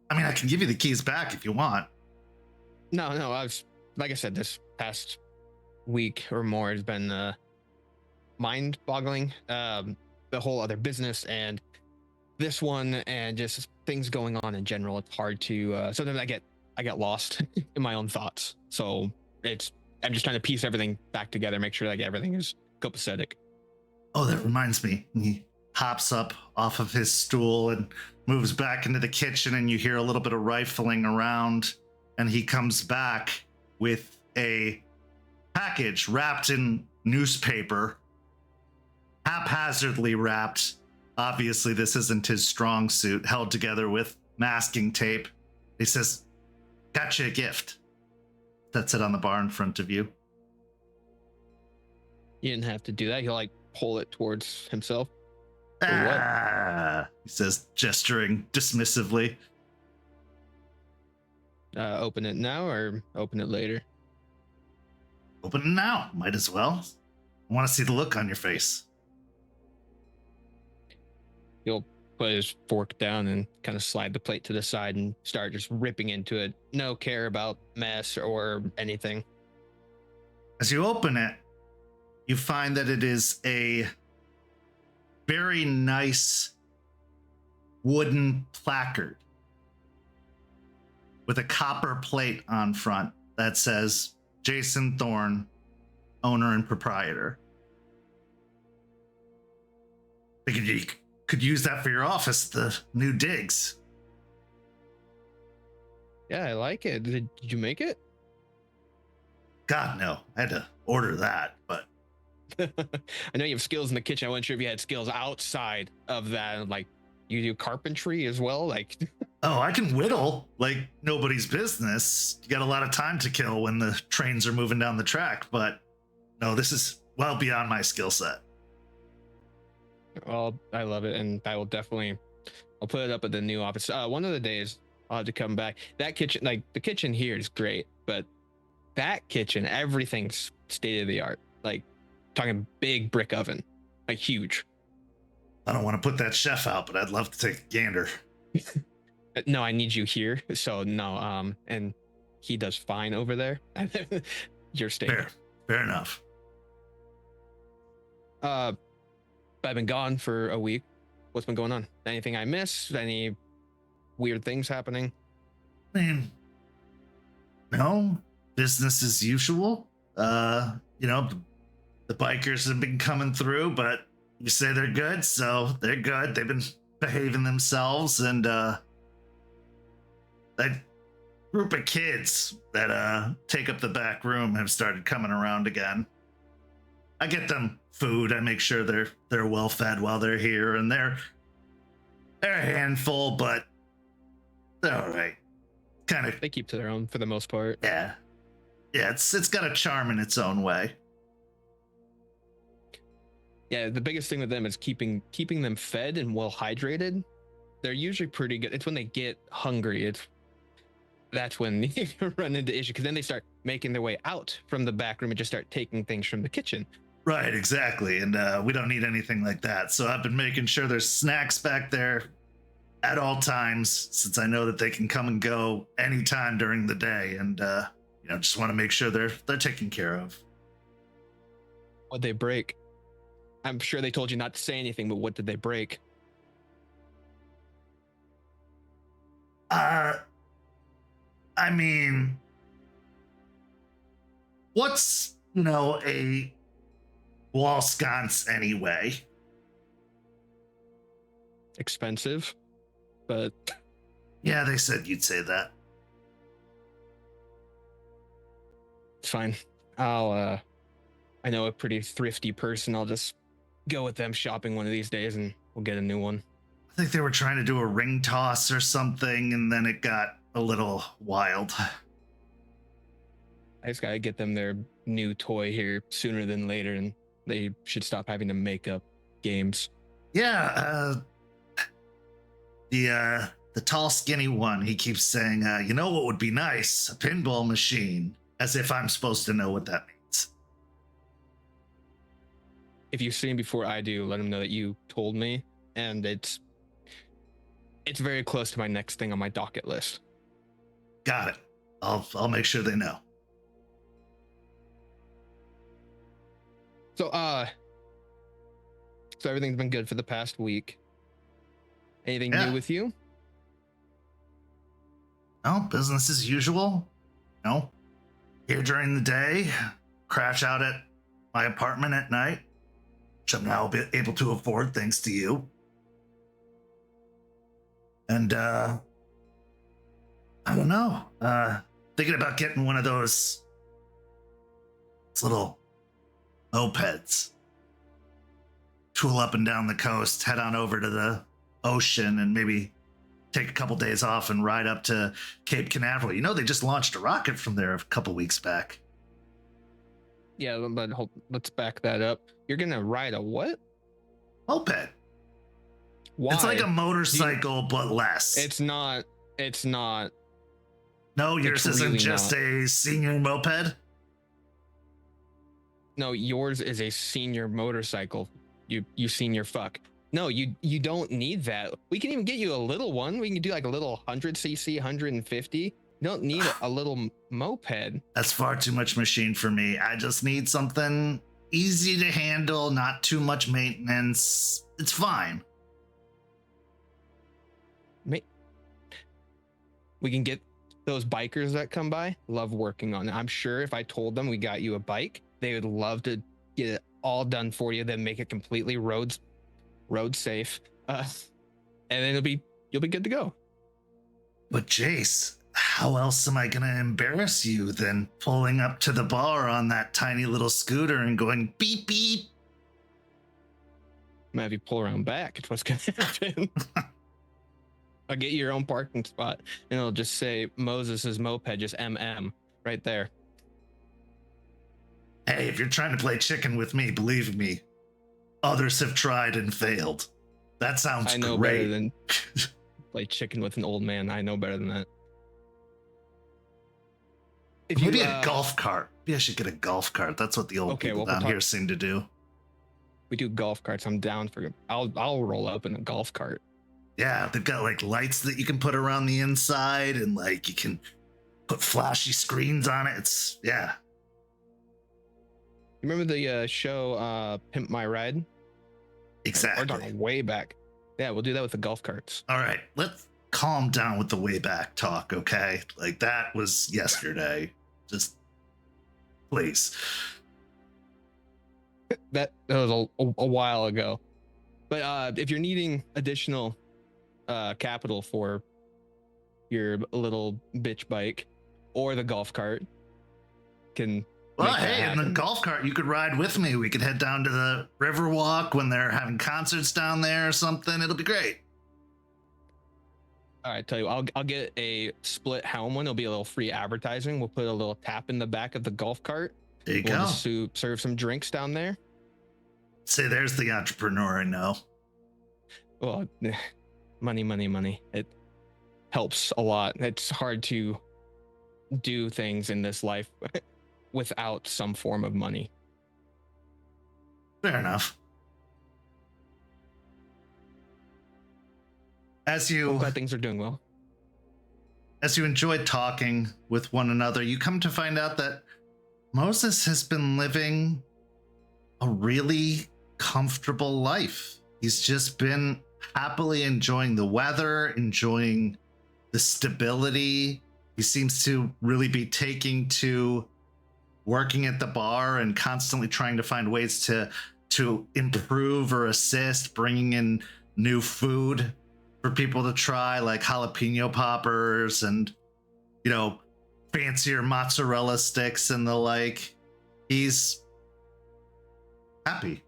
I mean, I can give you the keys back if you want. No, like I said, this past week or more has been mind-boggling. The whole other business and this one, and just things going on in general. It's hard to. Sometimes I get lost in my own thoughts. So I'm just trying to piece everything back together, make sure like everything is copacetic. Oh, that reminds me. He hops up off of his stool and moves back into the kitchen, and you hear a little bit of rifling around, and he comes back with a package wrapped in newspaper, haphazardly wrapped. Obviously, this isn't his strong suit, held together with masking tape. He says, "Got you a gift." Sets it on the bar in front of you. You didn't have to do that. He'll like pull it towards himself. Or Ah, he says, gesturing dismissively. Open it now or open it later? Open it now. Might as well. I want to see the look on your face. He'll put his fork down and kind of slide the plate to the side and start just ripping into it. No care about mess or anything. As you open it, you find that it is a very nice wooden placard with a copper plate on front that says Jason Thorne, owner and proprietor. Figured you could use that for your office, the new digs. Yeah, I like it. Did you make it? God, no. I had to order that, but I know you have skills in the kitchen. I wasn't sure if you had skills outside of that. Like, you do carpentry as well? Like, oh, I can whittle like nobody's business. You got a lot of time to kill when the trains are moving down the track, but no, this is well beyond my skill set. well, I love it, and I will definitely. I'll put it up at the new office. One of the days I'll have to come back. That kitchen, like the kitchen here, is great, but that kitchen, everything's state of the art. Like, talking big brick oven, like huge. I don't want to put that chef out, but I'd love to take a gander. No, I need you here. So no, and he does fine over there. Your state. Fair enough. I've been gone for a week. What's been going on? Anything I missed? Any weird things happening? I mean, no, business as usual. You know, the bikers have been coming through, but you say they're good, so they're good. They've been behaving themselves, and that group of kids that take up the back room have started coming around again. I get them food. I make sure they're well fed while they're here, and they're a handful, but they're all right. Kind of. They keep to their own for the most part. Yeah, it's got a charm in its own way. Yeah, the biggest thing with them is keeping them fed and well hydrated. They're usually pretty good. It's when they get hungry, that's when you run into issues, because then they start making their way out from the back room and just start taking things from the kitchen. Right, exactly. And we don't need anything like that. So I've been making sure there's snacks back there at all times, since I know that they can come and go anytime during the day. And just want to make sure they're taken care of. What'd they break? I'm sure they told you not to say anything, but what did they break? I mean, what's, a wall sconce anyway? Expensive, but yeah, they said you'd say that. It's fine. I know a pretty thrifty person. I'll just go with them shopping one of these days and we'll get a new one. I think they were trying to do a ring toss or something, and then it got a little wild. I just gotta get them their new toy here sooner than later, and they should stop having to make up games. Yeah, the tall, skinny one, he keeps saying, you know what would be nice? A pinball machine. As if I'm supposed to know what that means. If you see him before I do, let him know that you told me, and it's very close to my next thing on my docket list. Got it. I'll make sure they know. So everything's been good for the past week. Anything new with you? No, business as usual. No. Here during the day, crash out at my apartment at night, which I'm now able to afford thanks to you. And I don't know. Thinking about getting one of those little mopeds. Tool up and down the coast, head on over to the ocean, and maybe take a couple days off and ride up to Cape Canaveral. You know, they just launched a rocket from there a couple weeks back. Yeah, but let's back that up. You're gonna ride a what? Moped. Why? It's like a motorcycle, but less. It's not. No, yours isn't really just not. a senior moped? No, yours is a senior motorcycle. You senior fuck. No, you don't need that. We can even get you a little one. We can do like a little 100cc, 150. You don't need a little moped. That's far too much machine for me. I just need something easy to handle, not too much maintenance. It's fine. We can get those bikers that come by. Love working on it. I'm sure if I told them we got you a bike, they would love to get it all done for you, then make it completely road safe, and then you'll be good to go. But Jace, how else am I gonna embarrass you than pulling up to the bar on that tiny little scooter and going beep beep? I'm gonna have you pull around back. It's what's gonna happen. I'll get you your own parking spot, and it'll just say Moses's moped, just MM, right there. Hey, if you're trying to play chicken with me, believe me, others have tried and failed. That sounds I know great. better than play chicken with an old man. I know better than that. Maybe a golf cart. Maybe I should get a golf cart. That's what the old people down here seem to do. We do golf carts. I'm down for it. I'll roll up in a golf cart. Yeah, they've got like lights that you can put around the inside, and like you can put flashy screens on it. It's Remember the show Pimp My Ride? Exactly. We're talking way back. Yeah, we'll do that with the golf carts. All right, let's calm down with the way back talk, okay? Like that was yesterday. Just please. That was a while ago. But if you're needing additional capital for your little bitch bike or the golf cart, can well, hey, in the golf cart, you could ride with me. We could head down to the Riverwalk when they're having concerts down there or something. It'll be great. All right, tell you, I'll get a split helm one. It'll be a little free advertising. We'll put a little tap in the back of the golf cart. There you we'll go. Just serve some drinks down there. Say, there's the entrepreneur I know. Well, money. It helps a lot. It's hard to do things in this life without some form of money. Fair enough. As you glad things are doing well. As you enjoyed talking with one another, you come to find out that Moses has been living a really comfortable life. He's just been happily enjoying the weather, enjoying the stability. He seems to really be taking to working at the bar and constantly trying to find ways to improve or assist, bringing in new food for people to try, like jalapeno poppers and, you know, fancier mozzarella sticks and the like. He's happy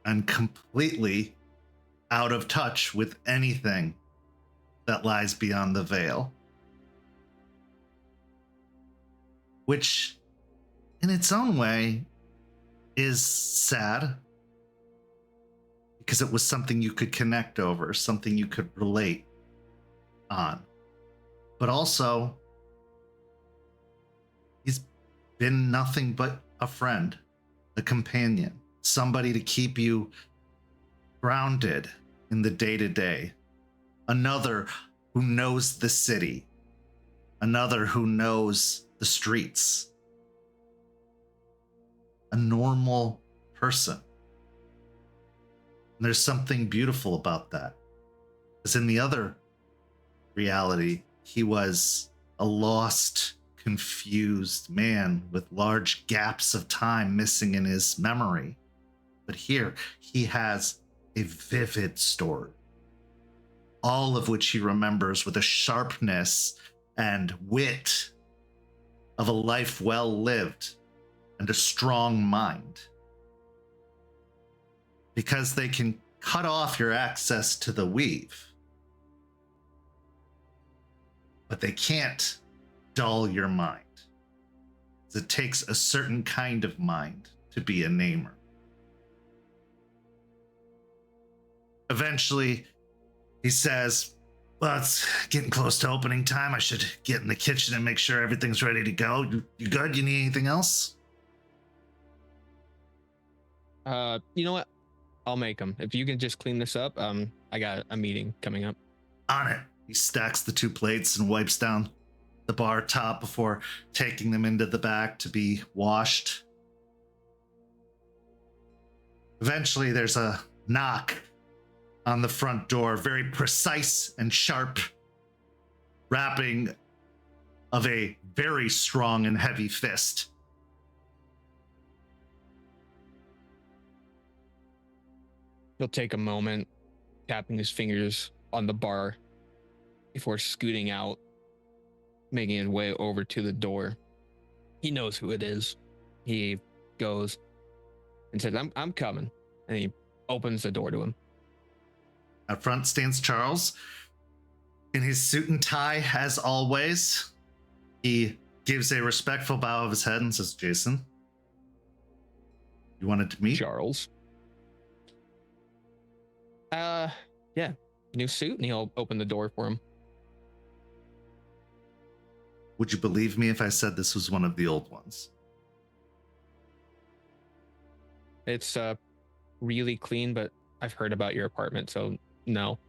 and completely out of touch with anything that lies beyond the veil. Which, in its own way, is sad. Because it was something you could connect over, something you could relate on. But also, he's been nothing but a friend, a companion, somebody to keep you grounded in the day-to-day. Another who knows the city. another who knows the streets, a normal person. And there's something beautiful about that. Because in the other reality, he was a lost, confused man with large gaps of time missing in his memory. But here, he has a vivid story, all of which he remembers with a sharpness and wit of a life well lived and a strong mind. Because they can cut off your access to the weave, but they can't dull your mind. It takes a certain kind of mind to be a namer. Eventually, he says, well, it's getting close to opening time. I should get in the kitchen and make sure everything's ready to go. You good? You need anything else? You know what? I'll make them. If you can just clean this up, I got a meeting coming up. On it. He stacks the 2 plates and wipes down the bar top before taking them into the back to be washed. Eventually, there's a knock on the front door, very precise and sharp, rapping of a very strong and heavy fist. He'll take a moment, tapping his fingers on the bar before scooting out, making his way over to the door. He knows who it is. He goes and says, I'm coming. And he opens the door to him. Out front stands Charles in his suit and tie, as always. He gives a respectful bow of his head and says, Jason, you wanted to meet? Charles. Yeah, new suit, and he'll open the door for him. Would you believe me if I said this was one of the old ones? It's really clean, but I've heard about your apartment, so no.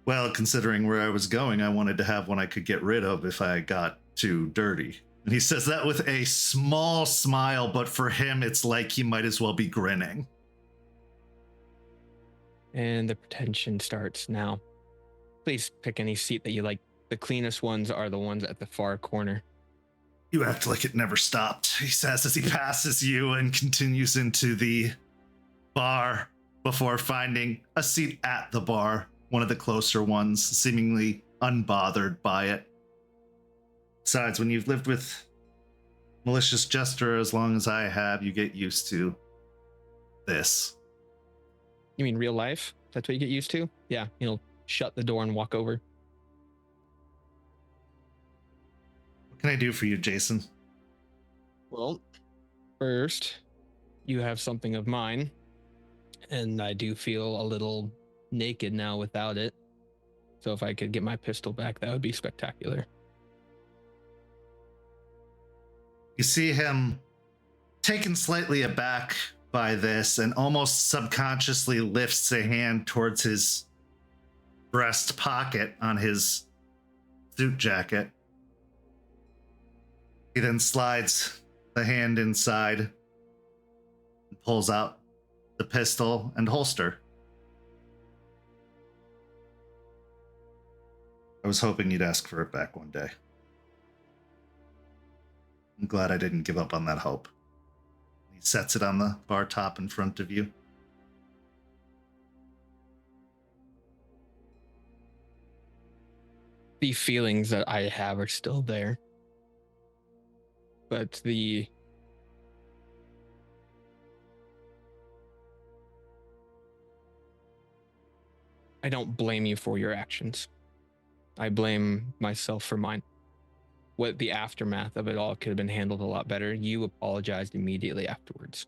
Well, considering where I was going, I wanted to have one I could get rid of if I got too dirty. And he says that with a small smile, but for him, it's like he might as well be grinning. And the pretension starts now. Please pick any seat that you like. The cleanest ones are the ones at the far corner. You act like it never stopped, he says as he passes you and continues into the bar before finding a seat at the bar, one of the closer ones, seemingly unbothered by it. Besides, when you've lived with malicious Jester as long as I have, you get used to this. You mean real life? That's what you get used to? Yeah, he'll shut the door and walk over. What can I do for you, Jason? Well, first, you have something of mine, and I do feel a little naked now without it. So if I could get my pistol back, that would be spectacular. You see him taken slightly aback by this and almost subconsciously lifts a hand towards his breast pocket on his suit jacket. He then slides the hand inside and pulls out the pistol and holster. I was hoping you'd ask for it back one day. I'm glad I didn't give up on that hope. He sets it on the bar top in front of you. The feelings that I have are still there. But I don't blame you for your actions. I blame myself for mine. What the aftermath of it all could have been handled a lot better. You apologized immediately afterwards,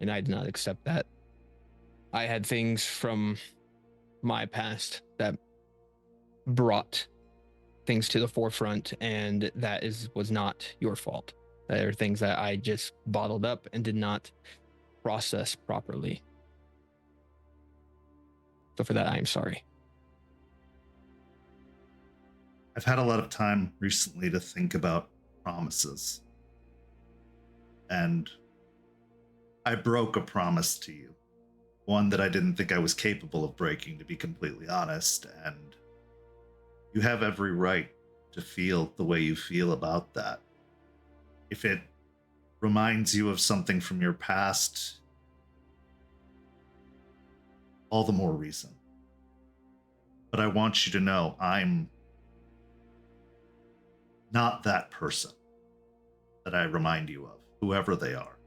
and I did not accept that. I had things from my past that brought things to the forefront, and that was not your fault. There are things that I just bottled up and did not process properly. So for that, I am sorry. I've had a lot of time recently to think about promises. And I broke a promise to you. One that I didn't think I was capable of breaking, to be completely honest. And you have every right to feel the way you feel about that. If it reminds you of something from your past, all the more reason. But I want you to know I'm not that person that I remind you of, whoever they are.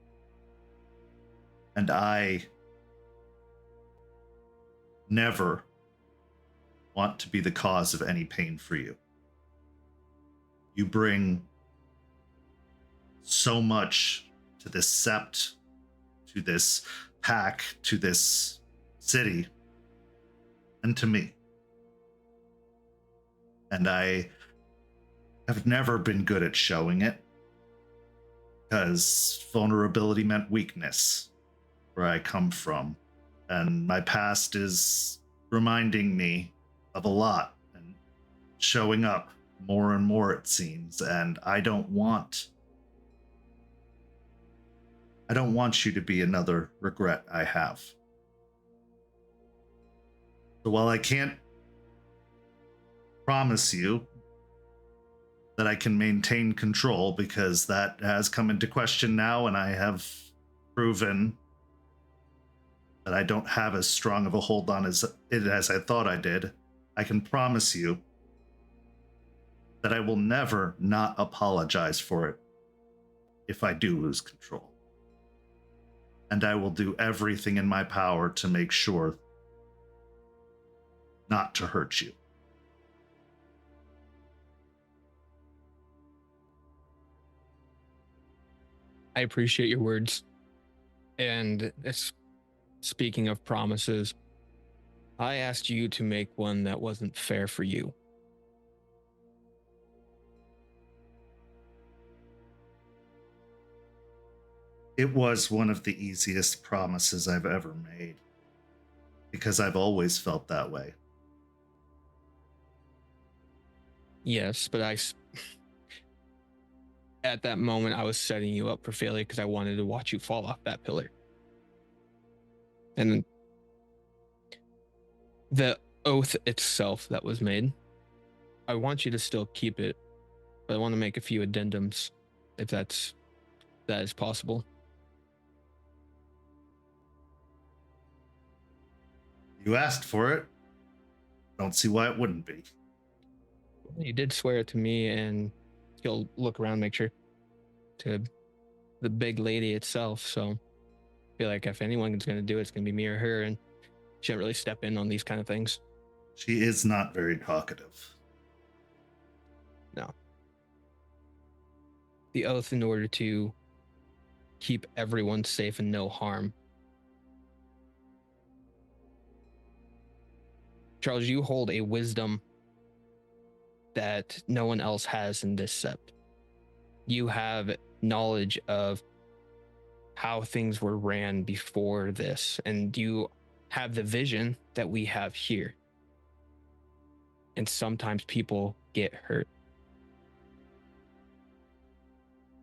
And I never want to be the cause of any pain for you. You bring so much to this sept, to this pack, to this city, and to me. And I have never been good at showing it, because vulnerability meant weakness where I come from. And my past is reminding me of a lot and showing up more and more, it seems. And I don't want you to be another regret I have. So while I can't promise you that I can maintain control, because that has come into question now, and I have proven that I don't have as strong of a hold on it as I thought I did, I can promise you that I will never not apologize for it if I do lose control. And I will do everything in my power to make sure not to hurt you. I appreciate your words. And speaking of promises, I asked you to make one that wasn't fair for you. It was one of the easiest promises I've ever made, because I've always felt that way. Yes, but at that moment, I was setting you up for failure because I wanted to watch you fall off that pillar. And the oath itself that was made, I want you to still keep it, but I want to make a few addendums, if that is possible. You asked for it. Don't see why it wouldn't be. You did swear it to me, and he'll look around, make sure, to the big lady itself. So I feel like if anyone's going to do it, it's going to be me or her, and she doesn't really step in on these kind of things. She is not very talkative. No. The oath, in order to keep everyone safe and no harm. Charles, you hold a wisdom that no one else has in this sept. You have knowledge of how things were ran before this, and you have the vision that we have here. And sometimes people get hurt.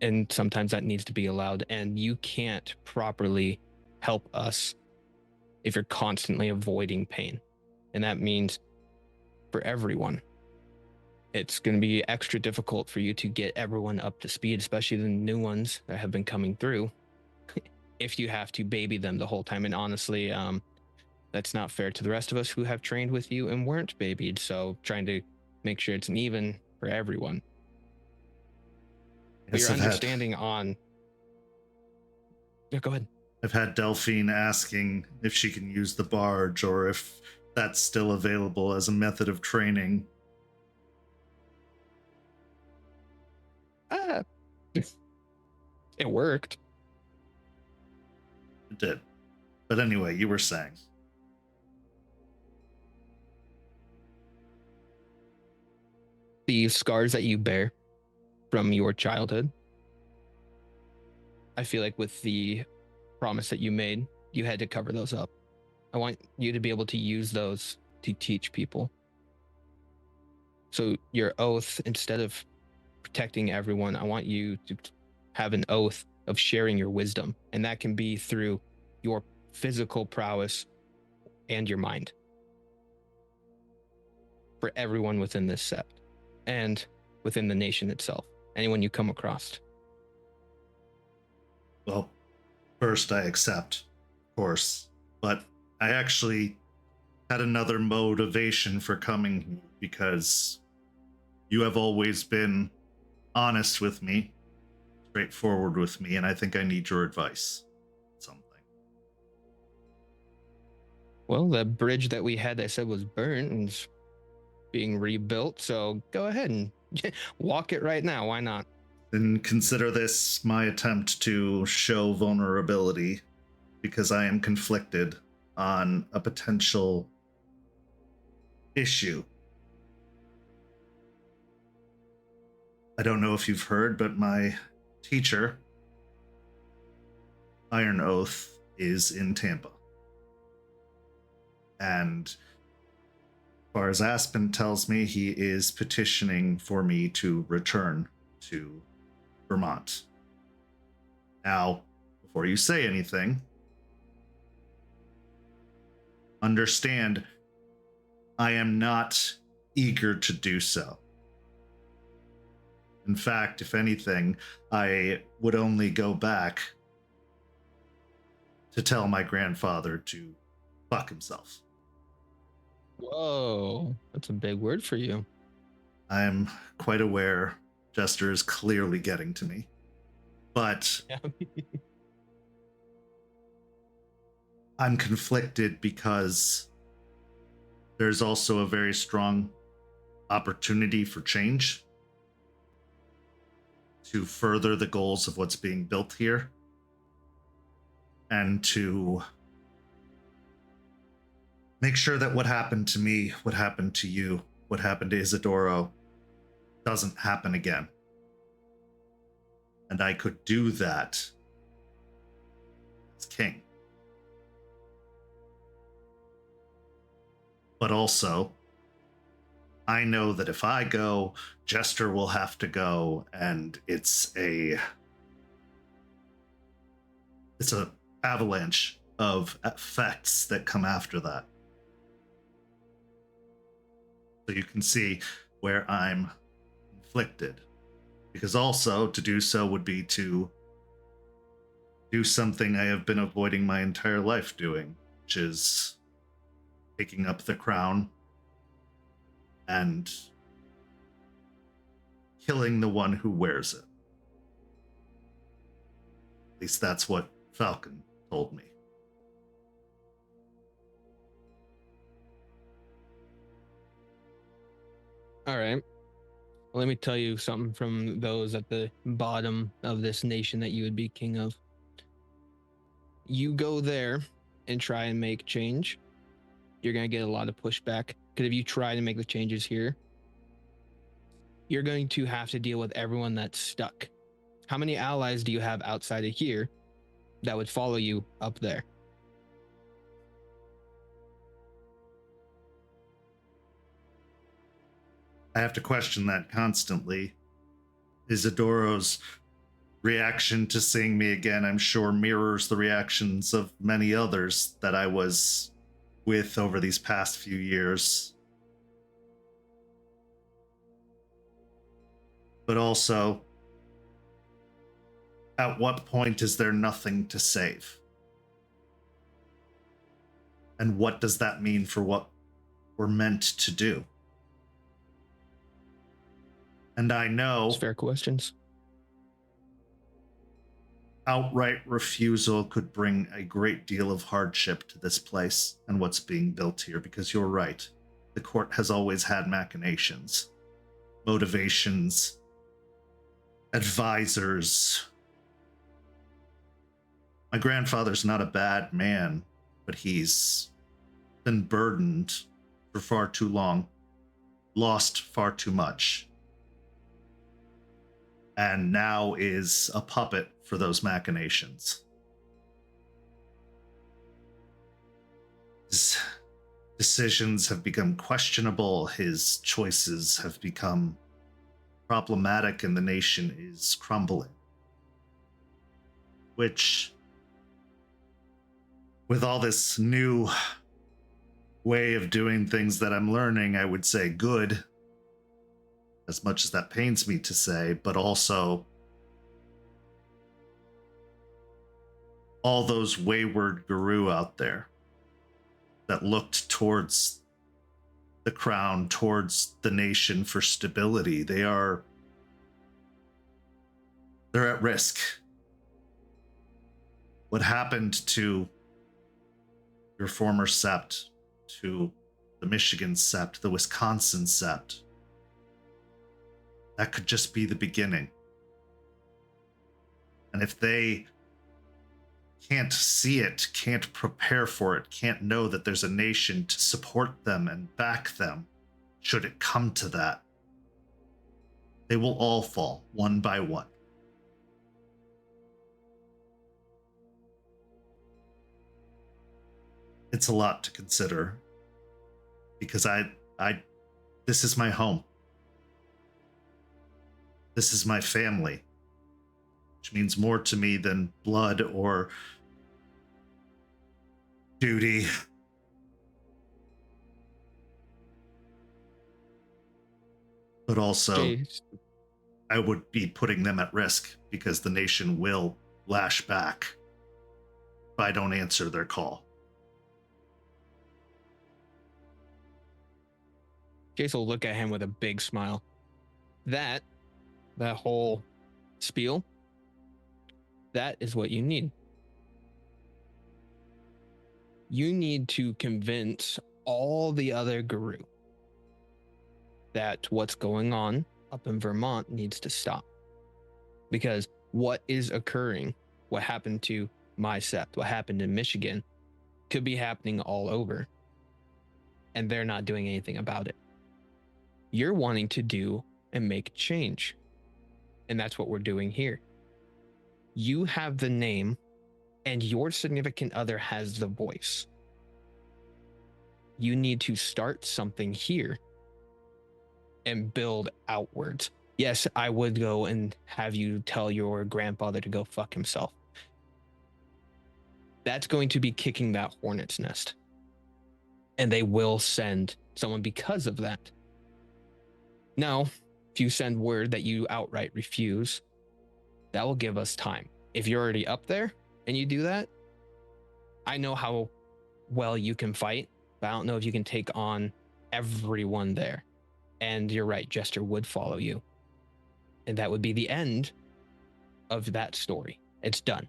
And sometimes that needs to be allowed, and you can't properly help us if you're constantly avoiding pain. And that means for everyone, it's going to be extra difficult for you to get everyone up to speed, especially the new ones that have been coming through, if you have to baby them the whole time. And honestly, that's not fair to the rest of us who have trained with you and weren't babied. So trying to make sure it's an even for everyone. But Yes, your understanding on... Yeah, go ahead. I've had Delphine asking if she can use the barge, or if that's still available as a method of training. It worked. It did. But anyway, you were saying. The scars that you bear from your childhood, I feel like with the promise that you made, you had to cover those up. I want you to be able to use those to teach people. So your oath, instead of protecting everyone, I want you to have an oath of sharing your wisdom. And that can be through your physical prowess and your mind. For everyone within this set and within the nation itself. Anyone you come across. Well, first I accept, of course, but I actually had another motivation for coming here because you have always been honest with me, straightforward with me, and I think I need your advice. Something. Well, the bridge that we had that said was burnt and is being rebuilt, so go ahead and walk it right now. Why not? Then consider this my attempt to show vulnerability because I am conflicted on a potential issue. I don't know if you've heard, but my teacher, Iron Oath, is in Tampa. And as far as Aspen tells me, he is petitioning for me to return to Vermont. Now, before you say anything, understand I am not eager to do so. In fact, if anything, I would only go back to tell my grandfather to fuck himself. Whoa, that's a big word for you. I'm quite aware Jester is clearly getting to me. But I'm conflicted because there's also a very strong opportunity for change to further the goals of what's being built here and to make sure that what happened to me, what happened to you, what happened to Isidoro doesn't happen again. And I could do that as king. But also, I know that if I go, Jester will have to go, and it's a avalanche of effects that come after that. So you can see where I'm conflicted. Because also, to do so would be to do something I have been avoiding my entire life doing, which is picking up the crown and killing the one who wears it. At least that's what Falcon told me. All right. Well, let me tell you something from those at the bottom of this nation that you would be king of. You go there and try and make change, you're going to get a lot of pushback. Because if you try to make the changes here, you're going to have to deal with everyone that's stuck. How many allies do you have outside of here that would follow you up there? I have to question that constantly. Isidoro's reaction to seeing me again, I'm sure, mirrors the reactions of many others that I was with over these past few years. But also, at what point is there nothing to save? And what does that mean for what we're meant to do? And I know Those fair questions. Outright refusal could bring a great deal of hardship to this place and what's being built here, because you're right. The court has always had machinations, motivations, advisors. My grandfather's not a bad man, but he's been burdened for far too long, lost far too much, and now is a puppet for those machinations. decisions have become questionable, his choices have become problematic, and the nation is crumbling. Which, with all this new way of doing things that I'm learning, I would say good, as much as that pains me to say, but also all those wayward guru out there that looked towards the crown, towards the nation for stability. They're at risk. What happened to your former sept, to the Michigan sept, the Wisconsin sept, that could just be the beginning. And if they can't see it, can't prepare for it, can't know that there's a nation to support them and back them, should it come to that, they will all fall one by one. It's a lot to consider, because this is my home. This is my family, which means more to me than blood or duty. But also, Jace. I would be putting them at risk, because the nation will lash back if I don't answer their call. Jace will look at him with a big smile. That whole spiel, that is what you need. You need to convince all the other guru that what's going on up in Vermont needs to stop. Because what is occurring, what happened to my sept, what happened in Michigan, could be happening all over. And they're not doing anything about it. You're wanting to do and make change. And that's what we're doing here. You have the name, and your significant other has the voice. You need to start something here and build outwards. Yes, I would go and have you tell your grandfather to go fuck himself. That's going to be kicking that hornet's nest. And they will send someone because of that. Now, if you send word that you outright refuse, that will give us time. If you're already up there and you do that, I know how well you can fight, but I don't know if you can take on everyone there. And you're right, Jester would follow you. And that would be the end of that story. It's done.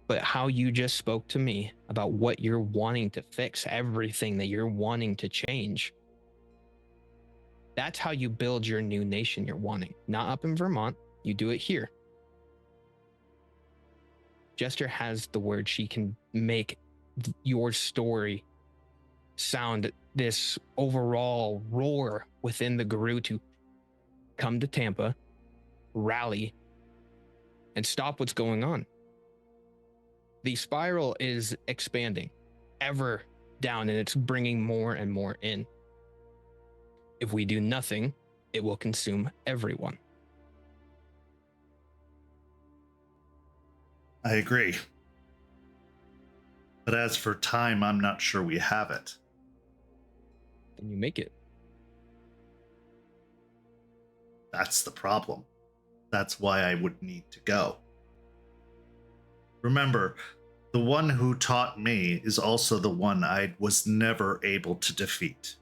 But how you just spoke to me about what you're wanting to fix, everything that you're wanting to change, that's how you build your new nation you're wanting. Not up in Vermont. You do it here. Jester has the word. She can make your story sound this overall roar within the guru to come to Tampa, rally, and stop what's going on. The spiral is expanding ever down, and it's bringing more and more in. If we do nothing, it will consume everyone. I agree. But as for time, I'm not sure we have it. Then you make it. That's the problem. That's why I would need to go. Remember, the one who taught me is also the one I was never able to defeat.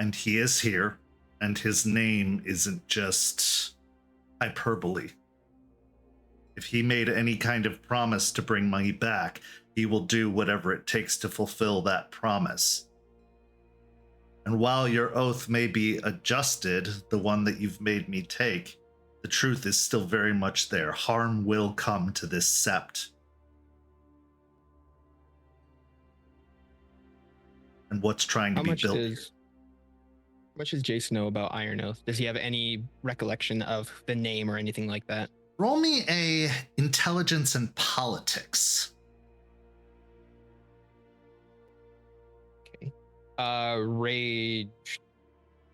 And he is here, and his name isn't just hyperbole. If he made any kind of promise to bring me back, he will do whatever it takes to fulfill that promise. And while your oath may be adjusted, the one that you've made me take, the truth is still very much there. Harm will come to this sept. And what's trying to be built here. How much does Jace know about Iron Oath? Does he have any recollection of the name or anything like that? Roll me a intelligence and politics. Rage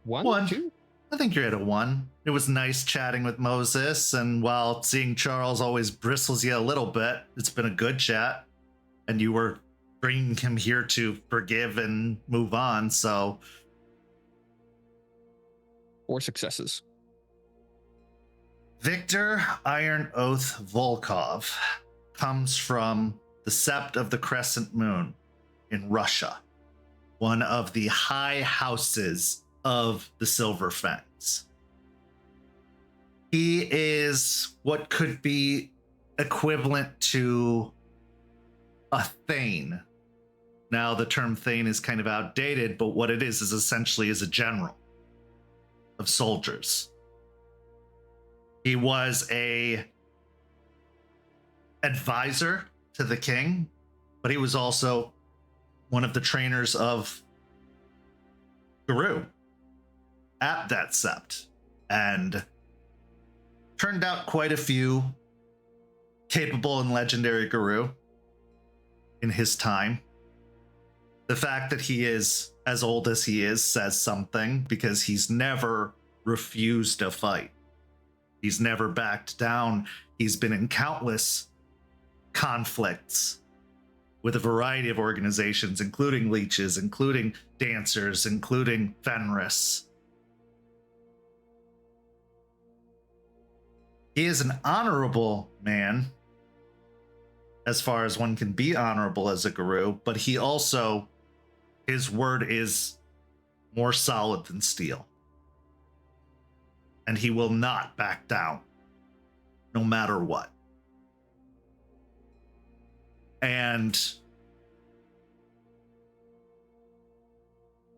1? One. 2? I think you're at a 1. It was nice chatting with Moses, and while seeing Charles always bristles you a little bit, it's been a good chat. And you were bringing him here to forgive and move on, so... 4 successes. Victor Iron Oath Volkov comes from the Sept of the Crescent Moon in Russia, one of the high houses of the Silver Fangs. He is what could be equivalent to a Thane. Now, the term Thane is kind of outdated, but what it is essentially is a general of soldiers. He was a advisor to the king, but he was also one of the trainers of Guru at that sept, and turned out quite a few capable and legendary Guru in his time. The fact that he is as old as he is says something, because he's never refused a fight. He's never backed down. He's been in countless conflicts with a variety of organizations, including leeches, including dancers, including Fenris. He is an honorable man, as far as one can be honorable as a Guru, but he also, his word is more solid than steel. And he will not back down, no matter what. And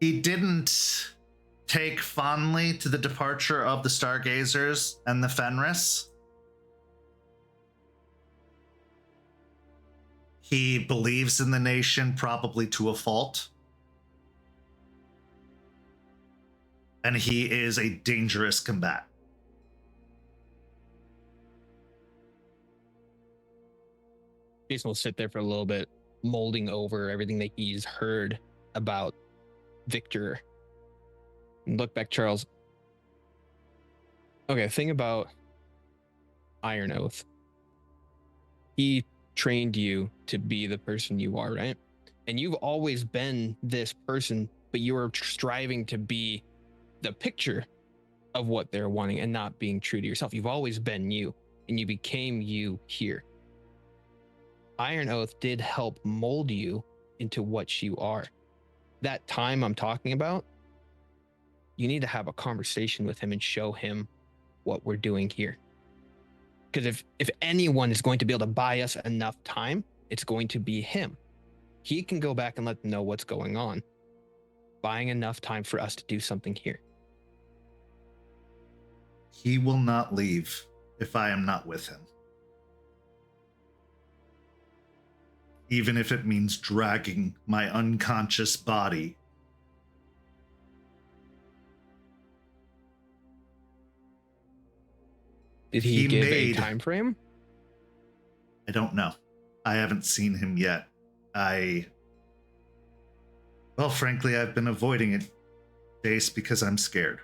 he didn't take fondly to the departure of the Stargazers and the Fenris. He believes in the nation, probably to a fault. And he is a dangerous combatant. Jason will sit there for a little bit, molding over everything that he's heard about Victor. And look back, Charles. Okay, thing about Iron Oath. He trained you to be the person you are, right? And you've always been this person, but you were striving to be the picture of what they're wanting and not being true to yourself. You've always been you, and you became you here. Iron Oath did help mold you into what you are. That time I'm talking about, you need to have a conversation with him and show him what we're doing here. Because if anyone is going to be able to buy us enough time, it's going to be him. He can go back and let them know what's going on. Buying enough time for us to do something here. He will not leave if I am not with him. Even if it means dragging my unconscious body. Did he give a time frame? I don't know. I haven't seen him yet. Well, frankly, I've been avoiding it, Jace, because I'm scared.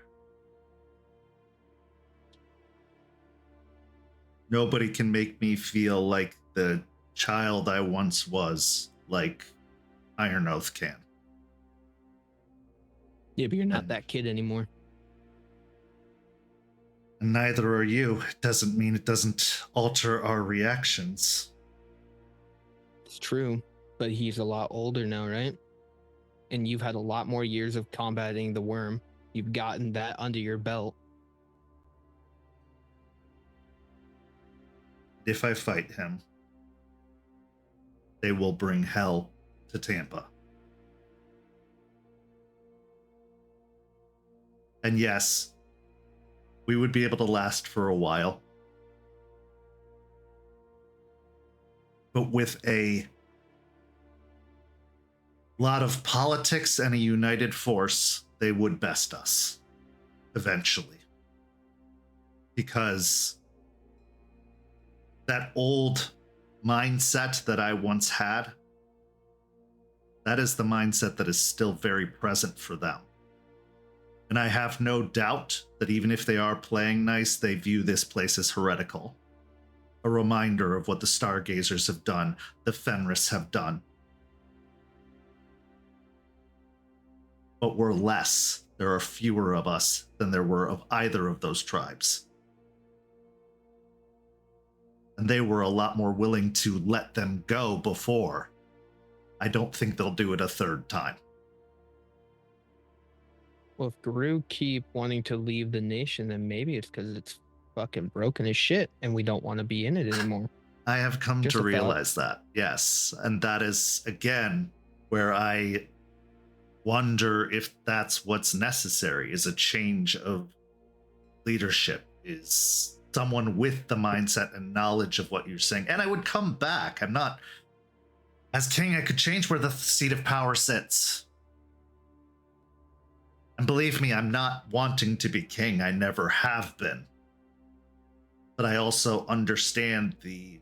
Nobody can make me feel like the child I once was, like Iron Oath can. Yeah, but you're not that kid anymore. And neither are you. It doesn't mean it doesn't alter our reactions. It's true, but he's a lot older now, right? And you've had a lot more years of combating the worm. You've gotten that under your belt. If I fight him, they will bring hell to Tampa. And yes, we would be able to last for a while. But with a lot of politics and a united force, they would best us eventually. Because that old mindset that I once had, That is the mindset that is still very present for them. And I have no doubt that even if they are playing nice, they view this place as heretical. A reminder of what the Stargazers have done, the Fenris have done. But we're less. There are fewer of us than there were of either of those tribes. And they were a lot more willing to let them go before. I don't think they'll do it a third time. Well, if Gru keep wanting to leave the nation, then maybe it's because it's fucking broken as shit and we don't want to be in it anymore. I have come Just to a thought. realize that, yes. And that is, again, where I wonder if that's what's necessary, is a change of leadership, is someone with the mindset and knowledge of what you're saying. And I would come back. I'm not, as king, I could change where the seat of power sits. And believe me, I'm not wanting to be king. I never have been. But I also understand the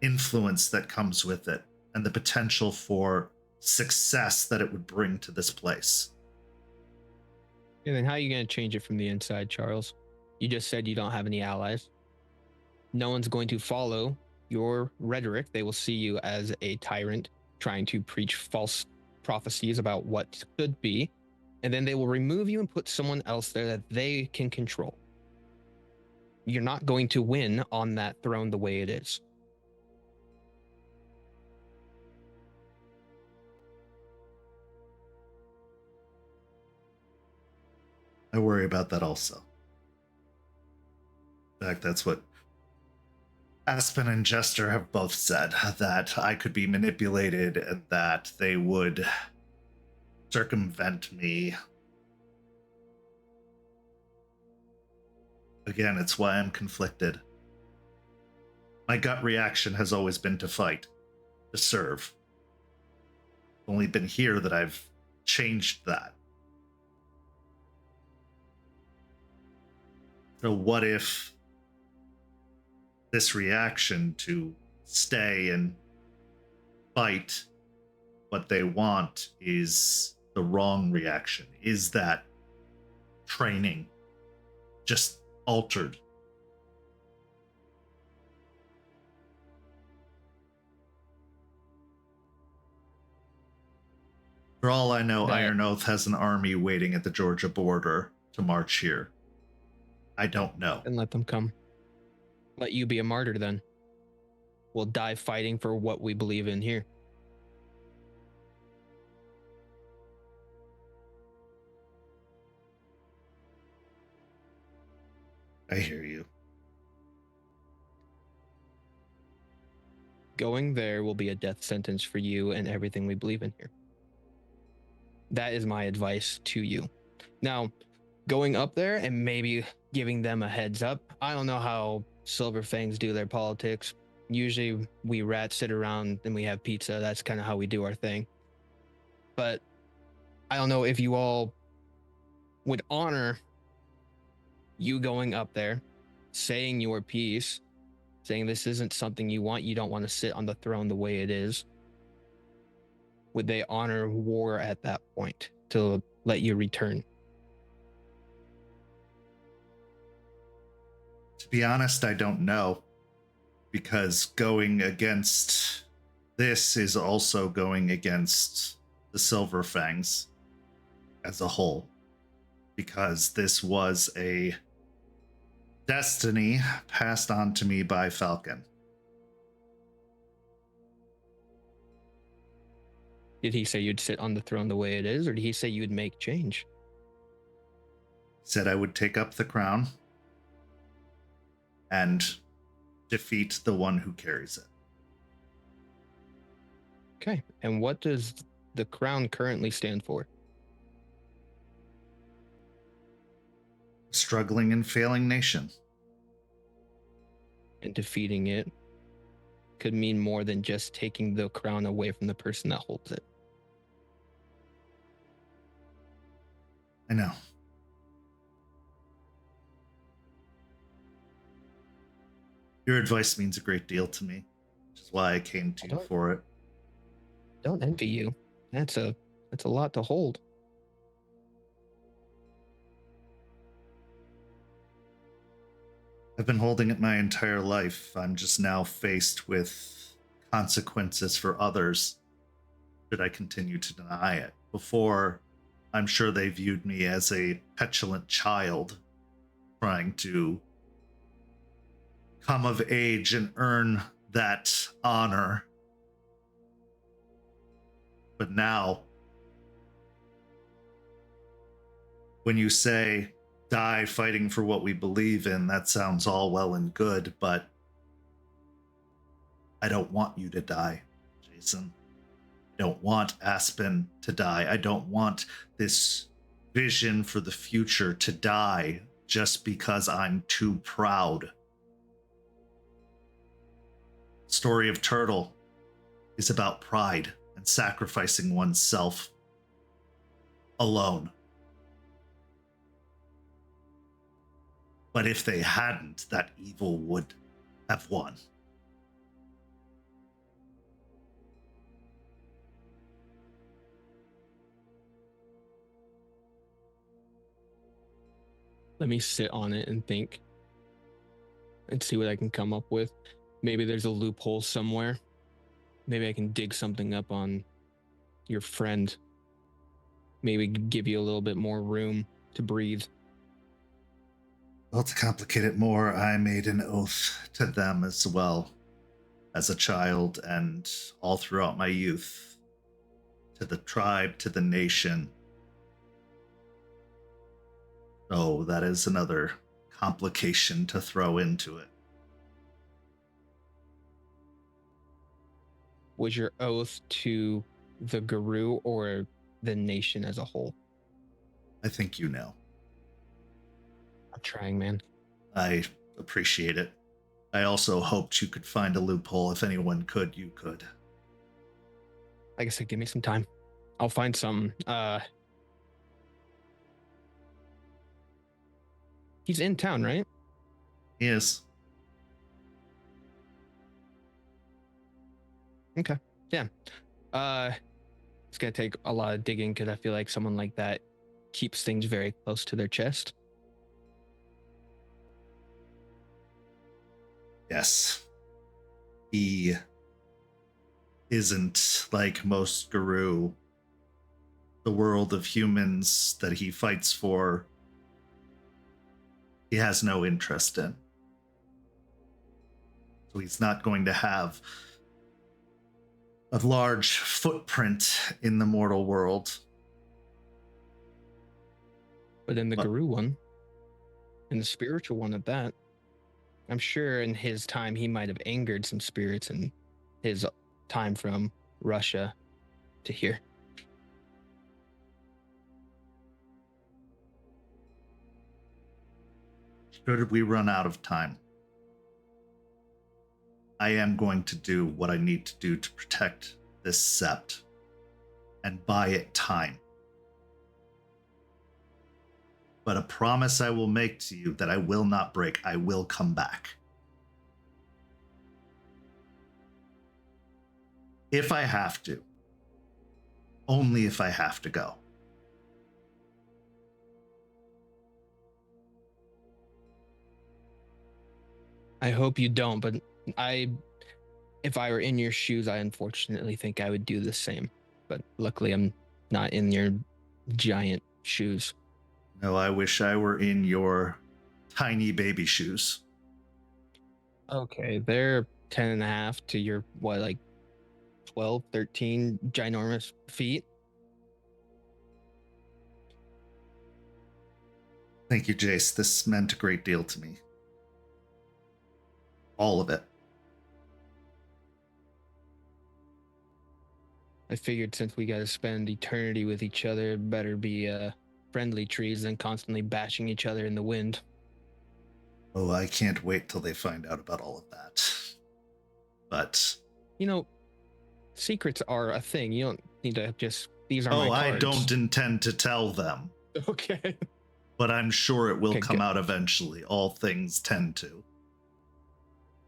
influence that comes with it and the potential for success that it would bring to this place. And then how are you going to change it from the inside, Charles? You just said you don't have any allies. No one's going to follow your rhetoric. They will see you as a tyrant trying to preach false prophecies about what could be. And then they will remove you and put someone else there that they can control. You're not going to win on that throne the way it is. I worry about that also. In fact, that's what Aspen and Jester have both said, that I could be manipulated and that they would circumvent me. Again, it's why I'm conflicted. My gut reaction has always been to fight, to serve. It's only been here that I've changed that. So what if this reaction to stay and fight what they want is the wrong reaction? Is that training just altered? For all I know, Iron Oath has an army waiting at the Georgia border to march here. I don't know. And let them come. Let you be a martyr then. We'll die fighting for what we believe in here. I hear you. Going there will be a death sentence for you and everything we believe in here. That is my advice to you. Now, going up there and maybe giving them a heads up. I don't know how Silverfangs do their politics. Usually we rats sit around and we have pizza. That's kind of how we do our thing. But I don't know if you all would honor you going up there, saying your piece, saying this isn't something you want. You don't want to sit on the throne the way it is. Would they honor war at that point to let you return? To be honest, I don't know, because going against this is also going against the Silverfangs as a whole, because this was a destiny passed on to me by Falcon. Did he say you'd sit on the throne the way it is, or did he say you'd make change? He said I would take up the crown and defeat the one who carries it. Okay, and what does the crown currently stand for? Struggling and failing nation. And defeating it could mean more than just taking the crown away from the person that holds it. I know. Your advice means a great deal to me, which is why I came to you for it. Don't envy you. That's a lot to hold. I've been holding it my entire life. I'm just now faced with consequences for others should I continue to deny it. Before, I'm sure they viewed me as a petulant child trying to come of age and earn that honor. But now, when you say die fighting for what we believe in, that sounds all well and good, but I don't want you to die, Jason. I don't want Aspen to die. I don't want this vision for the future to die just because I'm too proud. Story of Turtle is about pride and sacrificing oneself alone. But if they hadn't, that evil would have won. Let me sit on it and think and see what I can come up with. Maybe there's a loophole somewhere. Maybe I can dig something up on your friend. Maybe give you a little bit more room to breathe. Well, to complicate it more, I made an oath to them as well, as a child and all throughout my youth, to the tribe, to the nation. Oh, that is another complication to throw into it. Was your oath to the Guru or the nation as a whole? I think you know. I'm trying, man. I appreciate it. I also hoped you could find a loophole. If anyone could, you could. Like I said, give me some time. I'll find some. He's in town, right? He is. Okay. Yeah. It's gonna take a lot of digging because I feel like someone like that keeps things very close to their chest. Yes. He isn't like most Guru. The world of humans that he fights for, he has no interest in. So he's not going to have a large footprint in the mortal world. But in the Guru one, and the spiritual one at that, I'm sure in his time he might have angered some spirits in his time from Russia to here. Should we run out of time, I am going to do what I need to do to protect this sept and buy it time. But a promise I will make to you that I will not break. I will come back. If I have to. Only if I have to go. I hope you don't, but if I were in your shoes, I unfortunately think I would do the same. But luckily I'm not in your giant shoes. No, I wish I were in your tiny baby shoes. Okay, they're 10 and a half to your, what, like 12, 13 ginormous feet? Thank you, Jace. This meant a great deal to me. All of it. I figured since we got to spend eternity with each other, it better be friendly trees than constantly bashing each other in the wind. Oh, I can't wait till they find out about all of that. But... You know, secrets are a thing. You don't need to just... These are my cards. I don't intend to tell them. Okay. But I'm sure it will come out eventually. All things tend to.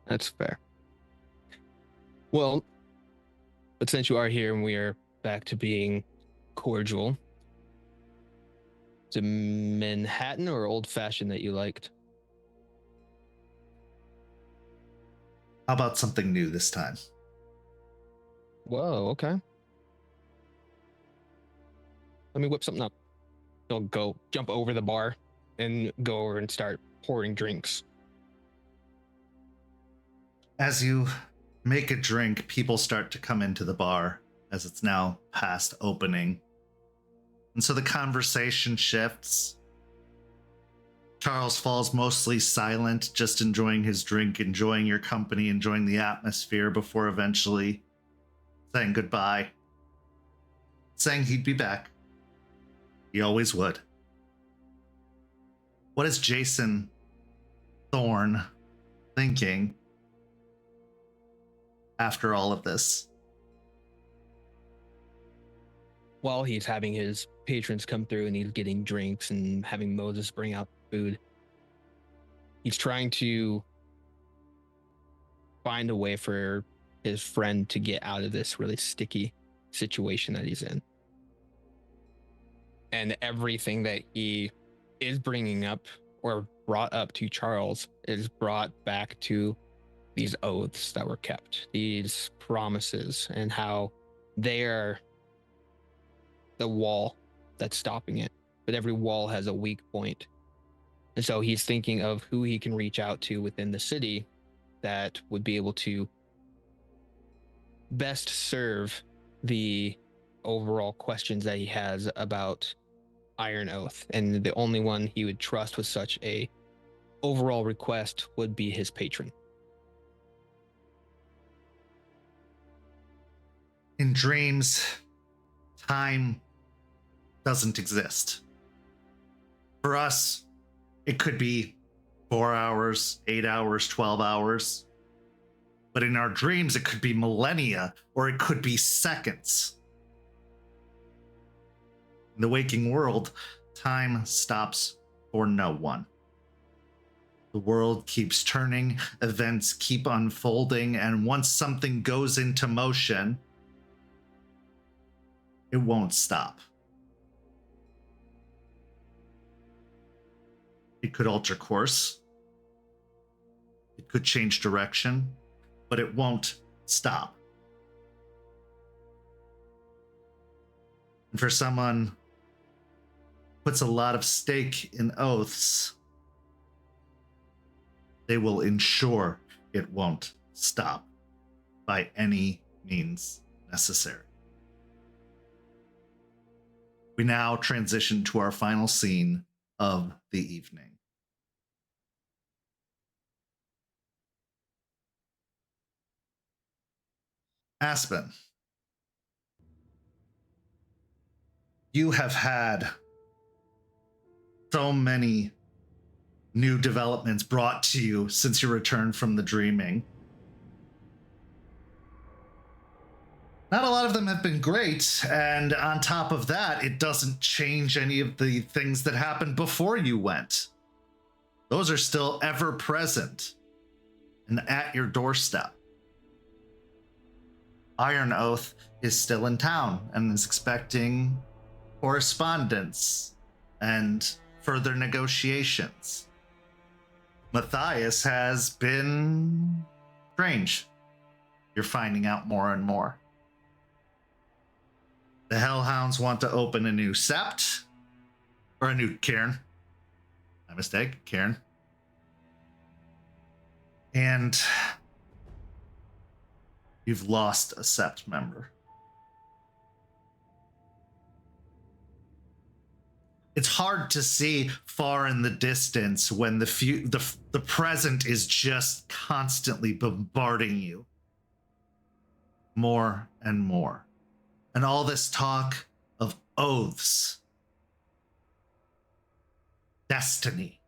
That's fair. Well, but since you are here and we are back to being cordial. Is it Manhattan or old fashioned that you liked? How about something new this time? Whoa, okay. Let me whip something up. He'll go jump over the bar and go over and start pouring drinks. As you make a drink, people start to come into the bar as it's now past opening. And so the conversation shifts. Charles falls mostly silent, just enjoying his drink, enjoying your company, enjoying the atmosphere before eventually saying goodbye. Saying he'd be back. He always would. What is Jason Thorne thinking after all of this? While he's having his patrons come through and he's getting drinks and having Moses bring out food, he's trying to find a way for his friend to get out of this really sticky situation that he's in. And everything that he is bringing up or brought up to Charles is brought back to these oaths that were kept, these promises, and how they are the wall that's stopping it. But every wall has a weak point. And so he's thinking of who he can reach out to within the city that would be able to best serve the overall questions that he has about Iron Oath. And the only one he would trust with such a overall request would be his patron. In dreams, time doesn't exist. For us, it could be 4 hours, 8 hours, 12 hours. But in our dreams, it could be millennia, or it could be seconds. In the waking world, time stops for no one. The world keeps turning, events keep unfolding, and once something goes into motion, it won't stop. It could alter course. It could change direction, but it won't stop. And for someone who puts a lot of stake in oaths, they will ensure it won't stop by any means necessary. We now transition to our final scene of the evening. Aspen, you have had so many new developments brought to you since your return from the dreaming. Not a lot of them have been great, and on top of that, it doesn't change any of the things that happened before you went. Those are still ever present and at your doorstep. Iron Oath is still in town and is expecting correspondence and further negotiations. Matthias has been strange. You're finding out more and more. The Hellhounds want to open a new sept, or a new cairn. My mistake, cairn. And you've lost a sept member. It's hard to see far in the distance when the present is just constantly bombarding you more and more. And all this talk of oaths, destiny,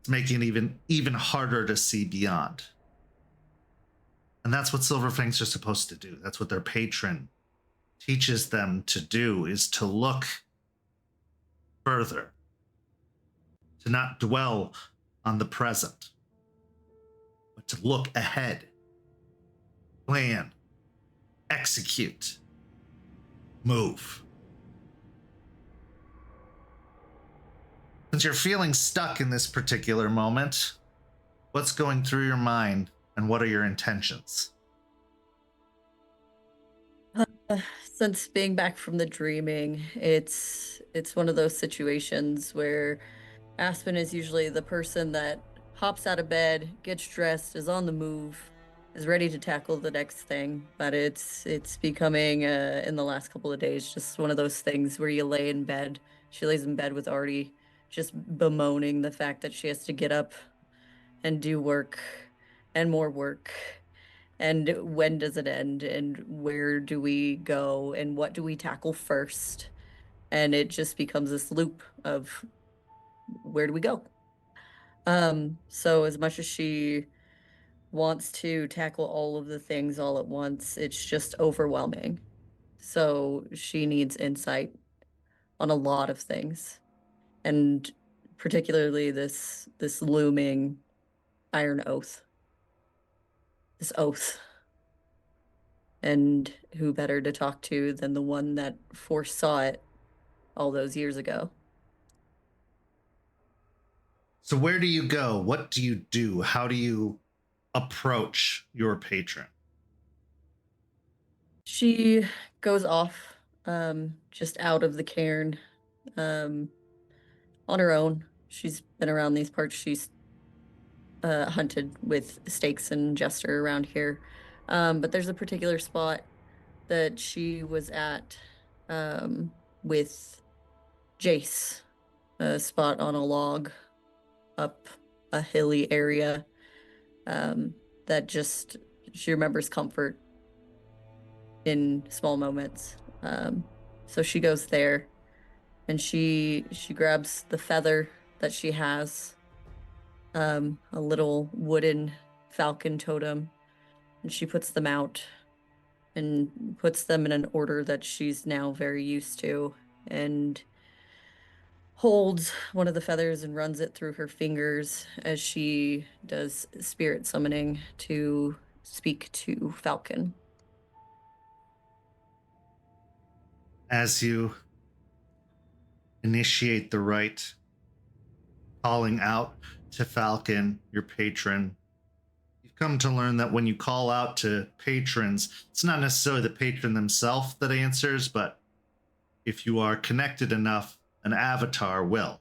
it's making it even harder to see beyond. And that's what Silverfangs are supposed to do. That's what their patron teaches them to do, is to look further, to not dwell on the present, but to look ahead, plan, execute. Move. Since you're feeling stuck in this particular moment, what's going through your mind and what are your intentions? Since being back from the dreaming, it's one of those situations where Aspen is usually the person that hops out of bed, gets dressed, is on the move, is ready to tackle the next thing. But it's becoming in the last couple of days just one of those things where you lay in bed. She lays in bed with Artie, just bemoaning the fact that she has to get up and do work and more work. And when does it end? And where do we go? And what do we tackle first? And it just becomes this loop of where do we go? So as much as she wants to tackle all of the things all at once, it's just overwhelming. So she needs insight on a lot of things. And particularly this looming iron oath. This oath. And who better to talk to than the one that foresaw it all those years ago? So where do you go? What do you do? How do you approach your patron? She goes off, just out of the cairn, on her own. She's been around these parts. She's hunted with stakes and Jester around here. But there's a particular spot that she was at with Jace, a spot on a log up a hilly area that just she remembers comfort in small moments. So she goes there and she grabs the feather that she has, a little wooden falcon totem, and she puts them out and puts them in an order that she's now very used to, and holds one of the feathers and runs it through her fingers as she does spirit summoning to speak to Falcon. As you initiate the rite, calling out to Falcon, your patron, you've come to learn that when you call out to patrons, it's not necessarily the patron themselves that answers, but if you are connected enough, an avatar will.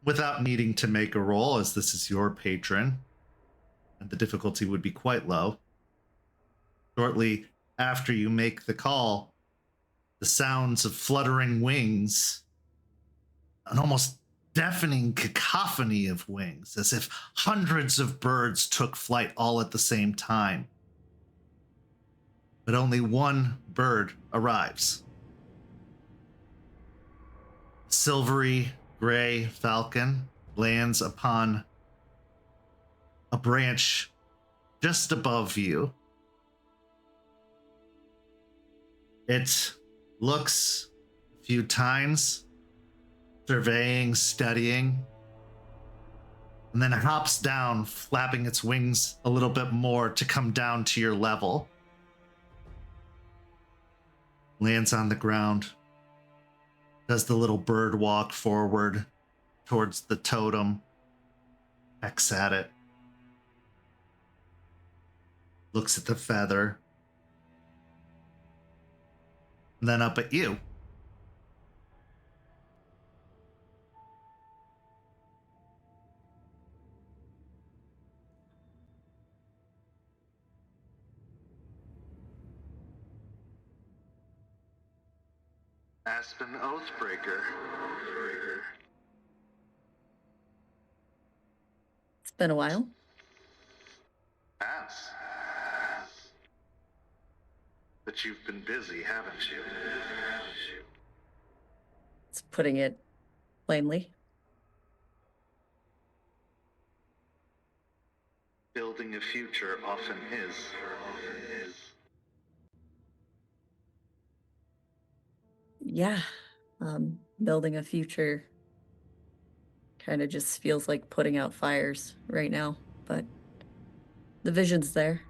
Without needing to make a roll, as this is your patron, and the difficulty would be quite low. Shortly after you make the call, the sounds of fluttering wings, an almost deafening cacophony of wings, as if hundreds of birds took flight all at the same time. But only one bird arrives. Silvery gray falcon lands upon a branch just above you. It looks a few times, surveying, studying, and then hops down, flapping its wings a little bit more to come down to your level. Lands on the ground, does the little bird walk forward towards the totem, pecks at it, looks at the feather, and then up at you. Aspen Oathbreaker. It's been a while. Has. But you've been busy, haven't you? It's putting it plainly. Building a future often is. Yeah, building a future kind of just feels like putting out fires right now, but the vision's there.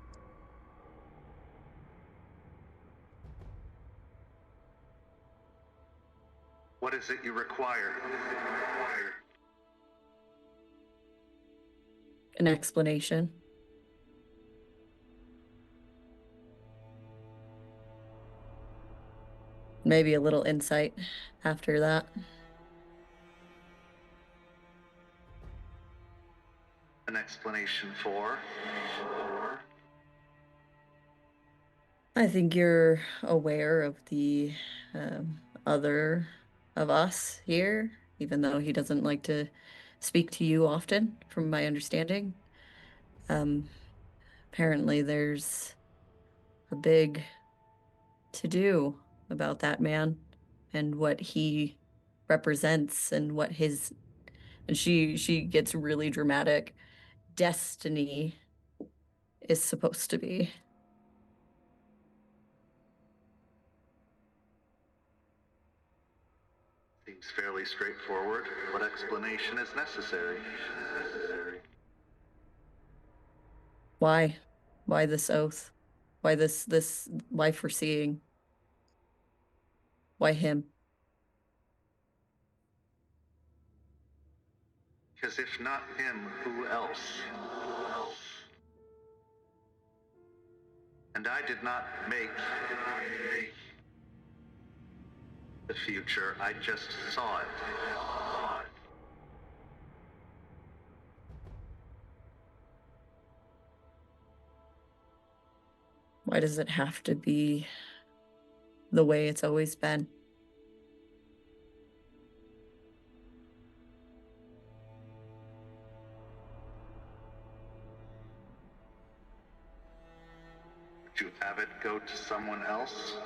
is it you require? An explanation. Maybe a little insight after that. An explanation for? I think you're aware of the other of us here, even though he doesn't like to speak to you often, from my understanding. Apparently there's a big to-do about that man and what he represents and what his, and she gets really dramatic, destiny is supposed to be. Seems fairly straightforward. What explanation is necessary? Why? Why this oath? Why why foreseeing? Why him? Because if not him, who else? And I did not make the future, I just saw it. Why does it have to be the way it's always been? Would you have it go to someone else?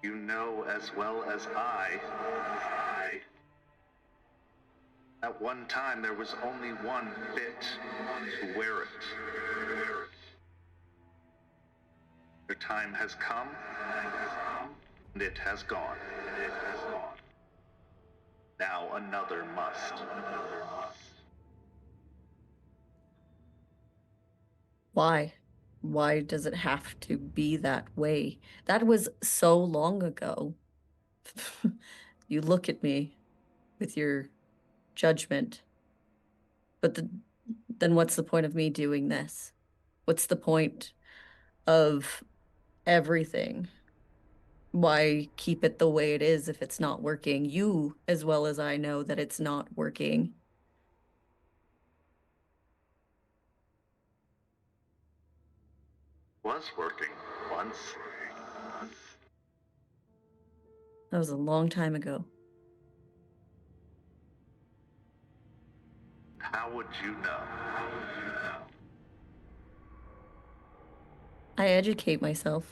You know as well as I. At one time there was only one fit to wear it. Your time has come, and it has gone. Now another must. Why? Why does it have to be that way? That was so long ago. You look at me with your judgment. But then what's the point of me doing this? What's the point of everything? Why keep it the way it is if it's not working? You, as well as I, know that it's not working. Was working once. That was a long time ago. How would you know? I educate myself.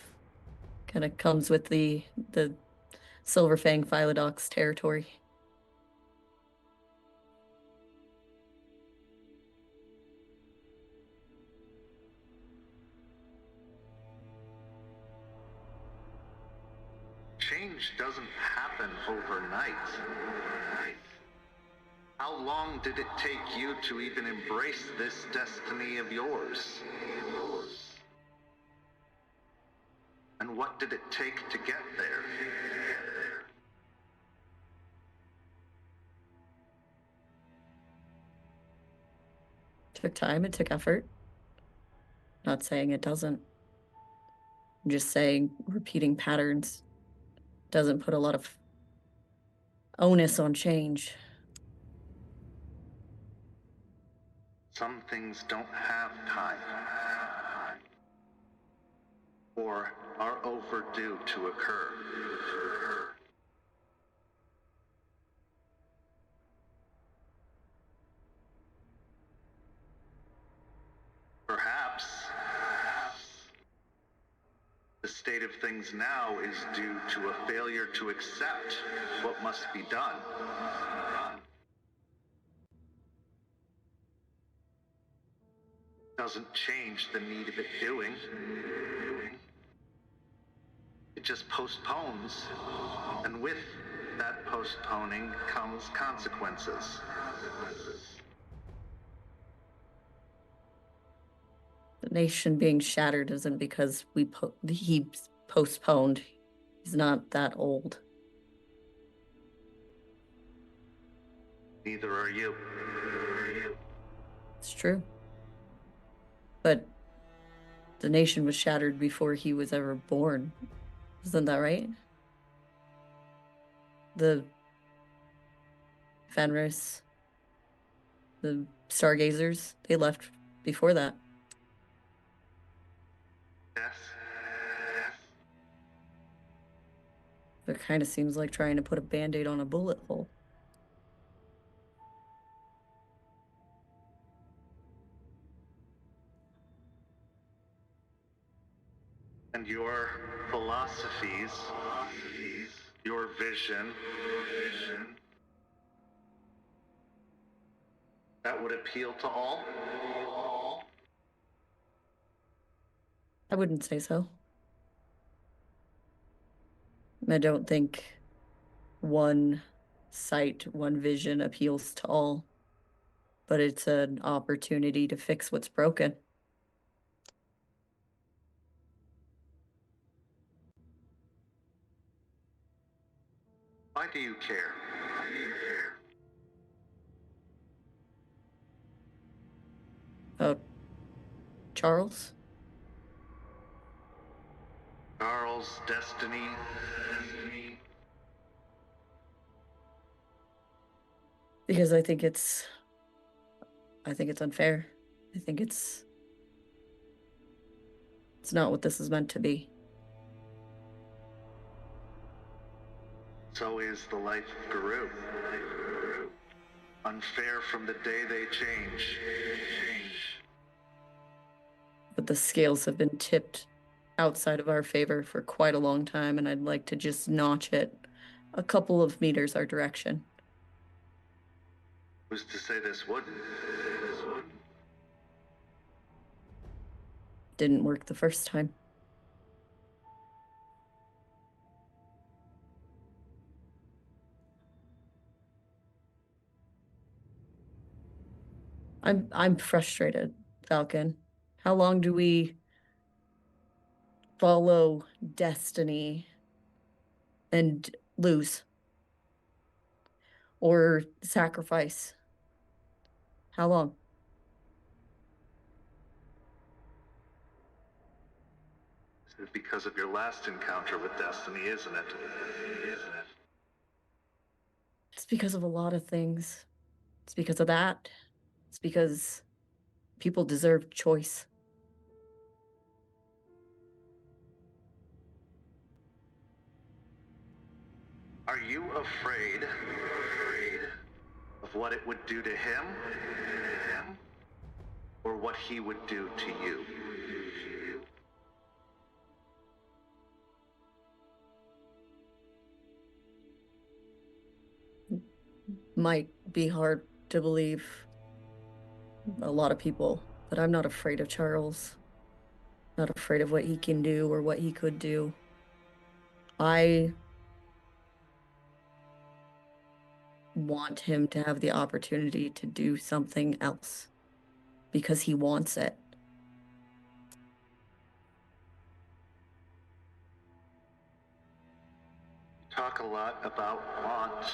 Kind of comes with the Silverfang Philodox territory. Change doesn't happen overnight. How long did it take you to even embrace this destiny of yours? And what did it take to get there? It took time, it took effort. Not saying it doesn't. I'm just saying repeating patterns doesn't put a lot of onus on change. Some things don't have time. Or are overdue to occur. Perhaps the state of things now is due to a failure to accept what must be done. Doesn't change the need of it doing. It just postpones, and with that postponing comes consequences. The nation being shattered isn't because he postponed. He's not that old. Neither are you. It's true. But the nation was shattered before he was ever born. Isn't that right? The Fenris, the Stargazers, they left before that. Yes. It kind of seems like trying to put a band-aid on a bullet hole. And your philosophies, your vision, that would appeal to all? I wouldn't say so. I don't think one sight, one vision appeals to all, but it's an opportunity to fix what's broken. Why do you care? Charles? Charles, destiny. Because I think it's unfair. I think it's not what this is meant to be. So is the life of Guru. Unfair from the day they change. But the scales have been tipped outside of our favor for quite a long time, and I'd like to just notch it a couple of meters our direction. Who's to say this wouldn't? Didn't work the first time. I'm frustrated, Falcon. How long do we follow destiny and lose? Or sacrifice? How long? It's because of your last encounter with destiny, isn't it? It's because of a lot of things. It's because of that. It's because people deserve choice. Are you afraid of what it would do to him? Or what he would do to you? Might be hard to believe a lot of people, but I'm not afraid of Charles. Not afraid of what he can do or what he could do. I want him to have the opportunity to do something else because he wants it. Talk a lot about want,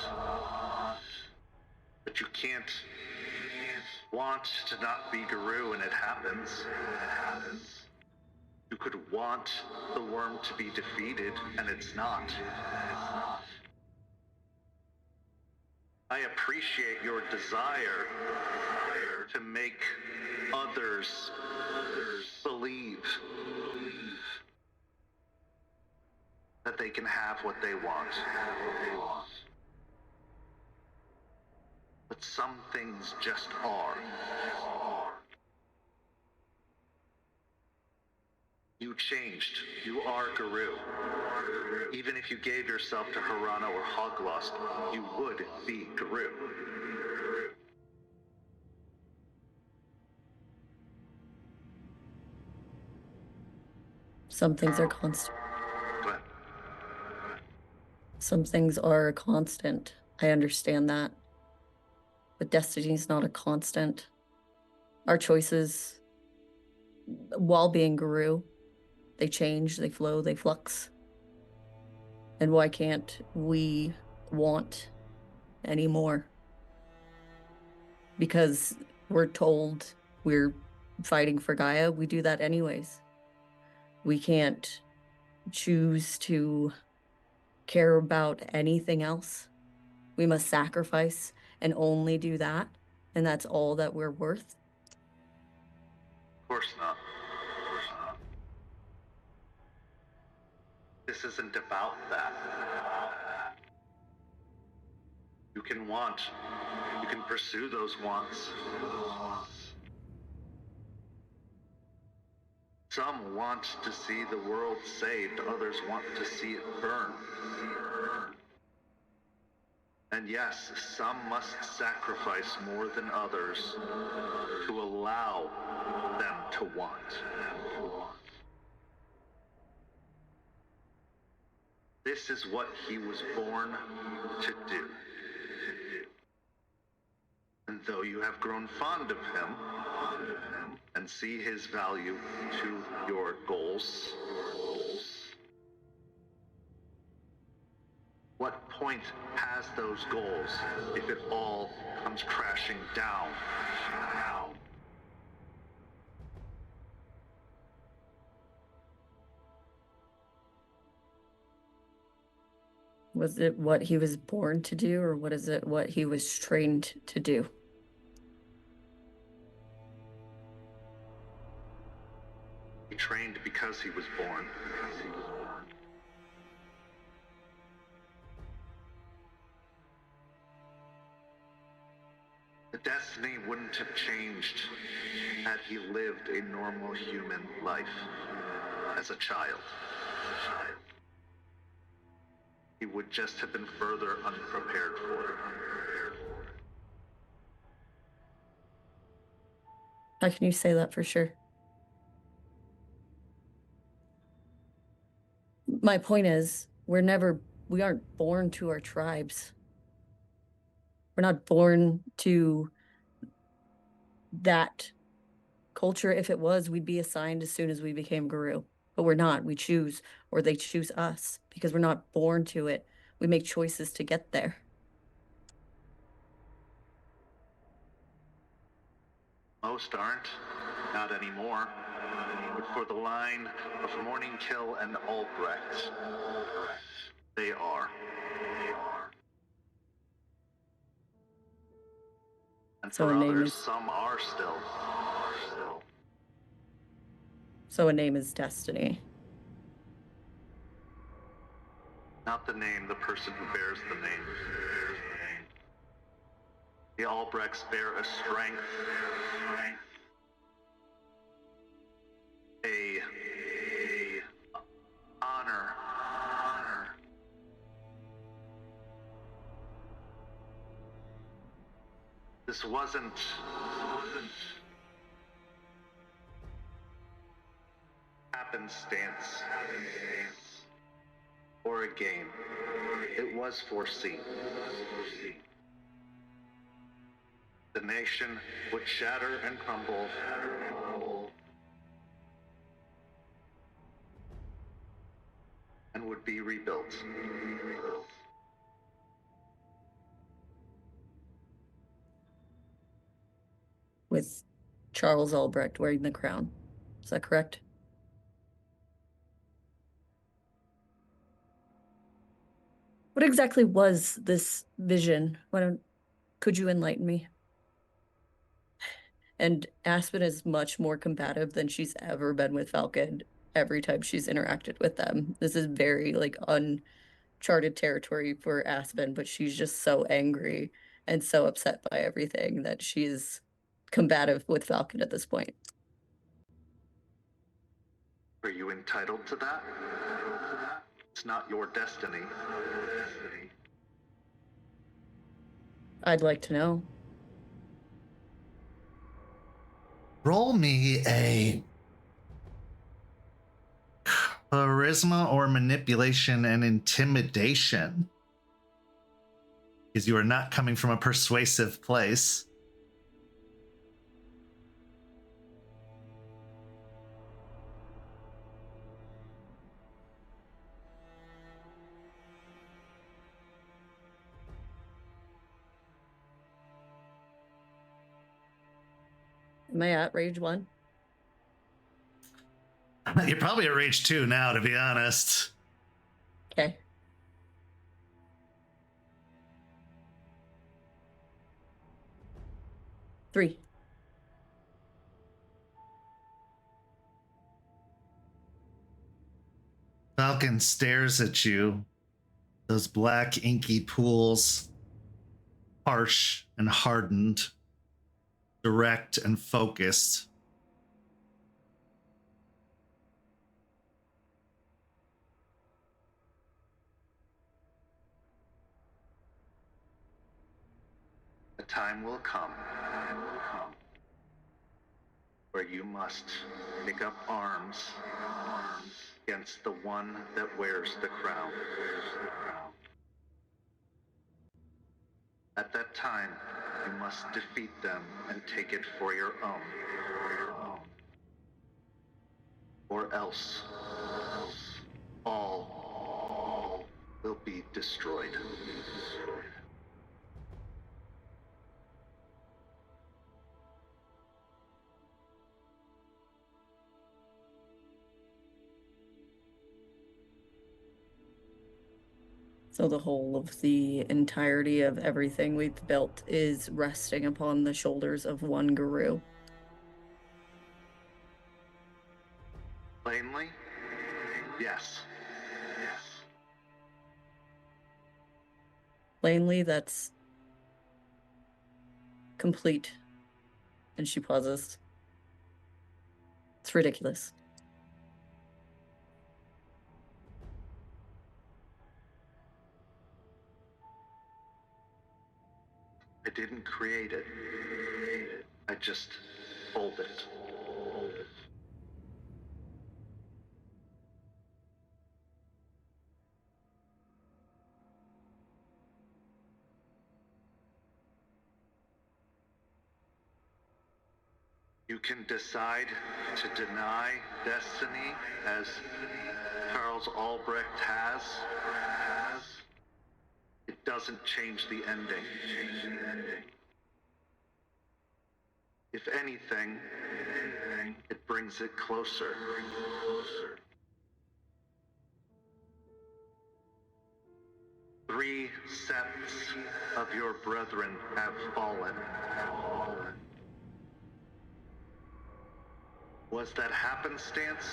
but you can't want to not be Guru and it happens. You could want the worm to be defeated and it's not. I appreciate your desire to make others believe that they can have what they want. But some things just are. You changed. You are Guru. Even if you gave yourself to Harana or Hoglost, you would be Guru. Some things are constant. Go ahead. Some things are a constant. I understand that. But destiny's not a constant. Our choices, while being Guru, they change, they flow, they flux. And why can't we want any more? because we're told we're fighting for Gaia, we do that anyways. We can't choose to care about anything else. We must sacrifice and only do that, and that's all that we're worth. Of course not. Of course not. This isn't about that. You can want, you can pursue those wants. Some want to see the world saved, others want to see it burn. And yes, some must sacrifice more than others to allow them to want. This is what he was born to do. And though you have grown fond of him and see his value to your goals, what point has those goals if it all comes crashing down? Was it what he was born to do, or what is it what he was trained to do? He trained because he was born. The destiny wouldn't have changed had he lived a normal human life as a child. He would just have been further unprepared for it. How can you say that for sure? My point is, we aren't born to our tribes. We're not born to that culture. If it was, we'd be assigned as soon as we became Guru. But we're not. We choose, or they choose us, because we're not born to it. We make choices to get there. Most aren't. Not anymore. But for the line of Morningkill and Albrecht, they are. And So for a name others, is- some are still. So a name is destiny. Not the name, the person who bears the name. The Albrechts bear a strength, a honor. This wasn't happenstance or a game. It was foreseen. The nation would shatter and crumble. And would be rebuilt. With Charles Albrecht wearing the crown. Is that correct? What exactly was this vision? Could you enlighten me? And Aspen is much more combative than she's ever been with Falcon every time she's interacted with them. This is very uncharted territory for Aspen, but she's just so angry and so upset by everything that she's combative with Falcon at this point. Are you entitled to that? It's not your destiny. I'd like to know. Roll me a charisma or manipulation and intimidation. Because you are not coming from a persuasive place. Am I at rage 1? You're probably at rage 2 now, to be honest. Okay. Three. Falcon stares at you. Those black inky pools, harsh and hardened, direct and focused. The time will come where you must pick up arms against the one that wears the crown. At that time, you must defeat them and take it for your own. Or else, all will be destroyed. So the whole of the entirety of everything we've built is resting upon the shoulders of one guru. Plainly? Yes. Plainly, that's complete. And she pauses. It's ridiculous. I didn't create it. I just hold it. You can decide to deny destiny as Charles Albrecht has. It doesn't change the ending. If anything, it brings it closer. Three septs of your brethren have fallen. Was that happenstance,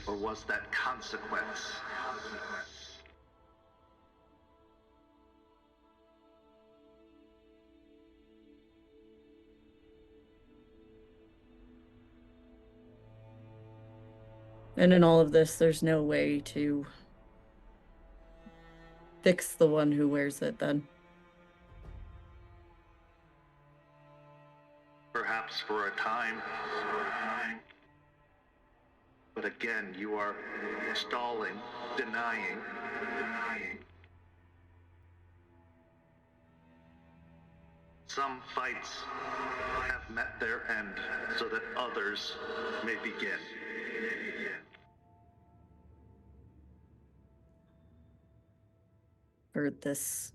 or was that consequence? And in all of this, there's no way to fix the one who wears it then. Perhaps for a time. But again, you are stalling, denying. Some fights have met their end so that others may begin. Heard this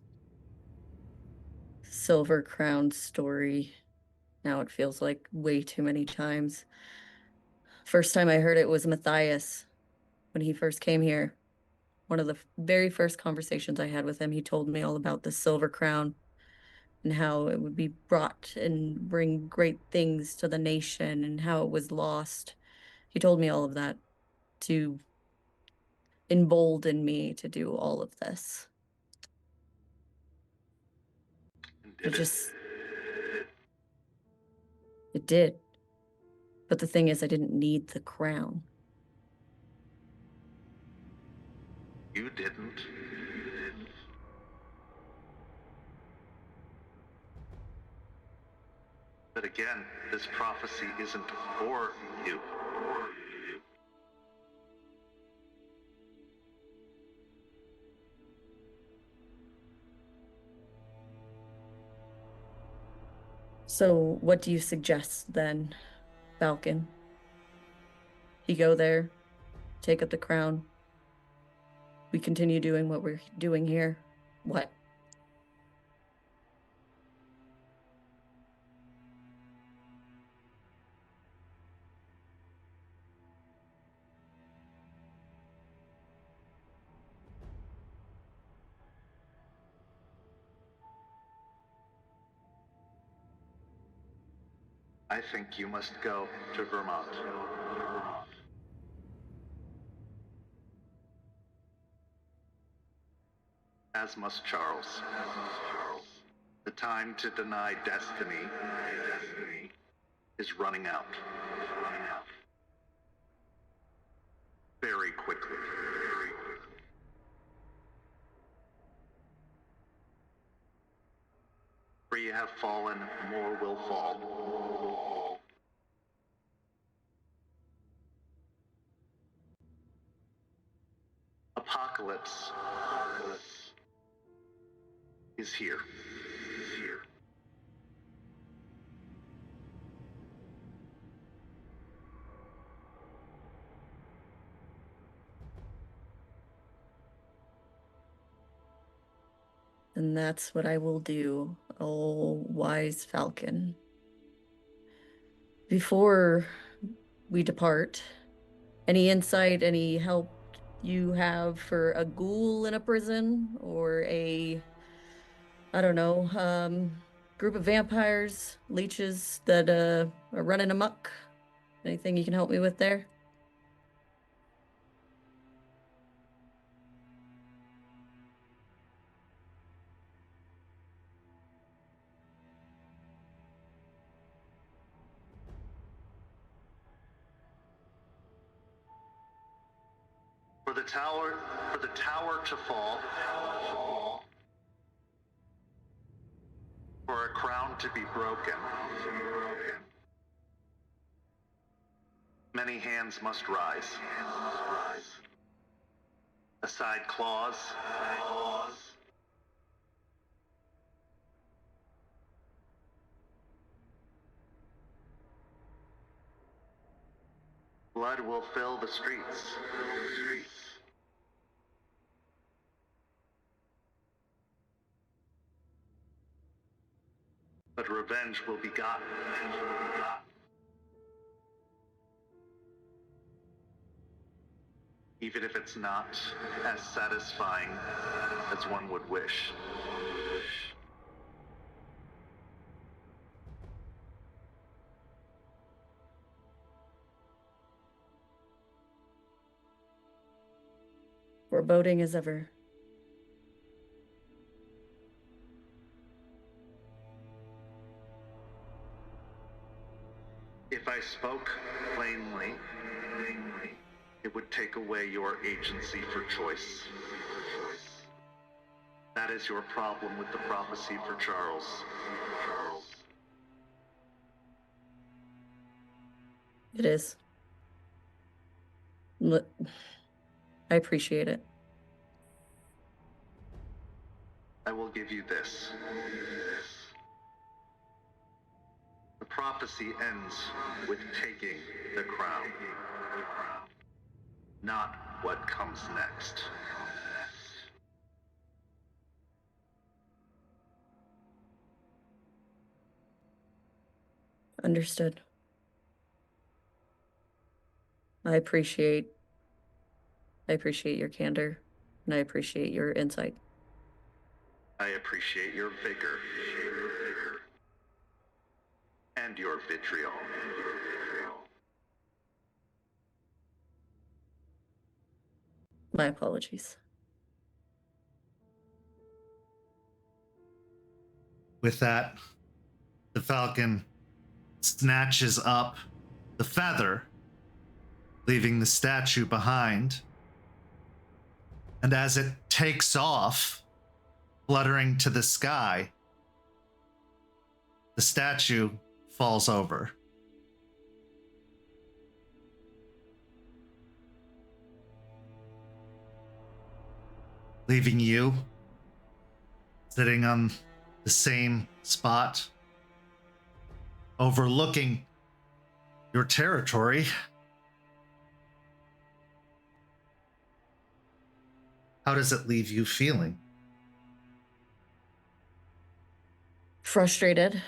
Silver Crown story. Now it feels like way too many times. First time I heard it was Matthias when he first came here. One of the very first conversations I had with him, he told me all about the Silver Crown and how it would be brought and bring great things to the nation and how it was lost. He told me all of that to embolden me to do all of this. It did. But the thing is, I didn't need the crown. You didn't. But again, this prophecy isn't for you. So what do you suggest then, Falcon? You go there, take up the crown. We continue doing what we're doing here. What? I think you must go to Vermont. As must Charles. The time to deny destiny is running out. Very quickly. Where you have fallen, more will fall. Apocalypse is here. And that's what I will do, oh wise Falcon. Before we depart, any insight, any help you have for a ghoul in a prison or a, I don't know, group of vampires, leeches that are running amok? Anything you can help me with there? For the tower to fall, for a crown to be broken, many hands must rise. Aside claws, blood will fill the streets. But revenge will be gotten. Even if it's not as satisfying as one would wish. Foreboding as ever. If I spoke plainly, it would take away your agency for choice. That is your problem with the prophecy for Charles. It is. I appreciate it. I will give you this. The prophecy ends with taking the crown, not what comes next. Understood. I appreciate your candor, and I appreciate your insight. I appreciate your vigor and your vitriol. My apologies. With that, the Falcon snatches up the feather, leaving the statue behind. And as it takes off, fluttering to the sky, the statue falls over. Leaving you sitting on the same spot, overlooking your territory. How does it leave you feeling? Frustrated.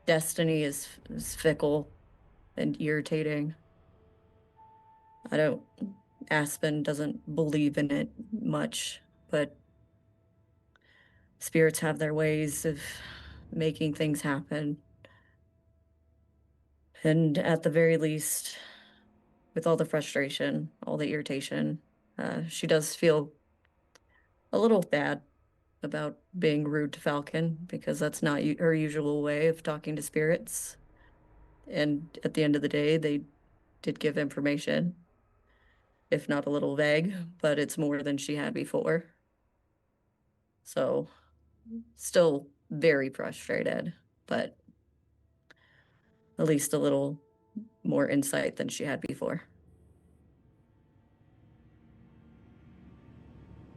Destiny is fickle and irritating. Aspen doesn't believe in it much, but spirits have their ways of making things happen. And at the very least, with all the frustration, all the irritation, she does feel a little bad about being rude to Falcon, because that's not her usual way of talking to spirits. And at the end of the day, they did give information, if not a little vague, but it's more than she had before. So, still very frustrated, but at least a little more insight than she had before.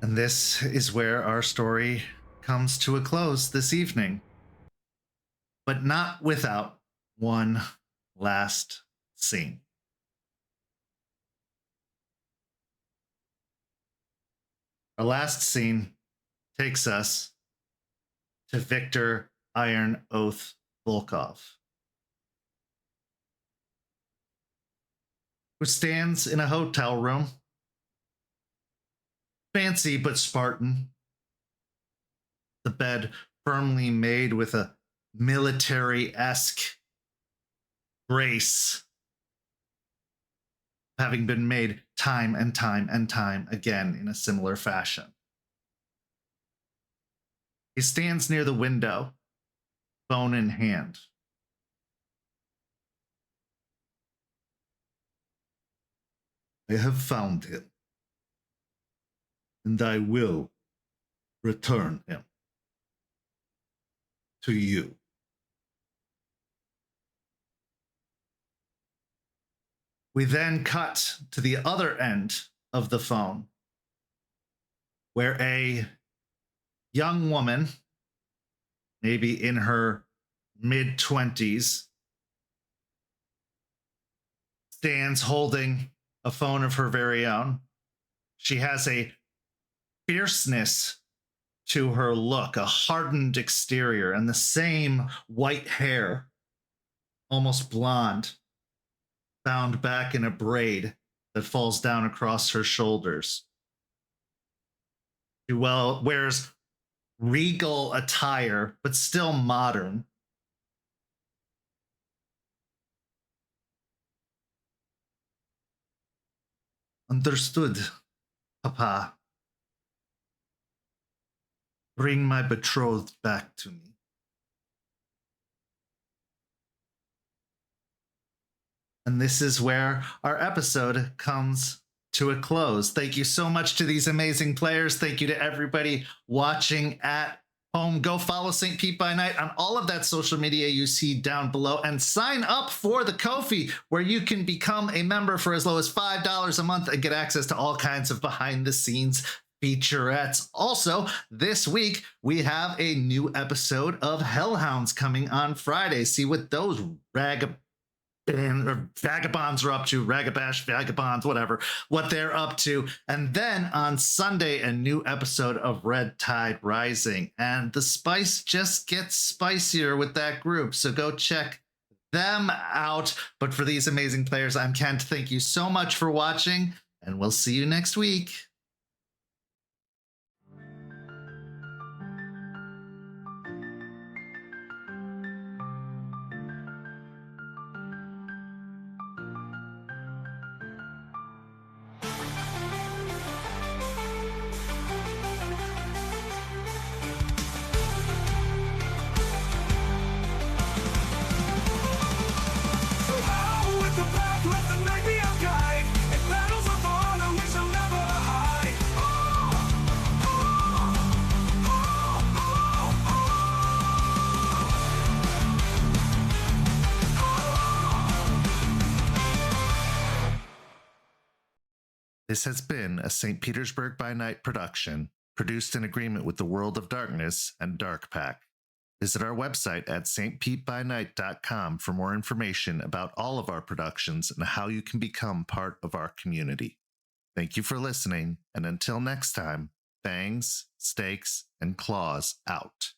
And this is where our story comes to a close this evening. But not without one last scene. Our last scene takes us to Victor Iron Oath Volkov, who stands in a hotel room, fancy but Spartan, the bed firmly made with a military-esque grace, having been made time and time and time again in a similar fashion. He stands near the window, phone in hand. I have found him, and I will return him to you. We then cut to the other end of the phone, where a young woman, maybe in her mid-20s, stands holding a phone of her very own. She has a fierceness to her look, a hardened exterior, and the same white hair, almost blonde, bound back in a braid that falls down across her shoulders. She wears regal attire, but still modern. Understood, Papa. Bring my betrothed back to me. And this is where our episode comes to a close. Thank you so much to these amazing players. Thank you to everybody watching at home. Go follow St. Pete by Night on all of that social media you see down below, and sign up for the Ko-fi, where you can become a member for as low as $5 a month and get access to all kinds of behind-the-scenes featurettes. Also, this week, we have a new episode of Hellhounds coming on Friday. See what those vagabonds are up to, ragabash vagabonds, whatever, what they're up to. And then on Sunday, a new episode of Red Tide Rising. And the spice just gets spicier with that group, so go check them out. But for these amazing players, I'm Kent. Thank you so much for watching, and we'll see you next week. This has been a St. Petersburg by Night production, produced in agreement with the World of Darkness and Dark Pack. Visit our website at stpetebynight.com for more information about all of our productions and how you can become part of our community. Thank you for listening, and until next time, fangs, stakes, and claws out.